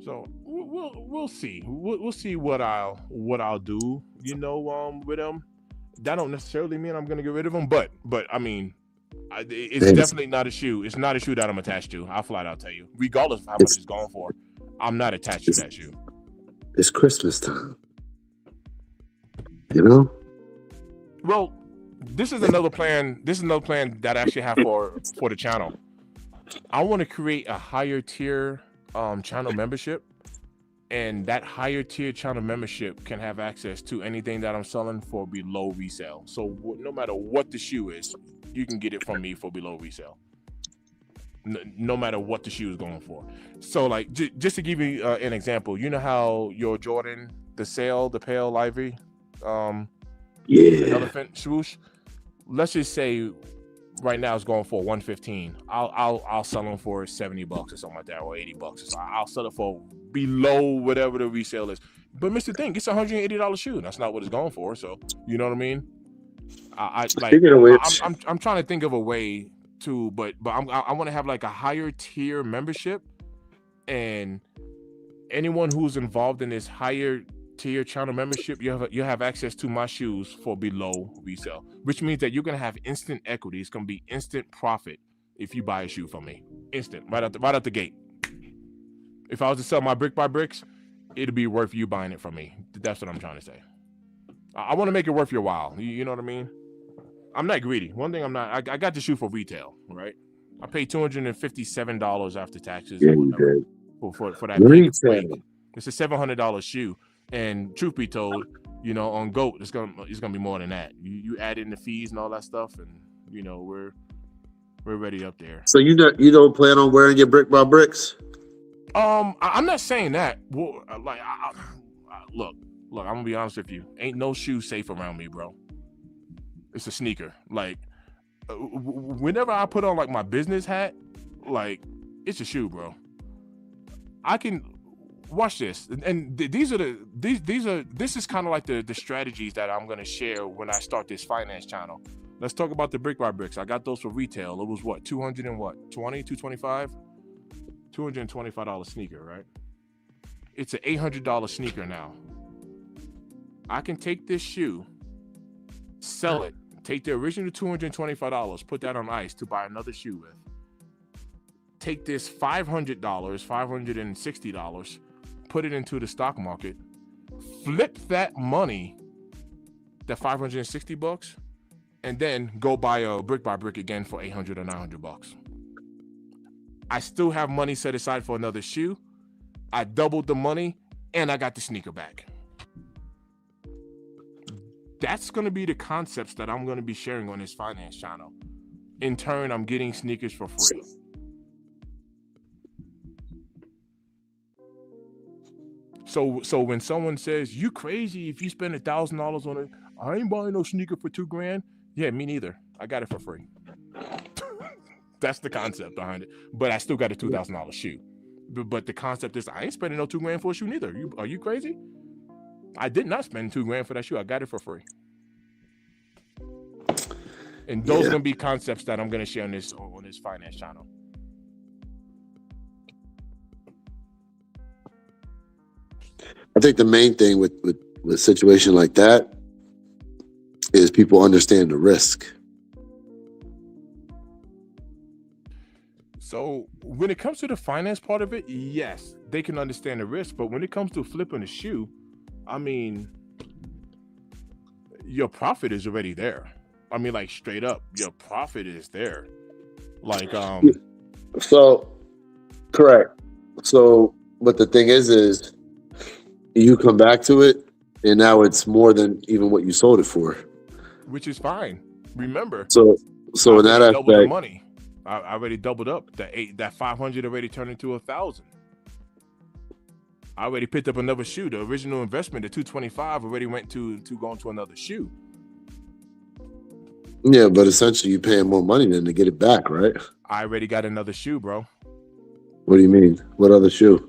So we'll see. We'll see what I'll do. You know, with them. That don't necessarily mean I'm gonna get rid of them, but I mean, it's definitely not a shoe. It's not a shoe that I'm attached to. I'll flat out tell you, regardless of how much it's going for, I'm not attached to that shoe. It's Christmas time, you know. Well, this is another plan. This is another plan that I actually have for the channel. I want to create a higher tier channel membership, and that higher tier channel membership can have access to anything that I'm selling for below resale. So no matter what the shoe is, you can get it from me for below resale. No matter what the shoe is going for. So like, just to give you an example, you know how your Jordan, the pale ivory, elephant swoosh, let's just say right now it's going for $115. I'll sell them for $70 or something like that, or $80 or so. I'll sell it for below whatever the resale is. But Mr. Thing, it's a $180 shoe. That's not what it's going for. So you know what I mean? I'm trying to think of a way to, but I want to have like a higher tier membership, and anyone who's involved in this higher tier channel membership, you have access to my shoes for below resale, which means that you're gonna have instant equity. It's gonna be instant profit if you buy a shoe from me. Instant, right out the gate. If I was to sell my brick by bricks, it'd be worth you buying it from me. That's what I'm trying to say. I want to make it worth your while. You know what I mean? I'm not greedy. One thing I'm not. I got the shoe for retail, right? I paid $257 after taxes for that pink suede. It's a $700 shoe, and truth be told, you know, on GOAT, it's gonna be more than that. You add in the fees and all that stuff, and you know we're already up there. So you don't plan on wearing your brick by bricks? I'm not saying that. Well, like, look, I'm gonna be honest with you. Ain't no shoe safe around me, bro. It's a sneaker. Like, whenever I put on like my business hat, like, it's a shoe, bro. I can watch this, and this is kind of like the strategies that I'm gonna share when I start this finance channel. Let's talk about the brick by bricks. I got those for retail. It was what, $225 sneaker, right? It's an $800 sneaker now. I can take this shoe, sell it, take the original $225, put that on ice to buy another shoe with. Take this $500, $560, put it into the stock market, flip that money, that $560, and then go buy a brick by brick again for $800 or $900. I still have money set aside for another shoe. I doubled the money, and I got the sneaker back. That's going to be the concepts that I'm going to be sharing on this finance channel. In turn, I'm getting sneakers for free. So when someone says, you crazy if you spend $1,000 on it, I ain't buying no sneaker for $2,000. Yeah, me neither. I got it for free. That's the concept behind it. But I still got a $2,000 shoe. But the concept is, I ain't spending no $2,000 for a shoe neither. Are you crazy? I did not spend $2,000 for that shoe. I got it for free. And those are gonna be concepts that I'm gonna share on this finance channel. I think the main thing with a situation like that is people understand the risk. So when it comes to the finance part of it, yes, they can understand the risk. But when it comes to flipping a shoe, I mean, your profit is already there. I mean, like straight up, your profit is there. Like, So, correct. So, but the thing is you come back to it, and now it's more than even what you sold it for. Which is fine. Remember. So in that aspect, doubled the money. I already doubled up. That 500 already turned into 1,000. I already picked up another shoe. The original investment, the 225, already went to go into another shoe. Yeah, but essentially you're paying more money than to get it back, right? I already got another shoe, bro. What do you mean? What other shoe?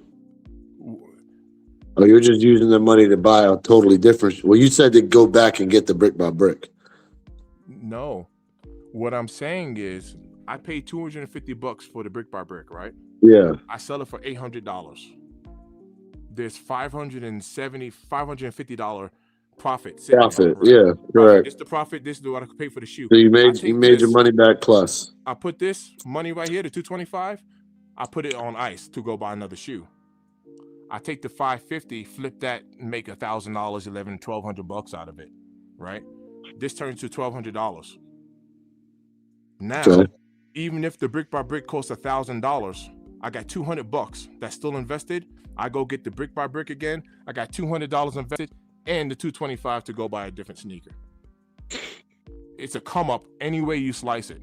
Oh, you're just using the money to buy a totally different. Well, you said to go back and get the brick by brick. No, what I'm saying is I paid $250 for the brick by brick, right? Yeah. I sell it for $800. There's $550 profit. Profit, yeah, correct. It's the profit. This is what I could pay for the shoe. So you made your money back plus. I put this money right here, the 225. I put it on ice to go buy another shoe. I take the 550, flip that, and make $1,000, $1,200 out of it, right? This turns to $1,200. Now, even if the brick by brick costs $1,000, I got $200 that's still invested. I go get the brick by brick again. I got $200 invested and the 225 to go buy a different sneaker. It's a come up any way you slice it.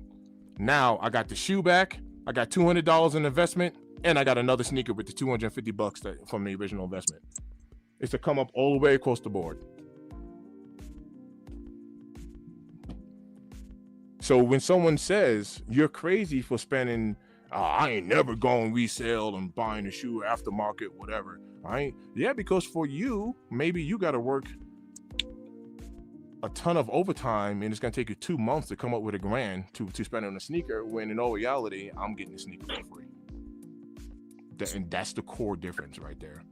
Now I got the shoe back. I got $200 in investment, and I got another sneaker with the $250 from the original investment. It's a come up all the way across the board. So when someone says you're crazy for spending, I ain't never going resale and buying a shoe aftermarket, whatever. Yeah, because for you, maybe you got to work a ton of overtime, and it's gonna take you 2 months to come up with $1,000 to spend on a sneaker. When in all reality, I'm getting the sneaker for free. And that's the core difference right there.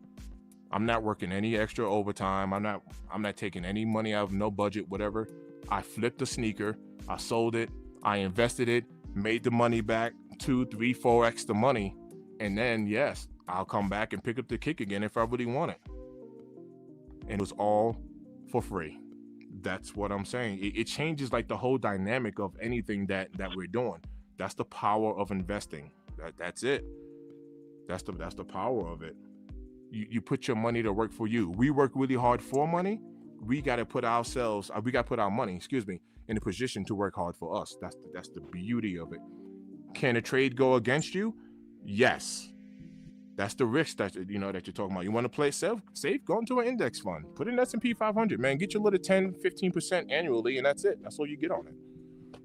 I'm not working any extra overtime. I'm not taking any money out of no budget, whatever. I flipped the sneaker. I sold it. I invested it. Made the money back 2, 3, 4x the money, and then yes, I'll come back and pick up the kick again if I really want it. And it was all for free. That's what I'm saying. It changes like the whole dynamic of anything that we're doing. That's the power of investing. That's it. That's the power of it. You put your money to work for you. We work really hard for money. We got to put our money, in a position to work hard for us. That's the beauty of it. Can a trade go against you? Yes. That's the risk that you're talking about. You want to play safe? Go into an index fund. Put in S&P 500, man. Get your little 10, 15% annually, and that's it. That's all you get on it.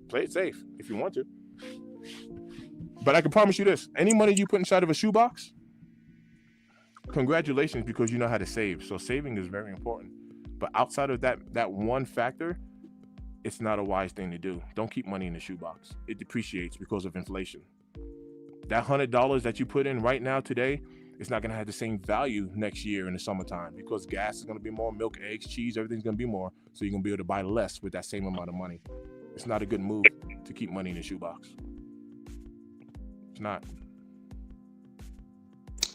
Play it safe if you want to. But I can promise you this. Any money you put inside of a shoebox, congratulations, because you know how to save. So saving is very important. But outside of that one factor, it's not a wise thing to do. Don't keep money in the shoebox. It depreciates because of inflation. That $100 that you put in right now today, it's not going to have the same value next year in the summertime because gas is going to be more, milk, eggs, cheese, everything's going to be more. So you're going to be able to buy less with that same amount of money. It's not a good move to keep money in the shoebox. It's not.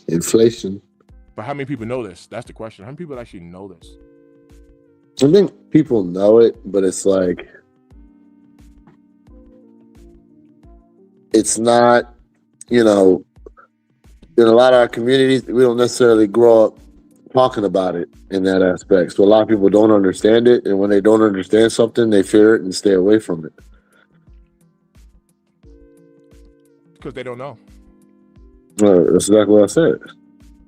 Inflation. But how many people know this? That's the question. How many people actually know this? I think people know it, but it's like, it's not, in a lot of our communities, we don't necessarily grow up talking about it in that aspect. So a lot of people don't understand it. And when they don't understand something, they fear it and stay away from it. Because they don't know. That's exactly what I said.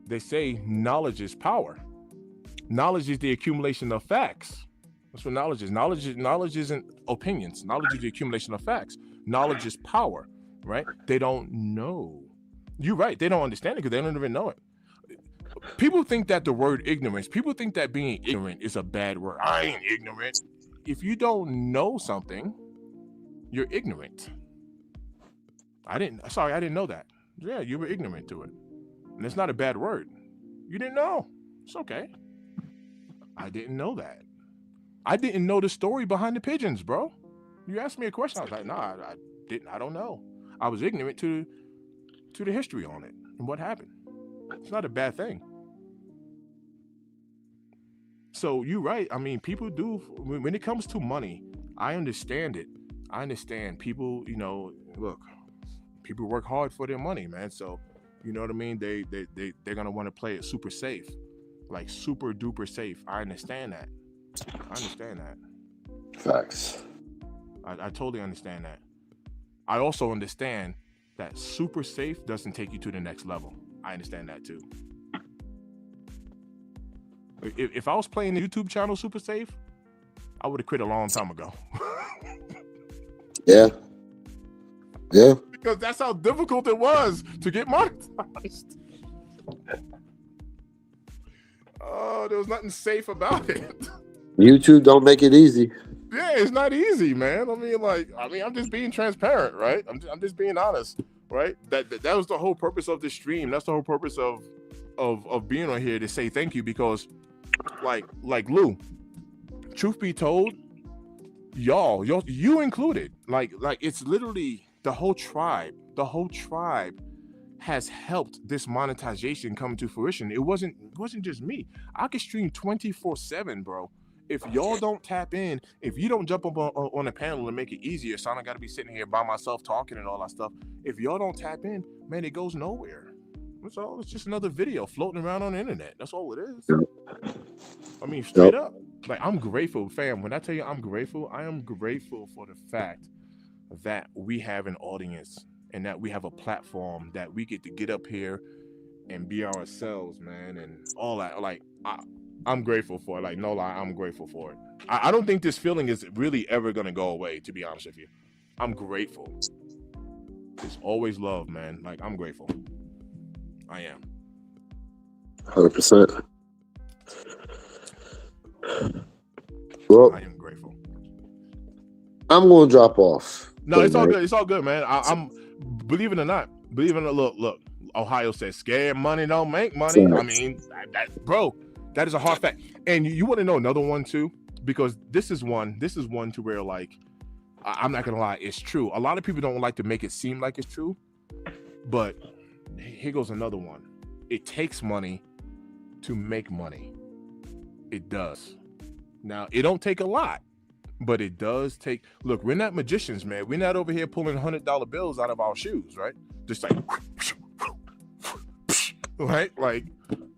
They say knowledge is power. Knowledge is the accumulation of facts. That's what knowledge is. Knowledge isn't opinions. Knowledge is the accumulation of facts. Knowledge is power, right? They don't know. You're right. They don't understand it because they don't even know it. people think that the word ignorance, people think that being ignorant is a bad word. I ain't ignorant. If you don't know something, you're ignorant. I didn't know that. Yeah, you were ignorant to it. And it's not a bad word. You didn't know. It's okay. I didn't know that. I didn't know the story behind the pigeons, bro. You asked me a question. I was like, nah, I didn't. I don't know. I was ignorant to the history on it and what happened. It's not a bad thing. So you're right. I mean, people do, when it comes to money, I understand it. I understand people, look, people work hard for their money, man. So, you know what I mean? They're going to want to play it super safe, like super duper safe. I understand that. Facts. I totally understand that. I also understand that super safe doesn't take you to the next level. I understand that too. If I was playing the YouTube channel super safe, I would have quit a long time ago. Yeah. Because that's how difficult it was to get monetized. Oh, there was nothing safe about it. YouTube don't make it easy. Yeah, it's not easy, man. I'm just being transparent, right? I'm just being honest, right? That was the whole purpose of this stream. That's the whole purpose of being on here, to say thank you, because like Lou, truth be told, y'all, you included, like it's literally the whole tribe has helped this monetization come to fruition. It wasn't just me. I could stream 24/7, bro. If y'all don't tap in, if you don't jump up on a panel and make it easier, so I don't got to be sitting here by myself talking and all that stuff. If y'all don't tap in, man, it goes nowhere. That's all. It's just another video floating around on the internet. That's all it is. I mean, straight up. Like, I'm grateful, fam. When I tell you I'm grateful, I am grateful for the fact that we have an audience and that we have a platform that we get up here and be ourselves, man, and all that. Like, I'm grateful for it. Like, no lie, I'm grateful for it. I don't think this feeling is really ever going to go away, to be honest with you. I'm grateful. It's always love, man. Like, I'm grateful. I am. 100%. Well, I am grateful. I'm going to drop off. No, it's all good. It's all good, man. I'm, believe it or not, look, Ohio says scared money don't make money. I mean, bro, that is a hard fact. And you want to know another one too, because this is one to where, like, I'm not gonna lie, it's true. A lot of people don't like to make it seem like it's true, but here goes another one. It takes money to make money. It does. Now, it don't take a lot, but it does take. Look, we're not magicians, man. We're not over here pulling $100 bills out of our shoes, right? Just like, right? Like,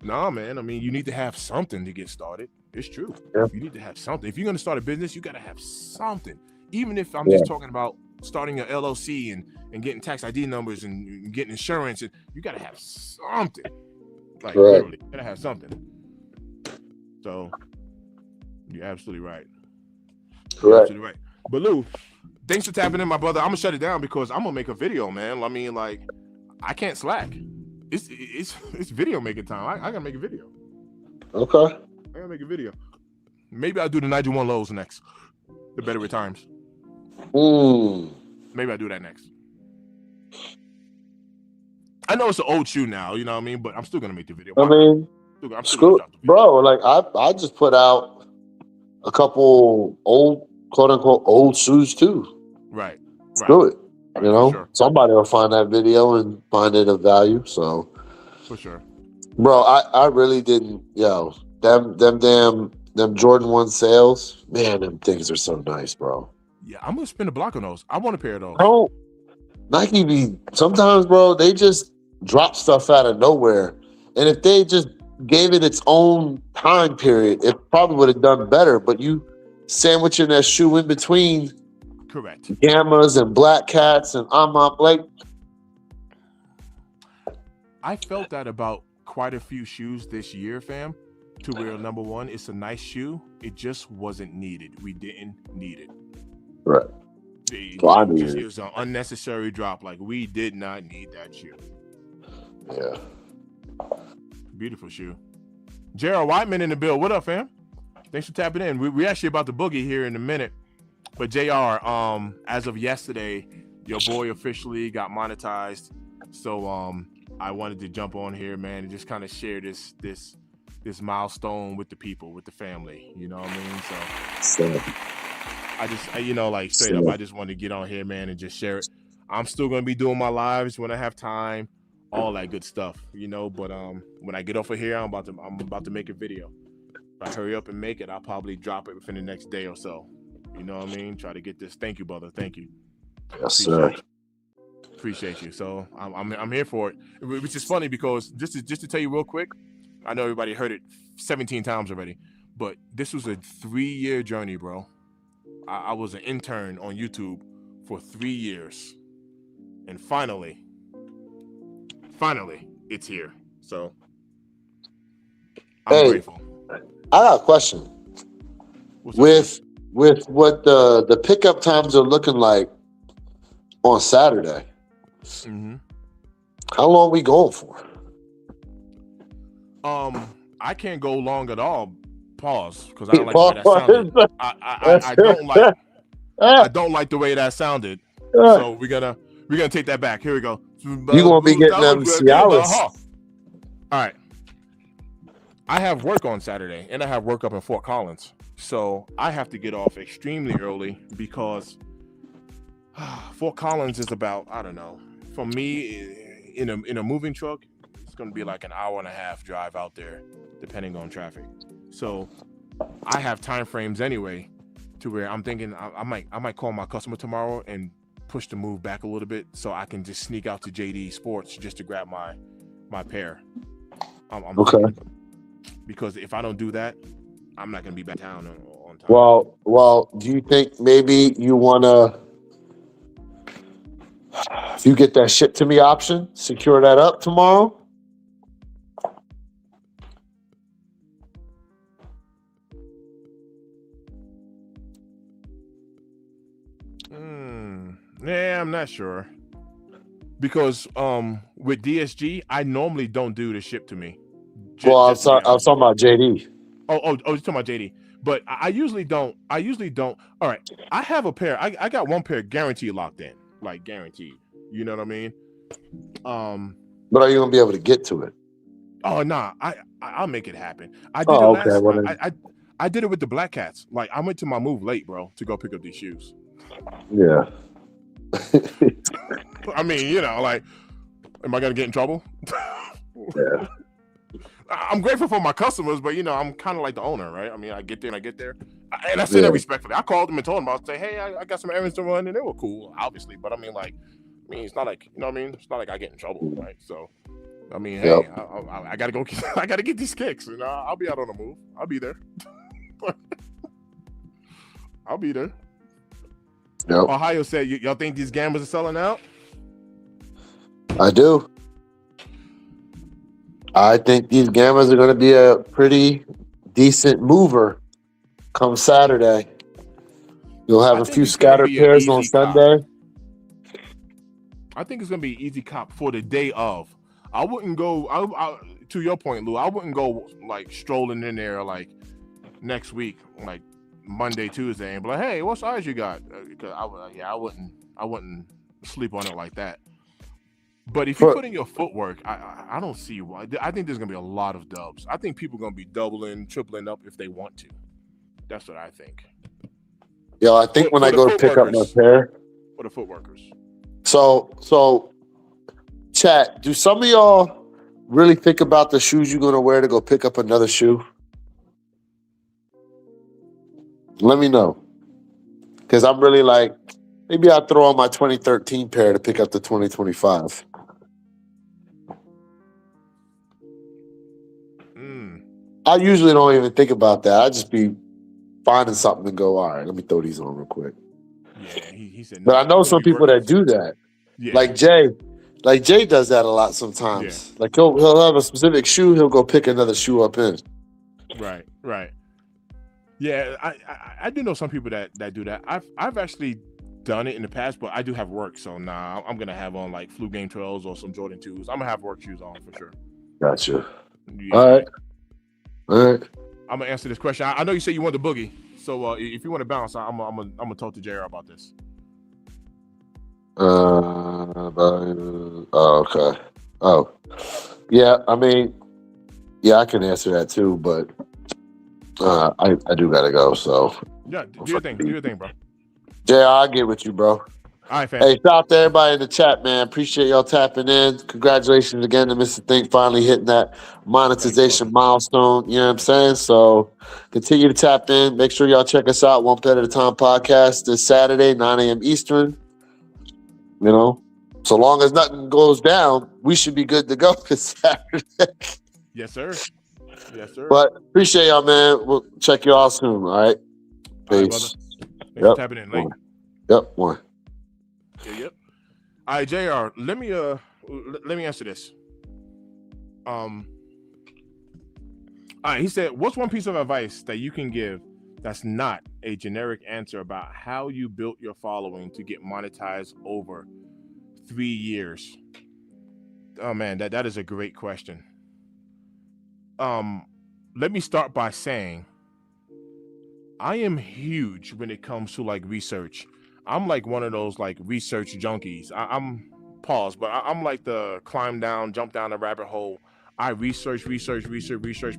nah, man. I mean, you need to have something to get started. It's true. Yeah. You need to have something. If you're going to start a business, you got to have something. Even if I'm just talking about starting an LLC and getting tax ID numbers and getting insurance, and you got to have something. Like, literally, you got to have something. So, you're absolutely right. You're absolutely right. But Lou, thanks for tapping in, my brother. I'm going to shut it down because I'm going to make a video, man. I mean, like, I can't slack. It's video making time. I got to make a video. Okay. I got to make a video. Maybe I'll do the 91 lows next. The better at times. Maybe I'll do that next. I know it's an old shoe now, you know what I mean? But I'm still going to make the video. I mean, I'm still gonna bro, like I just put out a couple old, quote unquote, old shoes too. Right. Screw it. Right, you know, sure. Somebody will find that video and find it of value. So, for sure, bro, I really didn't. Them Jordan 1 sales, man, them things are so nice, bro. Yeah, I'm gonna spin the block on those. I want a pair of those. Bro, Nike be sometimes, bro. They just drop stuff out of nowhere, and if they just gave it its own time period, it probably would have done better. But you sandwiching that shoe in between. Correct. Gammas and Black Cats and like. I felt that about quite a few shoes this year, fam. To where, number one, it's a nice shoe. It just wasn't needed. We didn't need it. Right. It was an unnecessary drop. Like, we did not need that shoe. Yeah. Beautiful shoe. Gerald Whiteman in the bill. What up, fam? Thanks for tapping in. We actually about to boogie here in a minute. But JR, as of yesterday, your boy officially got monetized. So I wanted to jump on here, man, and just kind of share this milestone with the people, with the family. You know what I mean? So I just, like straight up, I just wanted to get on here, man, and just share it. I'm still gonna be doing my lives when I have time, all that good stuff, But when I get off of here, I'm about to make a video. If I hurry up and make it, I'll probably drop it within the next day or so. You know what I mean? Try to get this. Thank you, brother. Thank you. Yes, Appreciate you. So I'm here for it, which is funny because just to tell you real quick, I know everybody heard it 17 times already, but this was a 3-year journey, bro. I was an intern on YouTube for 3 years, and finally, it's here. So I'm grateful. I got a question. With what the pickup times are looking like on Saturday, how long are we going for? I can't go long at all. Pause, because I don't like the way that sounded. I don't like the way that sounded. So we're gonna take that back. Here we go. You gonna be getting them Cialis. All right. I have work on Saturday, and I have work up in Fort Collins, so I have to get off extremely early because Fort Collins is about, I don't know, for me in a moving truck, it's gonna be like an hour and a half drive out there, depending on traffic. So I have time frames anyway, to where I'm thinking I might call my customer tomorrow and push the move back a little bit so I can just sneak out to JD Sports just to grab my pair. I'm okay. Because if I don't do that, I'm not gonna be back down on time. Well, do you think maybe you wanna, if you get that ship to me option, secure that up tomorrow? Yeah, I'm not sure. Because with DSG, I normally don't do the ship to me. I was talking about JD. Oh, you're talking about JD. But I usually don't. All right, I have a pair. I got one pair guaranteed locked in, like guaranteed. You know what I mean? But are you gonna be able to get to it? Oh nah, I'll make it happen. I did I did it with the Black Cats. Like I went to my move late, bro, to go pick up these shoes. Yeah. I mean, like, am I gonna get in trouble? Yeah. I'm grateful for my customers, but I'm kind of like the owner, right? I mean, I get there, and I said that respectfully. I called them and told them, I'll say, hey, I got some errands to run, and they were cool, obviously. But I mean, it's not like, it's not like I get in trouble, right? So, I mean, hey, I gotta go. I gotta get these kicks, and I'll be out on the move. I'll be there. I'll be there. Yep. Ohio said, y'all think these gamblers are selling out? I do. I think these gamblers are going to be a pretty decent mover come Saturday. You'll have a few scattered pairs on Sunday. I think it's going to be an easy cop for the day of. I wouldn't go, to your point, Lou, I wouldn't go like strolling in there like next week, like Monday, Tuesday, and be like, hey, what size you got? Because I wouldn't sleep on it like that. But if you put in your footwork, I don't see why. I think there's gonna be a lot of dubs. I think people are gonna be doubling, tripling up if they want to. That's what I think. Yo, I think when I go to pick up my pair for the footworkers. So, chat. Do some of y'all really think about the shoes you're gonna wear to go pick up another shoe? Let me know, because I'm really like, maybe I'll throw on my 2013 pair to pick up the 2025. I usually don't even think about that. I just be finding something to go, all right, let me throw these on real quick. Yeah, he said. But I know some people that do that. Yeah. Like Jay does that a lot sometimes. Yeah. Like he'll have a specific shoe, he'll go pick another shoe up in. Right. Yeah, I do know some people that do that. I've actually done it in the past, but I do have work, so I'm gonna have on like Flu Game 12s or some Jordan 2s. I'm gonna have work shoes on for sure. Gotcha. Yeah. All right. I'm gonna answer this question. I know you said you want the boogie, so if you want to bounce, I'm gonna talk to JR about this. Okay. Oh, yeah. I mean, yeah, I can answer that too, but I do gotta go. So Yeah, do your thing, bro. JR, I'll get with you, bro. All right, fam. Hey, shout out to everybody in the chat, man. Appreciate y'all tapping in. Congratulations again to Mr. Think finally hitting that monetization milestone. You know what I'm saying? So continue to tap in. Make sure y'all check us out. One Pet at a Time podcast this Saturday, 9 a.m. Eastern. You know, so long as nothing goes down, we should be good to go this Saturday. Yes, sir. Yes, sir. But appreciate y'all, man. We'll check y'all soon. All right. Peace. Thanks for tapping in. Late. Yep. One. Yep. All right, JR. Let me answer this. All right. He said, "What's one piece of advice that you can give that's not a generic answer about how you built your following to get monetized over 3 years?" Oh man, that is a great question. Let me start by saying I am huge when it comes to like research. I'm like one of those like research junkies. I'm pause, but I'm like the climb down, jump down the rabbit hole. I research,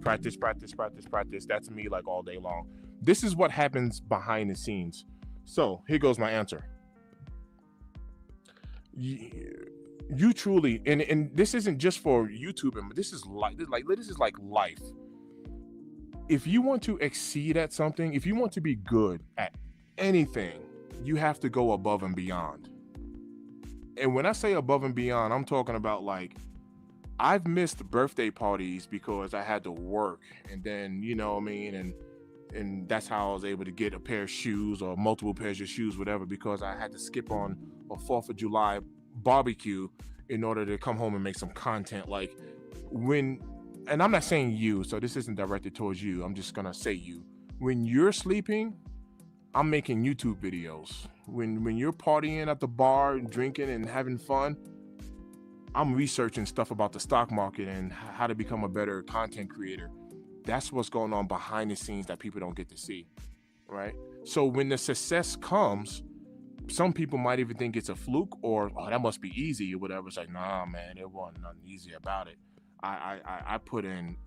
practice. That's me like all day long. This is what happens behind the scenes. So here goes my answer. You truly, and this isn't just for YouTube, but this is like life. If you want to exceed at something, if you want to be good at anything, you have to go above and beyond. And when I say above and beyond, I'm talking about like, I've missed birthday parties because I had to work, and then, you know what I mean, and that's how I was able to get a pair of shoes or multiple pairs of shoes, whatever, because I had to skip on a 4th of July barbecue in order to come home and make some content. Like and I'm not saying you, so this isn't directed towards you. I'm just gonna say you. When you're sleeping, I'm making YouTube videos. When you're partying at the bar, drinking and having fun, I'm researching stuff about the stock market and how to become a better content creator. That's what's going on behind the scenes that people don't get to see, right? So when the success comes, some people might even think it's a fluke or, oh, that must be easy or whatever. It's like, nah, man, it wasn't nothing easy about it. I put in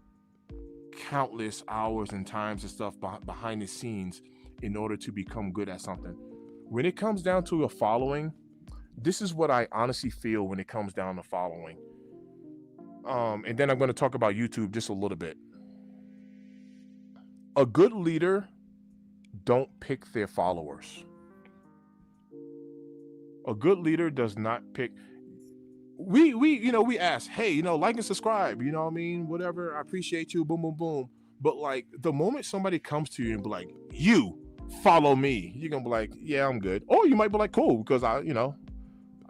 countless hours and times and stuff behind the scenes in order to become good at something. When it comes down to a following, this is what I honestly feel when it comes down to following. And then I'm going to talk about YouTube just a little bit. A good leader don't pick their followers. A good leader does not pick. We ask, hey, like and subscribe, you know what I mean? Whatever, I appreciate you, boom, boom, boom. But like the moment somebody comes to you and be like, you follow me, you're gonna be like, yeah, I'm good. Or you might be like, cool, because I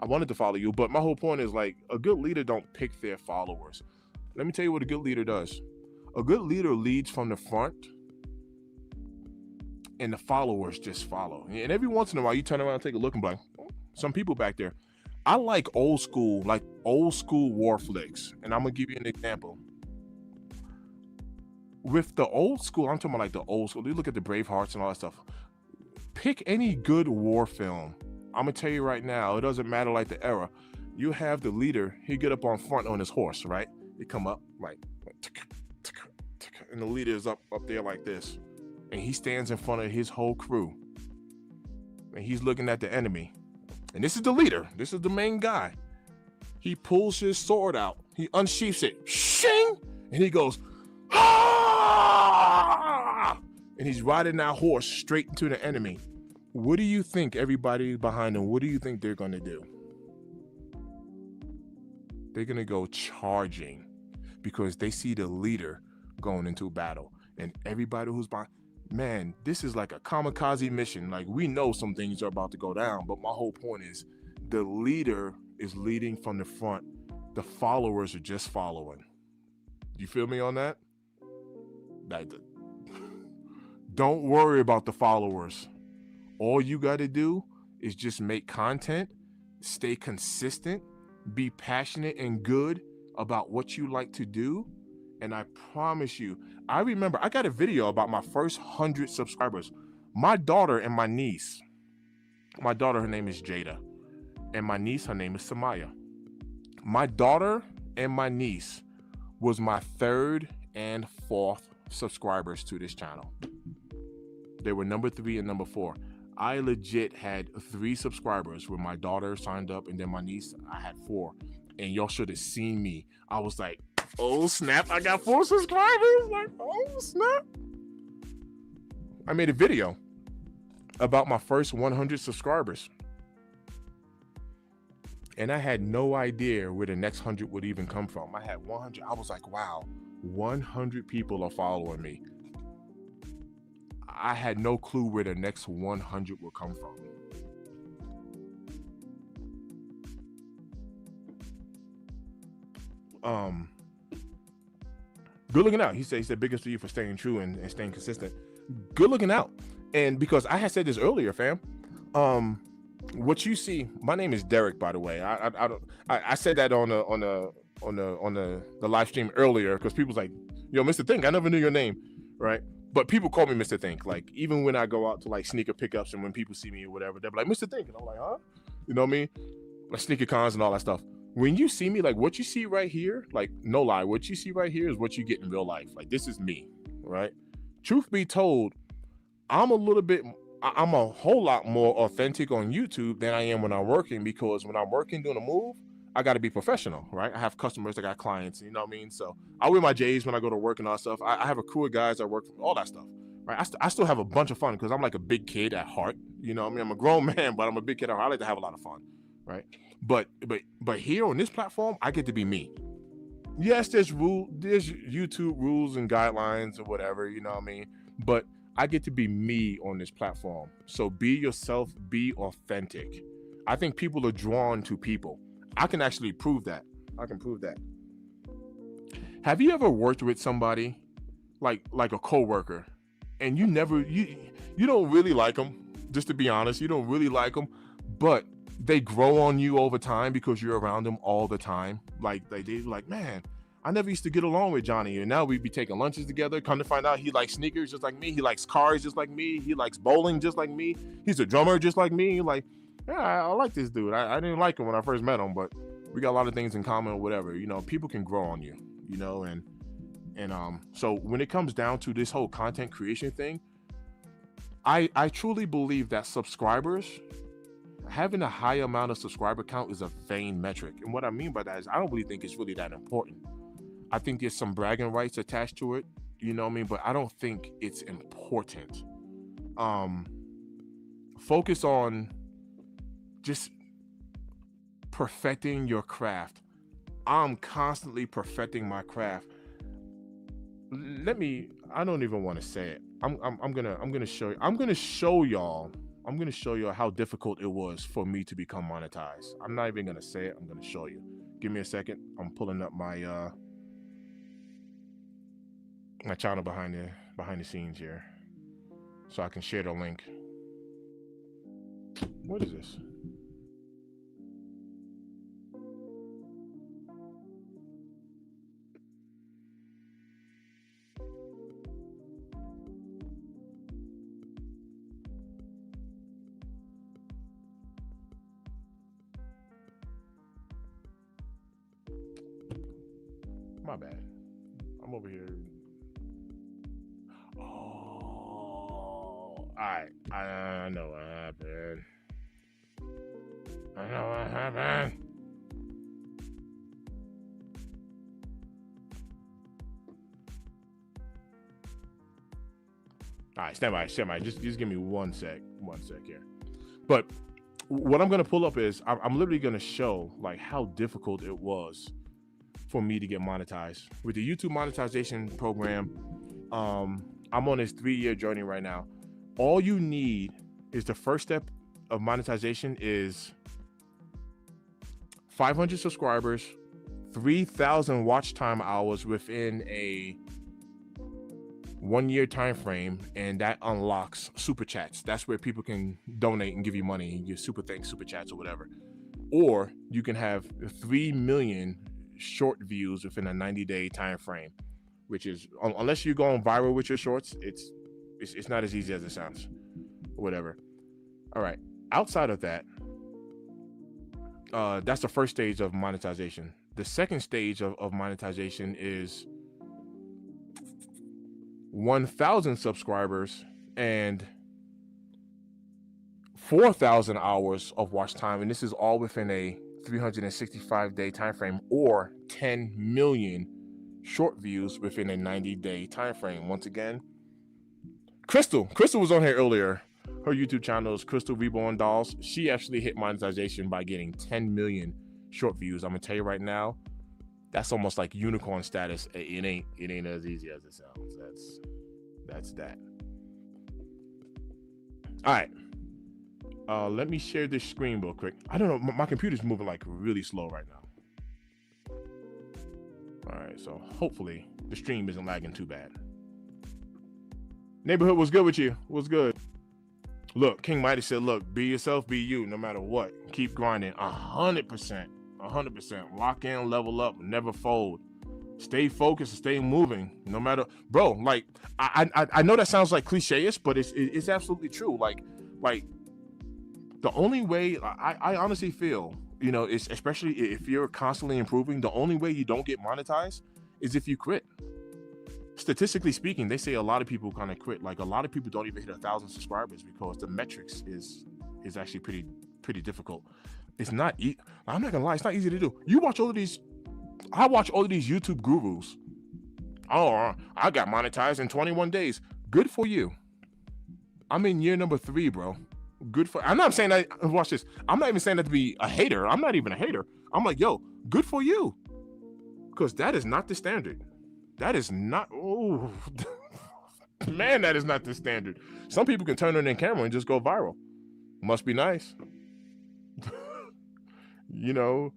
wanted to follow you. But my whole point is like, a good leader don't pick their followers. Let me tell you what a good leader does. A good leader leads from the front and the followers just follow. And every once in a while you turn around and take a look and be like, oh, some people back there. I like old school war flicks. And I'm gonna give you an example. With the old school, I'm talking about like the old school. You look at the Bravehearts and all that stuff. Pick any good war film. I'm gonna tell you right now, it doesn't matter like the era. You have the leader, he get up on front on his horse, right? He come up like and the leader is up there like this. And he stands in front of his whole crew. And he's looking at the enemy. And this is the leader. This is the main guy. He pulls his sword out. He unsheaths it. Shing! And he goes, ah! And he's riding that horse straight into the enemy. What do you think everybody behind him, what do you think they're going to do? They're going to go charging because they see the leader going into battle. And everybody who's behind, man, this is like a kamikaze mission. Like, we know some things are about to go down, but my whole point is the leader is leading from the front. The followers are just following. You feel me on that? Don't worry about the followers. All you got to do is just make content, stay consistent, be passionate and good about what you like to do, And I promise you, I remember I got a video about my first 100 subscribers. My daughter and my niece, my daughter, her name is Jada, and my niece, her name is Samaya. My daughter and my niece was my third and fourth subscribers to this channel. They were number 3 and number 4. I legit had 3 subscribers when my daughter signed up, and then my niece, I had 4. And y'all should have seen me. I was like, oh snap, I got 4 subscribers. Like, oh snap. I made a video about my first 100 subscribers. And I had no idea where the next 100 would even come from. I had 100. I was like, wow, 100 people are following me. I had no clue where the next 100 would come from. Good looking out. He said biggest to you for staying true and staying consistent. Good looking out. And because I had said this earlier, fam, what you see, my name is Derek, by the way. I said that on the live stream earlier, because people's like, yo, Mr. Think, I never knew your name, right? But people call me Mr. Think. Like, even when I go out to like sneaker pickups and when people see me or whatever, they're like, Mr. Think. And I'm like, huh? You know what I mean? Like sneaker cons and all that stuff. When you see me, like what you see right here, like no lie, what you see right here is what you get in real life. Like, this is me, right? Truth be told, I'm a whole lot more authentic on YouTube than I am when I'm working, because when I'm working doing a move, I got to be professional, right? I have customers, I got clients, you know what I mean? So I wear my J's when I go to work and all that stuff. I have a crew of guys that work, all that stuff, right? I still have a bunch of fun because I'm like a big kid at heart, you know what I mean? I'm a grown man, but I'm a big kid at heart. I like to have a lot of fun, right? But here on this platform, I get to be me. Yes, there's YouTube rules and guidelines or whatever, you know what I mean? But I get to be me on this platform. So be yourself, be authentic. I think people are drawn to people. I can actually prove that. I can prove that. Have you ever worked with somebody like a coworker, and you don't really like them? Just to be honest, you don't really like them, but they grow on you over time because you're around them all the time. Like they're like, man, I never used to get along with Johnny, and now we'd be taking lunches together. Come to find out, he likes sneakers just like me. He likes cars just like me. He likes bowling just like me. He's a drummer just like me. Like, yeah, I like this dude. I didn't like him when I first met him, but we got a lot of things in common or whatever. You know, people can grow on you, you know, and so when it comes down to this whole content creation thing, I truly believe that subscribers, having a high amount of subscriber count is a vain metric. And what I mean by that is I don't really think it's really that important. I think there's some bragging rights attached to it, you know what I mean? But I don't think it's important. Focus on just perfecting your craft. I'm constantly perfecting my craft. I don't even want to say it. I'm gonna show you. I'm gonna show y'all how difficult it was for me to become monetized. I'm not even gonna say it. I'm gonna show you. Give me a second. I'm pulling up my my channel behind the scenes here, so I can share the link. What is this? My bad. I'm over here. Oh, I know what happened. I know what happened. All right, stand by. Just give me one sec here. But what I'm gonna pull up is I'm literally gonna show like how difficult it was for me to get monetized with the YouTube monetization program. I'm on this 3-year journey right now. All you need is the first step of monetization is 500 subscribers, 3,000 watch time hours within a 1-year time frame, and that unlocks super chats. That's where people can donate and give you money and give super thanks, super chats or whatever. Or you can have 3 million short views within a 90-day time frame. which is unless you're going viral with your shorts, it's not as easy as it sounds. Whatever. All right. Outside of that, that's the first stage of monetization. The second stage of monetization is 1,000 subscribers and 4,000 hours of watch time, and this is all within a 365-day time frame, or 10 million short views within a 90-day time frame. Once again, Crystal was on here earlier. Her YouTube channel is Crystal Reborn Dolls. She actually hit monetization by getting 10 million short views. I'm gonna tell you right now, that's almost like unicorn status. It ain't as easy as it sounds. That's that. All right. Let me share this screen real quick. I don't know, my computer's moving like really slow right now. All right, so hopefully the stream isn't lagging too bad. Neighborhood, what's good with you? What's good? Look, King Mighty said, look, be yourself, be you, no matter what. Keep grinding. 100%. 100%. Lock in, level up, never fold. Stay focused, stay moving, no matter. Bro, like, I know that sounds like cliche-ish, but it's absolutely true. Like the only way, I honestly feel, you know, it's, especially if you're constantly improving, the only way you don't get monetized is if you quit. Statistically speaking, they say a lot of people kind of quit. Like, a lot of people don't even hit 1,000 subscribers because the metrics is actually pretty difficult. It's not, I'm not gonna lie, it's not easy to do. You watch all of these, I watch all of these YouTube gurus. Oh, I got monetized in 21 days. Good for you. I'm in year number 3, bro. Good for, I'm not saying that, watch this. I'm not even saying that to be a hater. I'm not even a hater. I'm like, yo, good for you. Because that is not the standard. That is not, oh, man, that is not the standard. Some people can turn on their camera and just go viral. Must be nice. You know,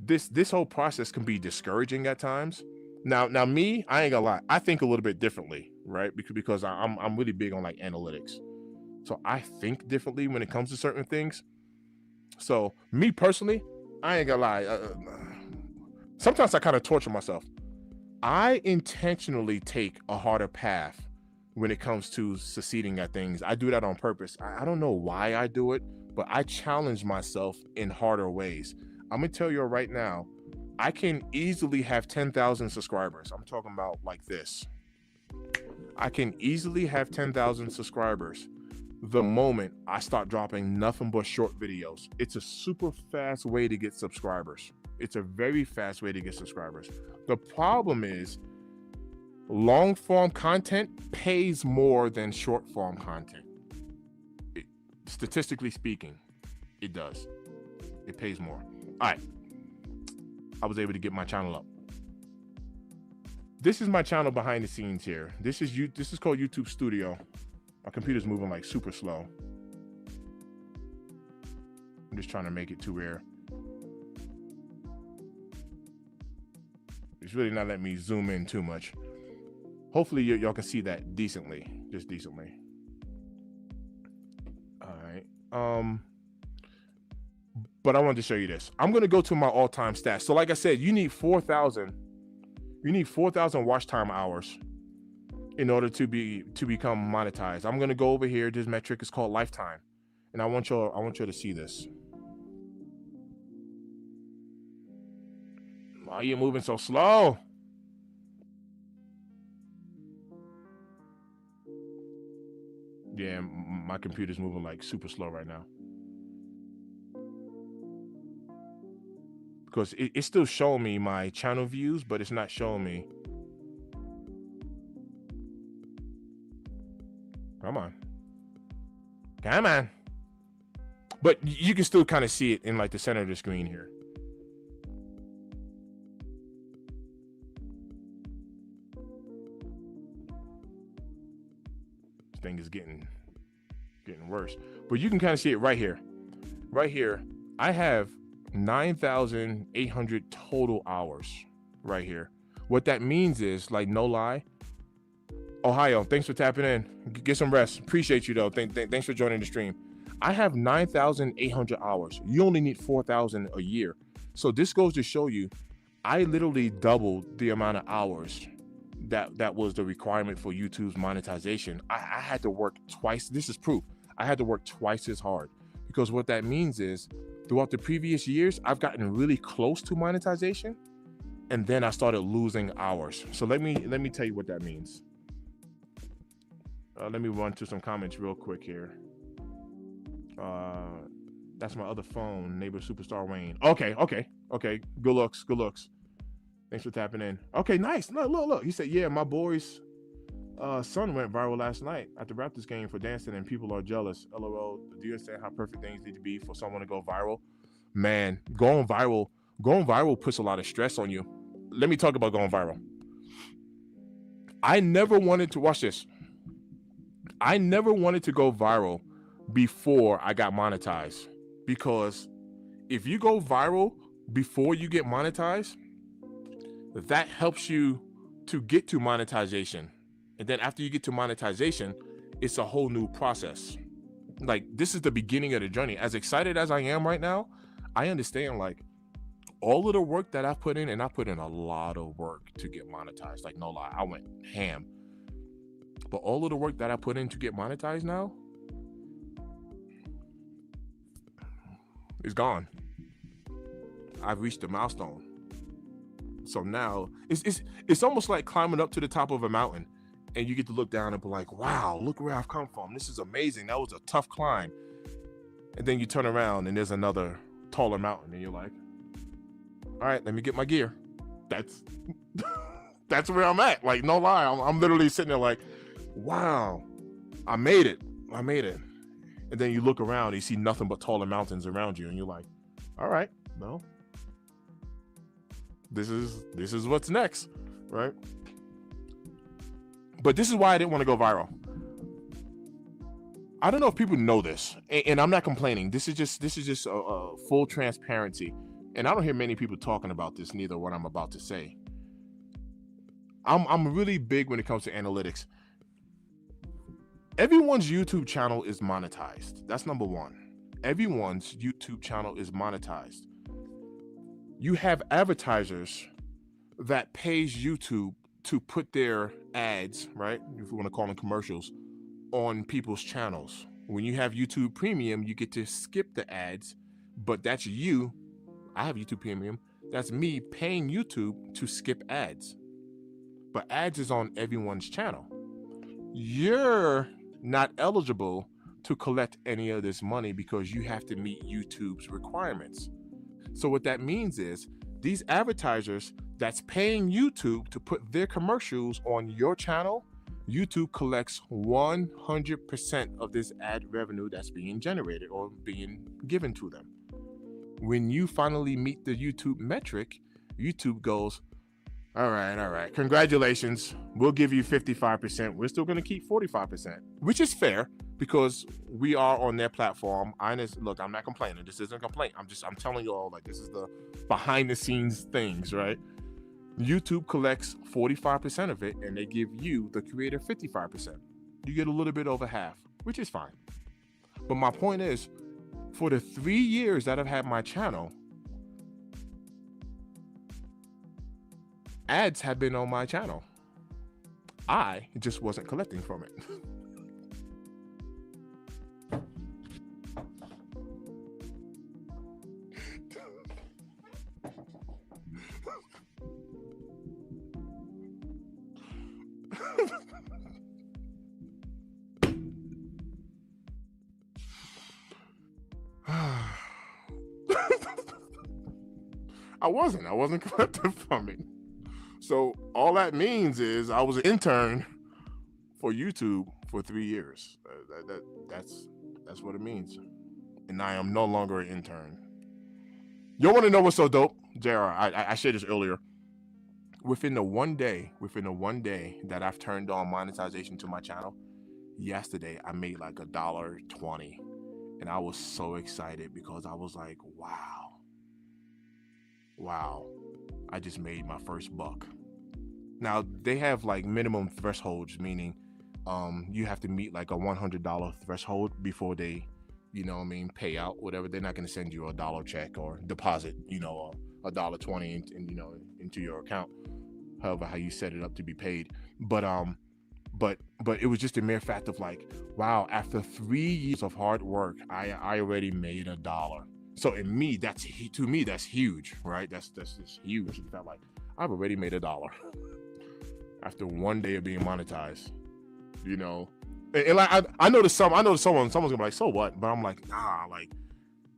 this whole process can be discouraging at times. Now me, I ain't gonna lie, I think a little bit differently, right? Because I'm really big on like analytics. So I think differently when it comes to certain things. So me personally, I ain't gonna lie. Sometimes I kind of torture myself. I intentionally take a harder path when it comes to succeeding at things. I do that on purpose. I don't know why I do it, but I challenge myself in harder ways. I'm gonna tell you right now, I can easily have 10,000 subscribers. I'm talking about like this. I can easily have 10,000 subscribers the moment I start dropping nothing but short videos. It's a super fast way to get subscribers. It's a very fast way to get subscribers. The problem is long form content pays more than short form content. Statistically speaking, it does. It pays more. All right. I was able to get my channel up. This is my channel behind the scenes here. This is called YouTube Studio. My computer's moving like super slow. I'm just trying to make it to where it's really not letting me zoom in too much. Hopefully y'all can see that decently, just decently. All right. But I wanted to show you this. I'm gonna go to my all-time stats. So like I said, you need 4,000. You need 4,000 watch time hours in order to become monetized. I'm gonna go over here. This metric is called lifetime, and I want y'all to see this. Why are you moving so slow? Yeah, my computer's moving like super slow right now. Because it's still showing me my channel views, but it's not showing me. Come on. Come on. But you can still kind of see it in like the center of the screen here. This thing is getting worse. But you can kind of see it right here. Right here, I have 9,800 total hours right here. What that means is, like, no lie, Ohio, thanks for tapping in. Get some rest. Appreciate you though. Thanks for joining the stream. I have 9,800 hours. You only need 4,000 a year. So this goes to show you, I literally doubled the amount of hours that was the requirement for YouTube's monetization, I had to work twice. This is proof. I had to work twice as hard, because what that means is throughout the previous years, I've gotten really close to monetization, and then I started losing hours. So let me tell you what that means. Let me run through some comments real quick here. That's my other phone, neighbor superstar Wayne. Okay. Good looks. Thanks for tapping in. Okay, nice. Look. He said, yeah, my boy's son went viral last night at the Raptors game for dancing, and people are jealous. LOL. Do you understand how perfect things need to be for someone to go viral? Man, going viral puts a lot of stress on you. Let me talk about going viral. I never wanted to watch this. I never wanted to go viral before I got monetized, because if you go viral before you get monetized, that helps you to get to monetization. And then after you get to monetization, it's a whole new process. Like, this is the beginning of the journey. As excited as I am right now, I understand like all of the work that I put in, and I put in a lot of work to get monetized. Like, no lie, I went ham. But all of the work that I put in to get monetized now is gone. I've reached a milestone. So now it's almost like climbing up to the top of a mountain, and you get to look down and be like, wow, look where I've come from. This is amazing. That was a tough climb. And then you turn around and there's another taller mountain, and you're like, all right, let me get my gear. That's where I'm at. Like, no lie, I'm literally sitting there like, wow, I made it. And then you look around and you see nothing but taller mountains around you, and you're like, all right, well, this is what's next, right? But this is why I didn't want to go viral. I don't know if people know this, and I'm not complaining. This is just a full transparency, and I don't hear many people talking about this, neither what I'm about to say. I'm really big when it comes to analytics. Everyone's YouTube channel is monetized. That's number one. Everyone's YouTube channel is monetized. You have advertisers that pays YouTube to put their ads, right? If you want to call them commercials, on people's channels. When you have YouTube Premium, you get to skip the ads, but that's you. I have YouTube Premium. That's me paying YouTube to skip ads. But ads is on everyone's channel. You're not eligible to collect any of this money because you have to meet YouTube's requirements. So what that means is these advertisers that's paying YouTube to put their commercials on your channel, YouTube collects 100% of this ad revenue that's being generated or being given to them. When you finally meet the YouTube metric, YouTube goes, all right, congratulations, we'll give you 55%. We're still going to keep 45%, which is fair because we are on their platform. Look, I'm not complaining. This isn't a complaint. I'm telling you all, like, this is the behind the scenes things, right? YouTube collects 45% of it, and they give you, the creator, 55%. You get a little bit over half, which is fine. But my point is, for the 3 years that I've had my channel, ads have been on my channel. I just wasn't collecting from it. I wasn't collecting from it. So all that means is I was an intern for YouTube for 3 years. That's what it means. And I am no longer an intern. You want to know what's so dope? JR, I shared this earlier. Within the one day that I've turned on monetization to my channel, yesterday I made like $1.20. And I was so excited because I was like, wow, I just made my first buck. Now they have like minimum thresholds, meaning you have to meet like a $100 threshold before they, pay out whatever. They're not going to send you $1 check or deposit, $1.20 into your account. however how you set it up to be paid. But it was just a mere fact of like, wow, after 3 years of hard work, I already made $1. So to me, that's huge, right? That's just huge. It felt like I've already made $1 after 1 day of being monetized, you know. And like I know someone's gonna be like, so what? But I'm like, nah, like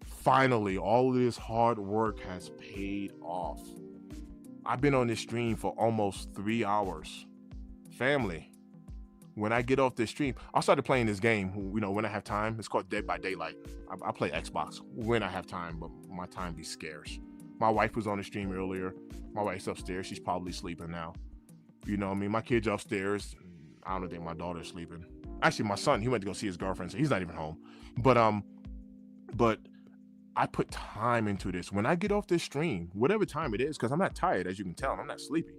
finally, all of this hard work has paid off. I've been on this stream for almost 3 hours. Family, when I get off this stream, I started playing this game, you know, when I have time. It's called Dead by Daylight. I play Xbox when I have time, but my time be scarce. My wife was on the stream earlier. My wife's upstairs. She's probably sleeping now. You know what I mean? My kids are upstairs. I don't think my daughter's sleeping. Actually, my son, he went to go see his girlfriend, so he's not even home. But I put time into this. When I get off this stream, whatever time it is, because I'm not tired, as you can tell, I'm not sleepy.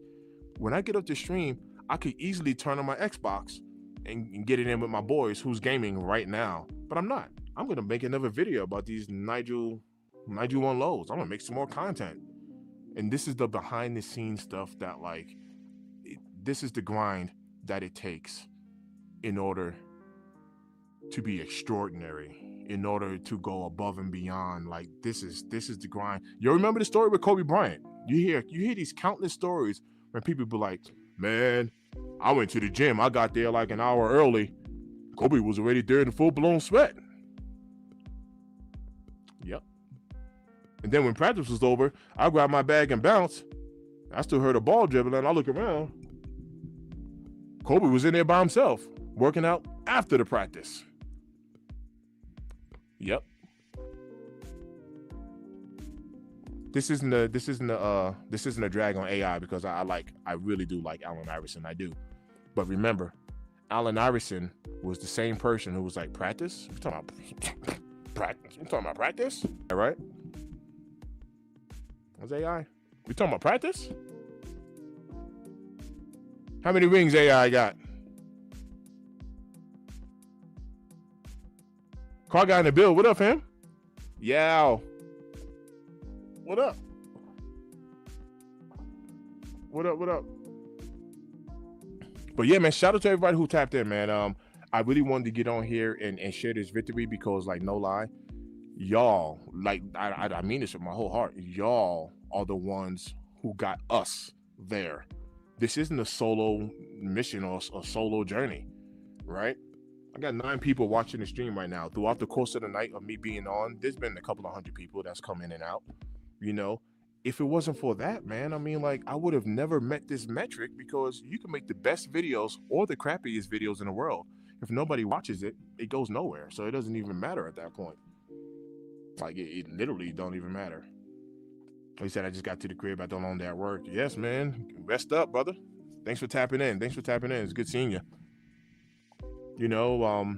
When I get off this stream, I could easily turn on my Xbox and get it in with my boys who's gaming right now. But I'm not. I'm going to make another video about these Nigel 1 lows. I'm going to make some more content. And this is the behind the scenes stuff that like, this is the grind that it takes in order to be extraordinary, in order to go above and beyond. Like this is the grind. You remember the story with Kobe Bryant? You hear these countless stories when people be like, man, I went to the gym. I got there like an hour early. Kobe was already there in full-blown sweat. Yep. And then when practice was over, I grabbed my bag and bounced. I still heard a ball dribbling. I look around. Kobe was in there by himself, working out after the practice. Yep. This isn't a drag on AI because I really do like Allen Iverson. I do. But remember, Allen Iverson was the same person who was like, practice? You're talking about practice? You're talking about practice? All right. What's AI? We talking about practice? How many rings AI got? Car guy in the bill. What up, fam? Yeah. What up? What up? But yeah, man, shout out to everybody who tapped in, man. I really wanted to get on here and share this victory because, like, no lie, y'all, like, I mean this with my whole heart. Y'all are the ones who got us there. This isn't a solo mission or a solo journey, right? I got 9 people watching the stream right now. Throughout the course of the night of me being on, there's been a couple of 100 people that's come in and out. You know, if it wasn't for that, man, I mean, like, I would have never met this metric because you can make the best videos or the crappiest videos in the world. If nobody watches it, it goes nowhere. So it doesn't even matter at that point. Like, it literally don't even matter. He said, I just got to the crib. I don't own that work. Yes, man. Rest up, brother. Thanks for tapping in. It's good seeing you. You know,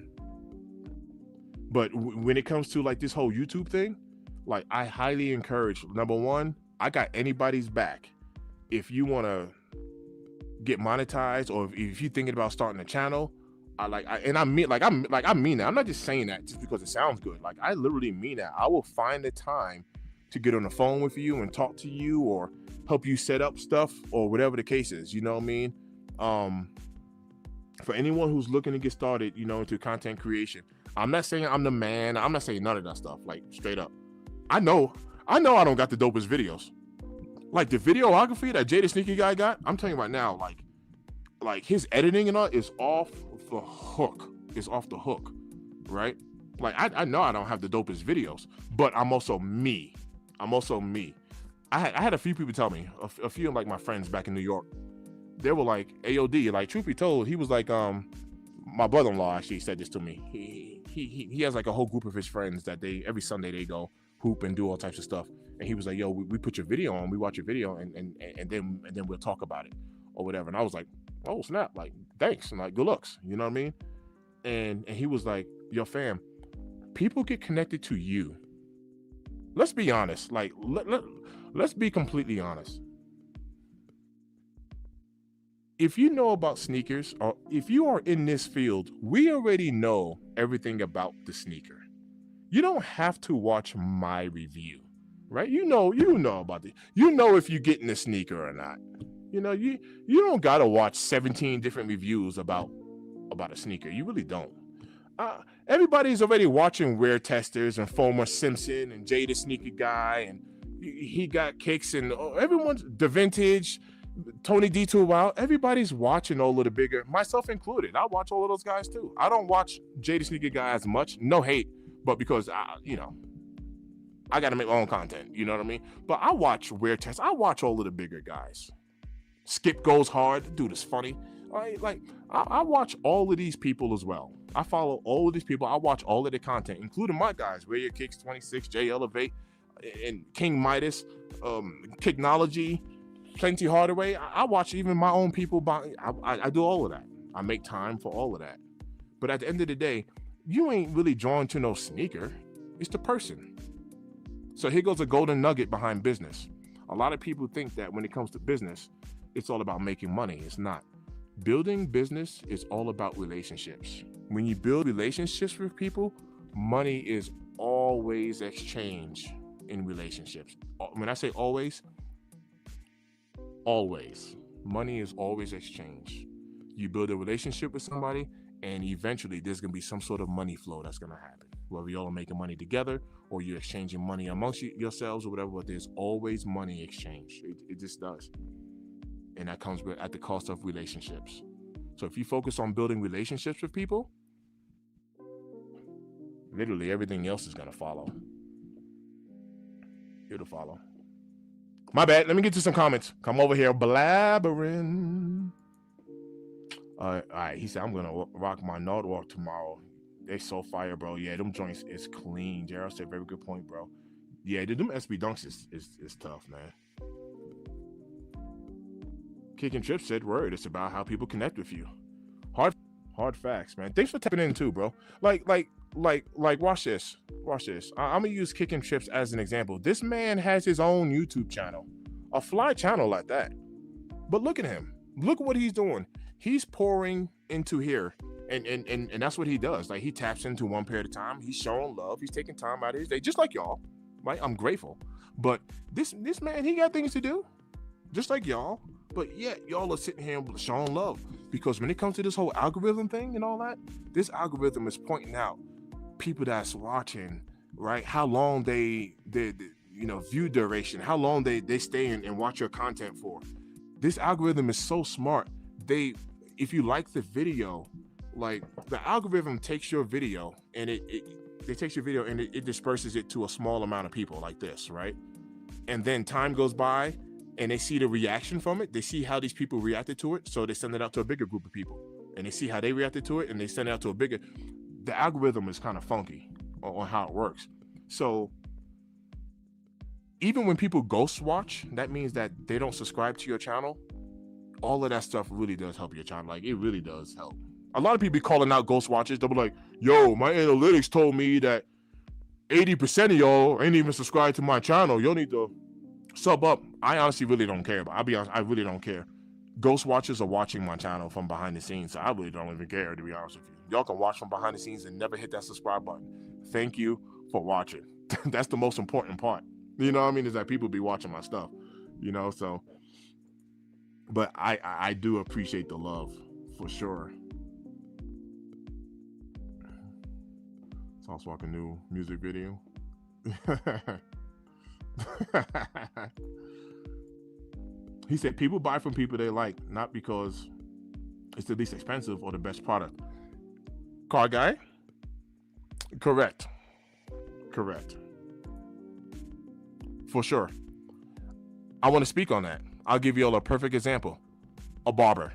but when it comes to like this whole YouTube thing, like I highly encourage, number one, I got anybody's back. If you want to get monetized or if you're thinking about starting a channel, I mean that. I'm not just saying that just because it sounds good. Like I literally mean that. I will find the time to get on the phone with you and talk to you or help you set up stuff or whatever the case is, you know what I mean? For anyone who's looking to get started, you know, into content creation, I'm not saying I'm the man. I'm not saying none of that stuff, like straight up. I know I don't got the dopest videos. Like the videography that Jada Sneaky Guy got, I'm telling you right now, like his editing and all is off the hook. It's off the hook, right? Like I know I don't have the dopest videos, but I'm also me. I had a few people tell me, a few of like my friends back in New York, they were like, AOD, like truth be told, he was like, my brother-in-law actually said this to me. He has like a whole group of his friends that every Sunday they go hoop and do all types of stuff. And he was like, yo, we put your video on, we watch your video and then we'll talk about it or whatever. And I was like, oh snap, like thanks and like good looks, you know what I mean? And he was like, yo fam, people get connected to you. Let's be honest, like let's be completely honest. If you know about sneakers or if you are in this field, we already know everything about the sneaker. You don't have to watch my review, right? You know about it. You know if you're getting a sneaker or not. You know, you don't gotta watch 17 different reviews about a sneaker. You really don't. Everybody's already watching Rare Testers and Fomer Simpson and Jay the Sneaker Guy, and he got kicks, and everyone's the vintage Tony D2 Wild. Everybody's watching all of the bigger, myself included. I watch all of those guys too. I don't watch Jay the Sneaker Guy as much. No hate, but because I got to make my own content. You know what I mean? But I watch Rare Test. I watch all of the bigger guys. Skip Goes Hard. The dude is funny. I watch all of these people as well. I follow all of these people. I watch all of their content, including my guys, Rare Kicks 26, J Elevate, and King Midas, Kicknology, Plenty Hardaway. I watch even my own people. I do all of that. I make time for all of that. But at the end of the day, you ain't really drawn to no sneaker. It's the person. So here goes a golden nugget behind business. A lot of people think that when it comes to business, it's all about making money. It's not. Building business is all about relationships. When you build relationships with people, money is always exchanged in relationships. When I say always, money is always exchanged. You build a relationship with somebody, and eventually there's going to be some sort of money flow that's going to happen. Whether y'all are making money together or you're exchanging money amongst yourselves or whatever, but there's always money exchange. It just does. And that comes at the cost of relationships. So if you focus on building relationships with people, literally everything else is going to follow. It'll follow. My bad. Let me get to some comments. Come over here blabbering. All right. He said, I'm going to rock my Nordwalk tomorrow. They so fire, bro. Yeah, them joints is clean. Gerald said, very good point, bro. Yeah, them SB Dunks is tough, man. Kicking Trip said, word, it's about how people connect with you. Hard facts, man. Thanks for tapping in too, bro. Like, watch this. I'm gonna use Kicking Trips as an example. This man has his own YouTube channel, a fly channel like that. But look at him. Look at what he's doing. He's pouring into here, and that's what he does. Like, he taps into one pair at a time. He's showing love. He's taking time out of his day, just like y'all. Right? I'm grateful. But this man, he got things to do, just like y'all. But yet, y'all are sitting here showing love. Because when it comes to this whole algorithm thing and all that, this algorithm is pointing out people that's watching, right? How long they view duration, how long they stay and watch your content for. This algorithm is so smart. If you like the video, like, the algorithm takes your video and it disperses it to a small amount of people like this, right? And then time goes by, and they see the reaction from it. They see how these people reacted to it. So they send it out to a bigger group of people. And they see how they reacted to it, and they send it out to a bigger. The algorithm is kind of funky on how it works. So even when people ghost watch, that means that they don't subscribe to your channel. All of that stuff really does help your channel. Like, it really does help. A lot of people be calling out ghost watchers. They'll be like, yo, my analytics told me that 80% of y'all ain't even subscribed to my channel. Y'all need to sub up. I honestly really don't care, but I'll be honest, I really don't care. Ghost watchers are watching my channel from behind the scenes, so I really don't even care, to be honest with you. Y'all can watch from behind the scenes and never hit that subscribe button. Thank you for watching. That's the most important part. You know what I mean? Is that people be watching my stuff. You know, so. But I do appreciate the love, for sure. Sauce Walker new music video. He said people buy from people they like, not because it's the least expensive or the best product. Car guy? Correct. For sure. I want to speak on that. I'll give you all a perfect example. A barber.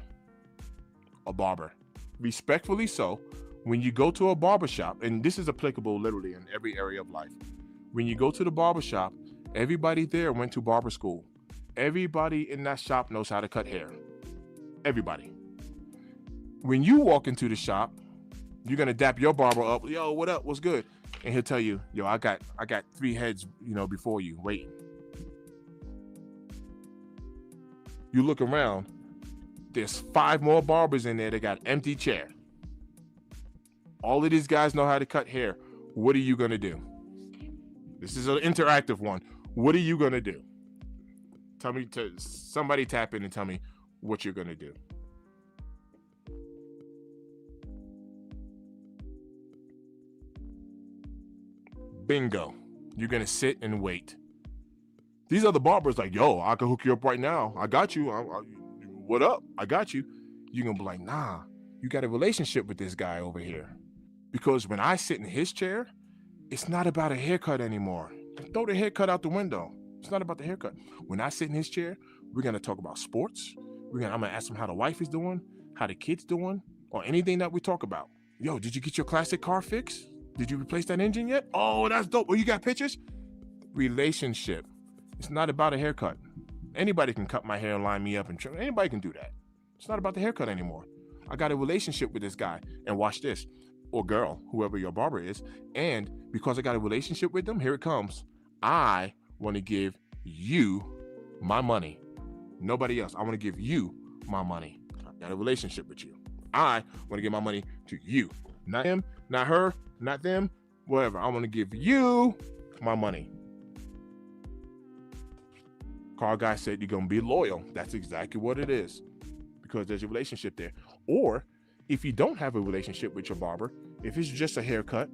Respectfully so, when you go to a barber shop, and this is applicable literally in every area of life. When you go to the barber shop, everybody there went to barber school. Everybody in that shop knows how to cut hair. Everybody. When you walk into the shop, you're gonna dap your barber up. Yo, what up? What's good? And he'll tell you, yo, I got 3 heads, before you waiting. You look around, there's 5 more barbers in there that got empty chair. All of these guys know how to cut hair. What are you gonna do? This is an interactive one. What are you gonna do? Somebody tap in and tell me what you're gonna do. Bingo. You're gonna sit and wait. These other barbers like, yo, I can hook you up right now. I got you. What up? I got you. You're gonna be like, nah, you got a relationship with this guy over here. Because when I sit in his chair, it's not about a haircut anymore. Throw the haircut out the window. It's not about the haircut. When I sit in his chair, we're gonna talk about sports. I'm gonna ask him how the wife is doing, how the kids doing, or anything that we talk about. Yo, did you get your classic car fixed? Did you replace that engine yet? Oh, that's dope. Oh, you got pictures? Relationship. It's not about a haircut. Anybody can cut my hair and line me up and trim. Anybody can do that. It's not about the haircut anymore. I got a relationship with this guy, and watch this, or girl, whoever your barber is. And because I got a relationship with them, here it comes. I want to give you my money. Nobody else. I want to give you my money. I got a relationship with you. I want to give my money to you. Not him, not her, not them, whatever. I want to give you my money. Car guy said you're going to be loyal. That's exactly what it is. Because there's a relationship there. Or if you don't have a relationship with your barber, if it's just a haircut,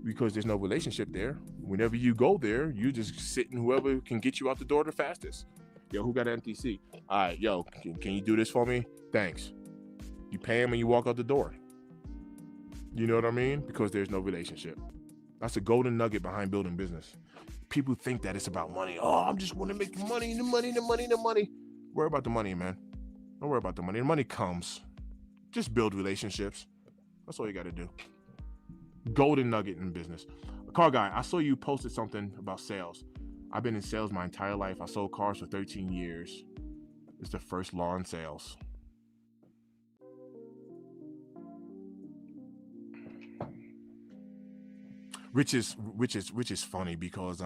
because there's no relationship there, whenever you go there, you just sit and whoever can get you out the door the fastest. Yo, who got an MTC? All right, yo, can you do this for me? Thanks. You pay him and you walk out the door. You know what I mean? Because there's no relationship. That's a golden nugget behind building business. People think that it's about money. Oh, I'm just want to make the money. Worry about the money, man. Don't worry about the money. The money comes. Just build relationships. That's all you got to do. Golden nugget in business. Car guy, I saw you posted something about sales. I've been in sales my entire life. I sold cars for 13 years. It's the first law in sales. Which is funny because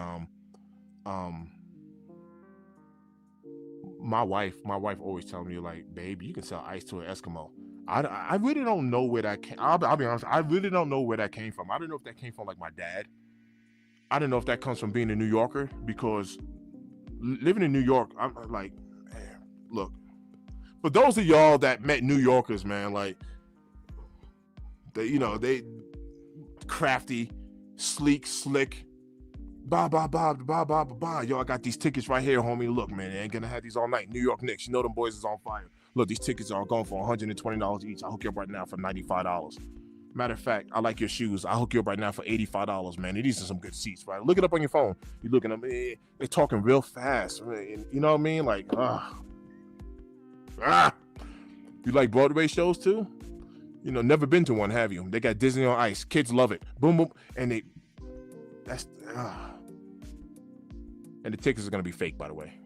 my wife always telling me, like, babe, you can sell ice to an Eskimo. I really don't know where that came. I'll be honest. I really don't know where that came from. I don't know if that came from like my dad. I don't know if that comes from being a New Yorker, because living in New York, I'm like, man, look, for those of y'all that met New Yorkers, man, like they crafty, sleek, slick, Yo, I got these tickets right here, homie. Look, man, they ain't gonna have these all night. New York Knicks, you know them boys is on fire. Look, these tickets are going for $120 each. I'll hook you up right now for $95. Matter of fact, I like your shoes. I'll hook you up right now for $85, man. And these are some good seats, right? Look it up on your phone. You're looking at them, they're talking real fast. Right? You know what I mean? Like, You like Broadway shows too? You know, never been to one, have you? They got Disney on Ice. Kids love it. Boom, boom. And and the tickets are going to be fake, by the way.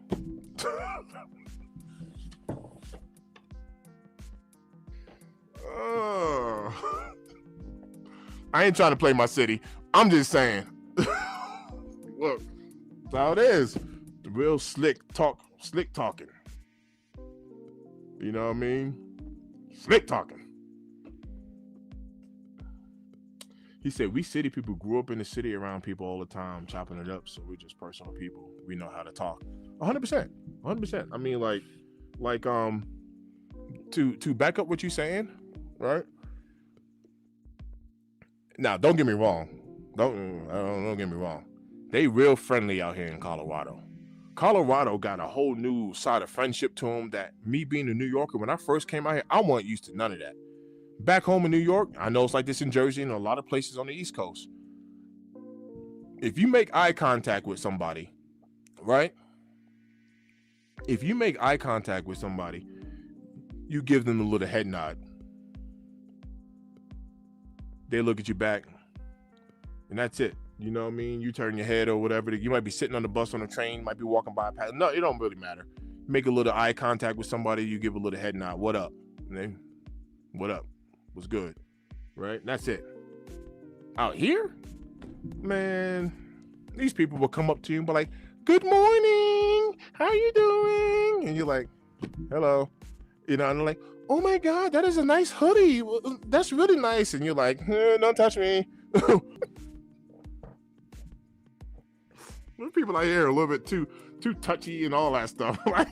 I ain't trying to play my city. I'm just saying. Look, that's how it is. The real slick talking. You know what I mean? Slick talking. He said, we city people grew up in the city around people all the time, chopping it up. So we're just personal people. We know how to talk. 100%. I mean, like, to back up what you're saying, right? Now, don't get me wrong. Don't get me wrong. They real friendly out here in Colorado. Colorado got a whole new side of friendship to them that me being a New Yorker, when I first came out here, I wasn't used to none of that. Back home in New York, I know it's like this in Jersey and a lot of places on the East Coast. If you make eye contact with somebody, right? If you make eye contact with somebody, you give them a little head nod. They look at you back, and that's it. You know what I mean? You turn your head or whatever. You might be sitting on the bus, on the train, might be walking by a path. No, it don't really matter. Make a little eye contact with somebody, you give a little head nod. What up? And then, what up? What's good? Right? That's it. Out here, man, these people will come up to you and be like, good morning, how you doing? And you're like, hello. You know, and they're like, oh my God, that is a nice hoodie. That's really nice. And you're like, don't touch me. People out here are a little bit too touchy and all that stuff. Like,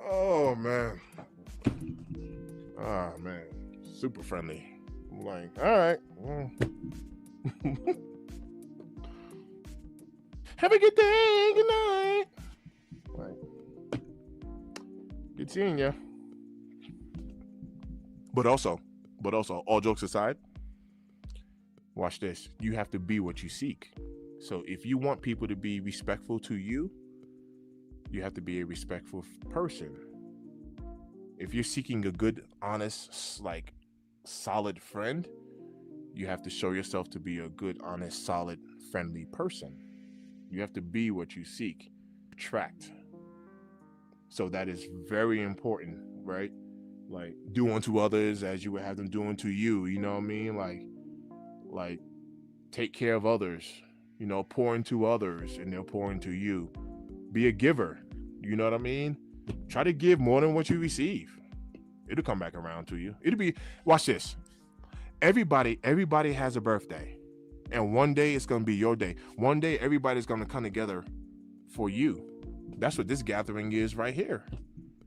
oh man. Ah man. Super friendly. I'm like, all right. Have a good day. Good night. Like, good seeing you. But also, all jokes aside, watch this. You have to be what you seek. So if you want people to be respectful to you, you have to be a respectful person. If you're seeking a good, honest, like, solid friend, you have to show yourself to be a good, honest, solid, friendly person. You have to be what you seek, attract. So that is very important, right? Like, do unto others as you would have them do unto you. You know what I mean? Like take care of others. You know, pour into others, and they'll pour into you. Be a giver. You know what I mean? Try to give more than what you receive. It'll come back around to you. It'll be. Watch this. Everybody has a birthday, and one day it's gonna be your day. One day everybody's gonna come together for you. That's what this gathering is right here.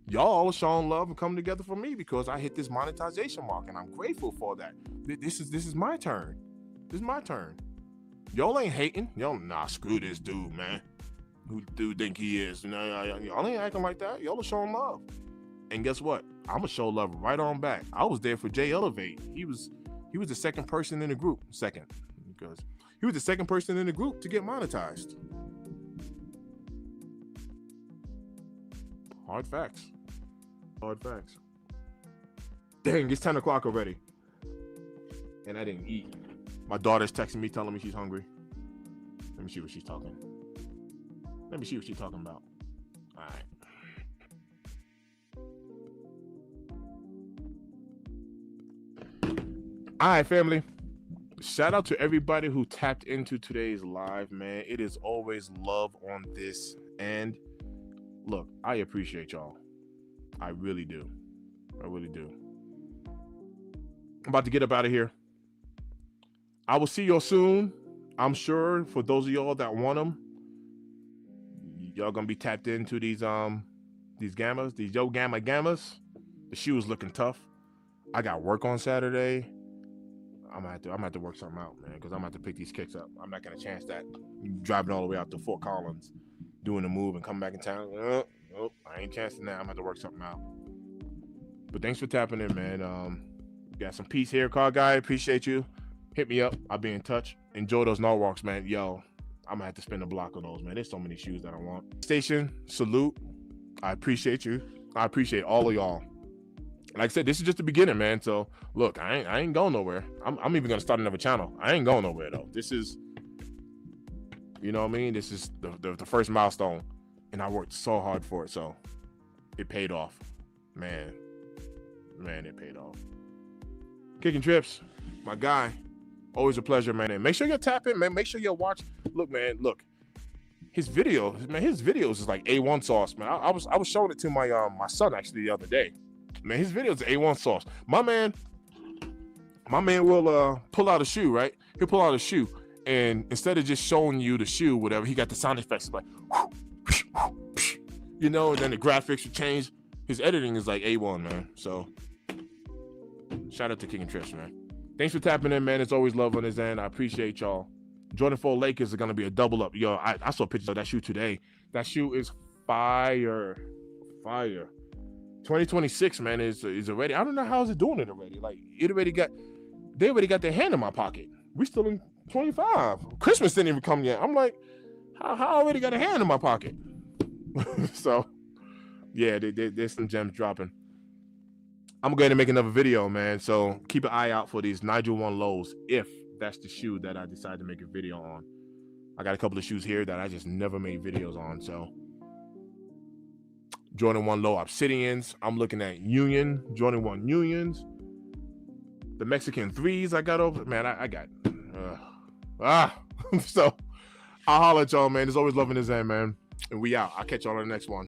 Y'all showing love and coming together for me because I hit this monetization mark, and I'm grateful for that. This is my turn. This is my turn. Y'all ain't hating. Y'all, nah, screw this dude, man. Who do think he is? You know, y'all ain't acting like that. Y'all are showing love. And guess what? I'm gonna show love right on back. I was there for Jay Elevate. He was the second person in the group. Because he was the second person in the group to get monetized. Hard facts. Hard facts. Dang, it's 10 o'clock already. And I didn't eat. My daughter's texting me, telling me she's hungry. Let me see what she's talking. Let me see what she's talking about. All right. All right, family. Shout out to everybody who tapped into today's live, man. It is always love on this end. Look, I appreciate y'all. I really do. I really do. I'm about to get up out of here. I will see y'all soon. I'm sure for those of y'all that want them, y'all gonna be tapped into these gammas, these Yo Gamma Gammas. The shoe is looking tough. I got work on Saturday. I'm gonna have to work something out, man, because I'm gonna have to pick these kicks up. I'm not gonna chance that driving all the way out to Fort Collins, doing the move and come back in town. Nope, I ain't chancing that. I'm gonna have to work something out. But thanks for tapping in, man. Got some peace here, car guy. Appreciate you. Hit me up. I'll be in touch. Enjoy those Norwalks, man. Yo, I'm gonna have to spend a block on those, man. There's so many shoes that I want. Station, salute. I appreciate you. I appreciate all of y'all. Like I said, this is just the beginning, man. So look, I ain't going nowhere. I'm even gonna start another channel. I ain't going nowhere though. This is, you know what I mean? This is the first milestone, and I worked so hard for it. So it paid off, man. It paid off. Kicking Trips, my guy. Always a pleasure, man. And make sure you tap in, man. Make sure you watch. Look, man. Look, his videos, man. His videos is like A1 sauce, man. I was showing it to my son actually the other day. Man, his videos are A1 sauce. My man will pull out a shoe, right? He'll pull out a shoe, and instead of just showing you the shoe, whatever, he got the sound effects like, you know, and then the graphics will change. His editing is like A1, man. So shout out to King and Trips, man. Thanks for tapping in, man. It's always love on his end. I appreciate y'all. Jordan 4 Lakers are gonna be a double up. Yo, I saw pictures of that shoe today. That shoe is fire. 2026, man, is already. I don't know how is it doing it already. Like they already got their hand in my pocket. We still in 25. Christmas didn't even come yet. I'm like, how I already got a hand in my pocket? So yeah, there's some gems dropping. I'm going to make another video, man. So keep an eye out for these Nigel 1 lows, if that's the shoe that I decide to make a video on. I got a couple of shoes here that I just never made videos on. So Jordan 1 low Obsidians. I'm looking at Union, Jordan 1 Unions. The Mexican 3s I got over. Man, I got. So I'll holler at y'all, man. There's always love in his end, man. And we out. I'll catch y'all on the next one.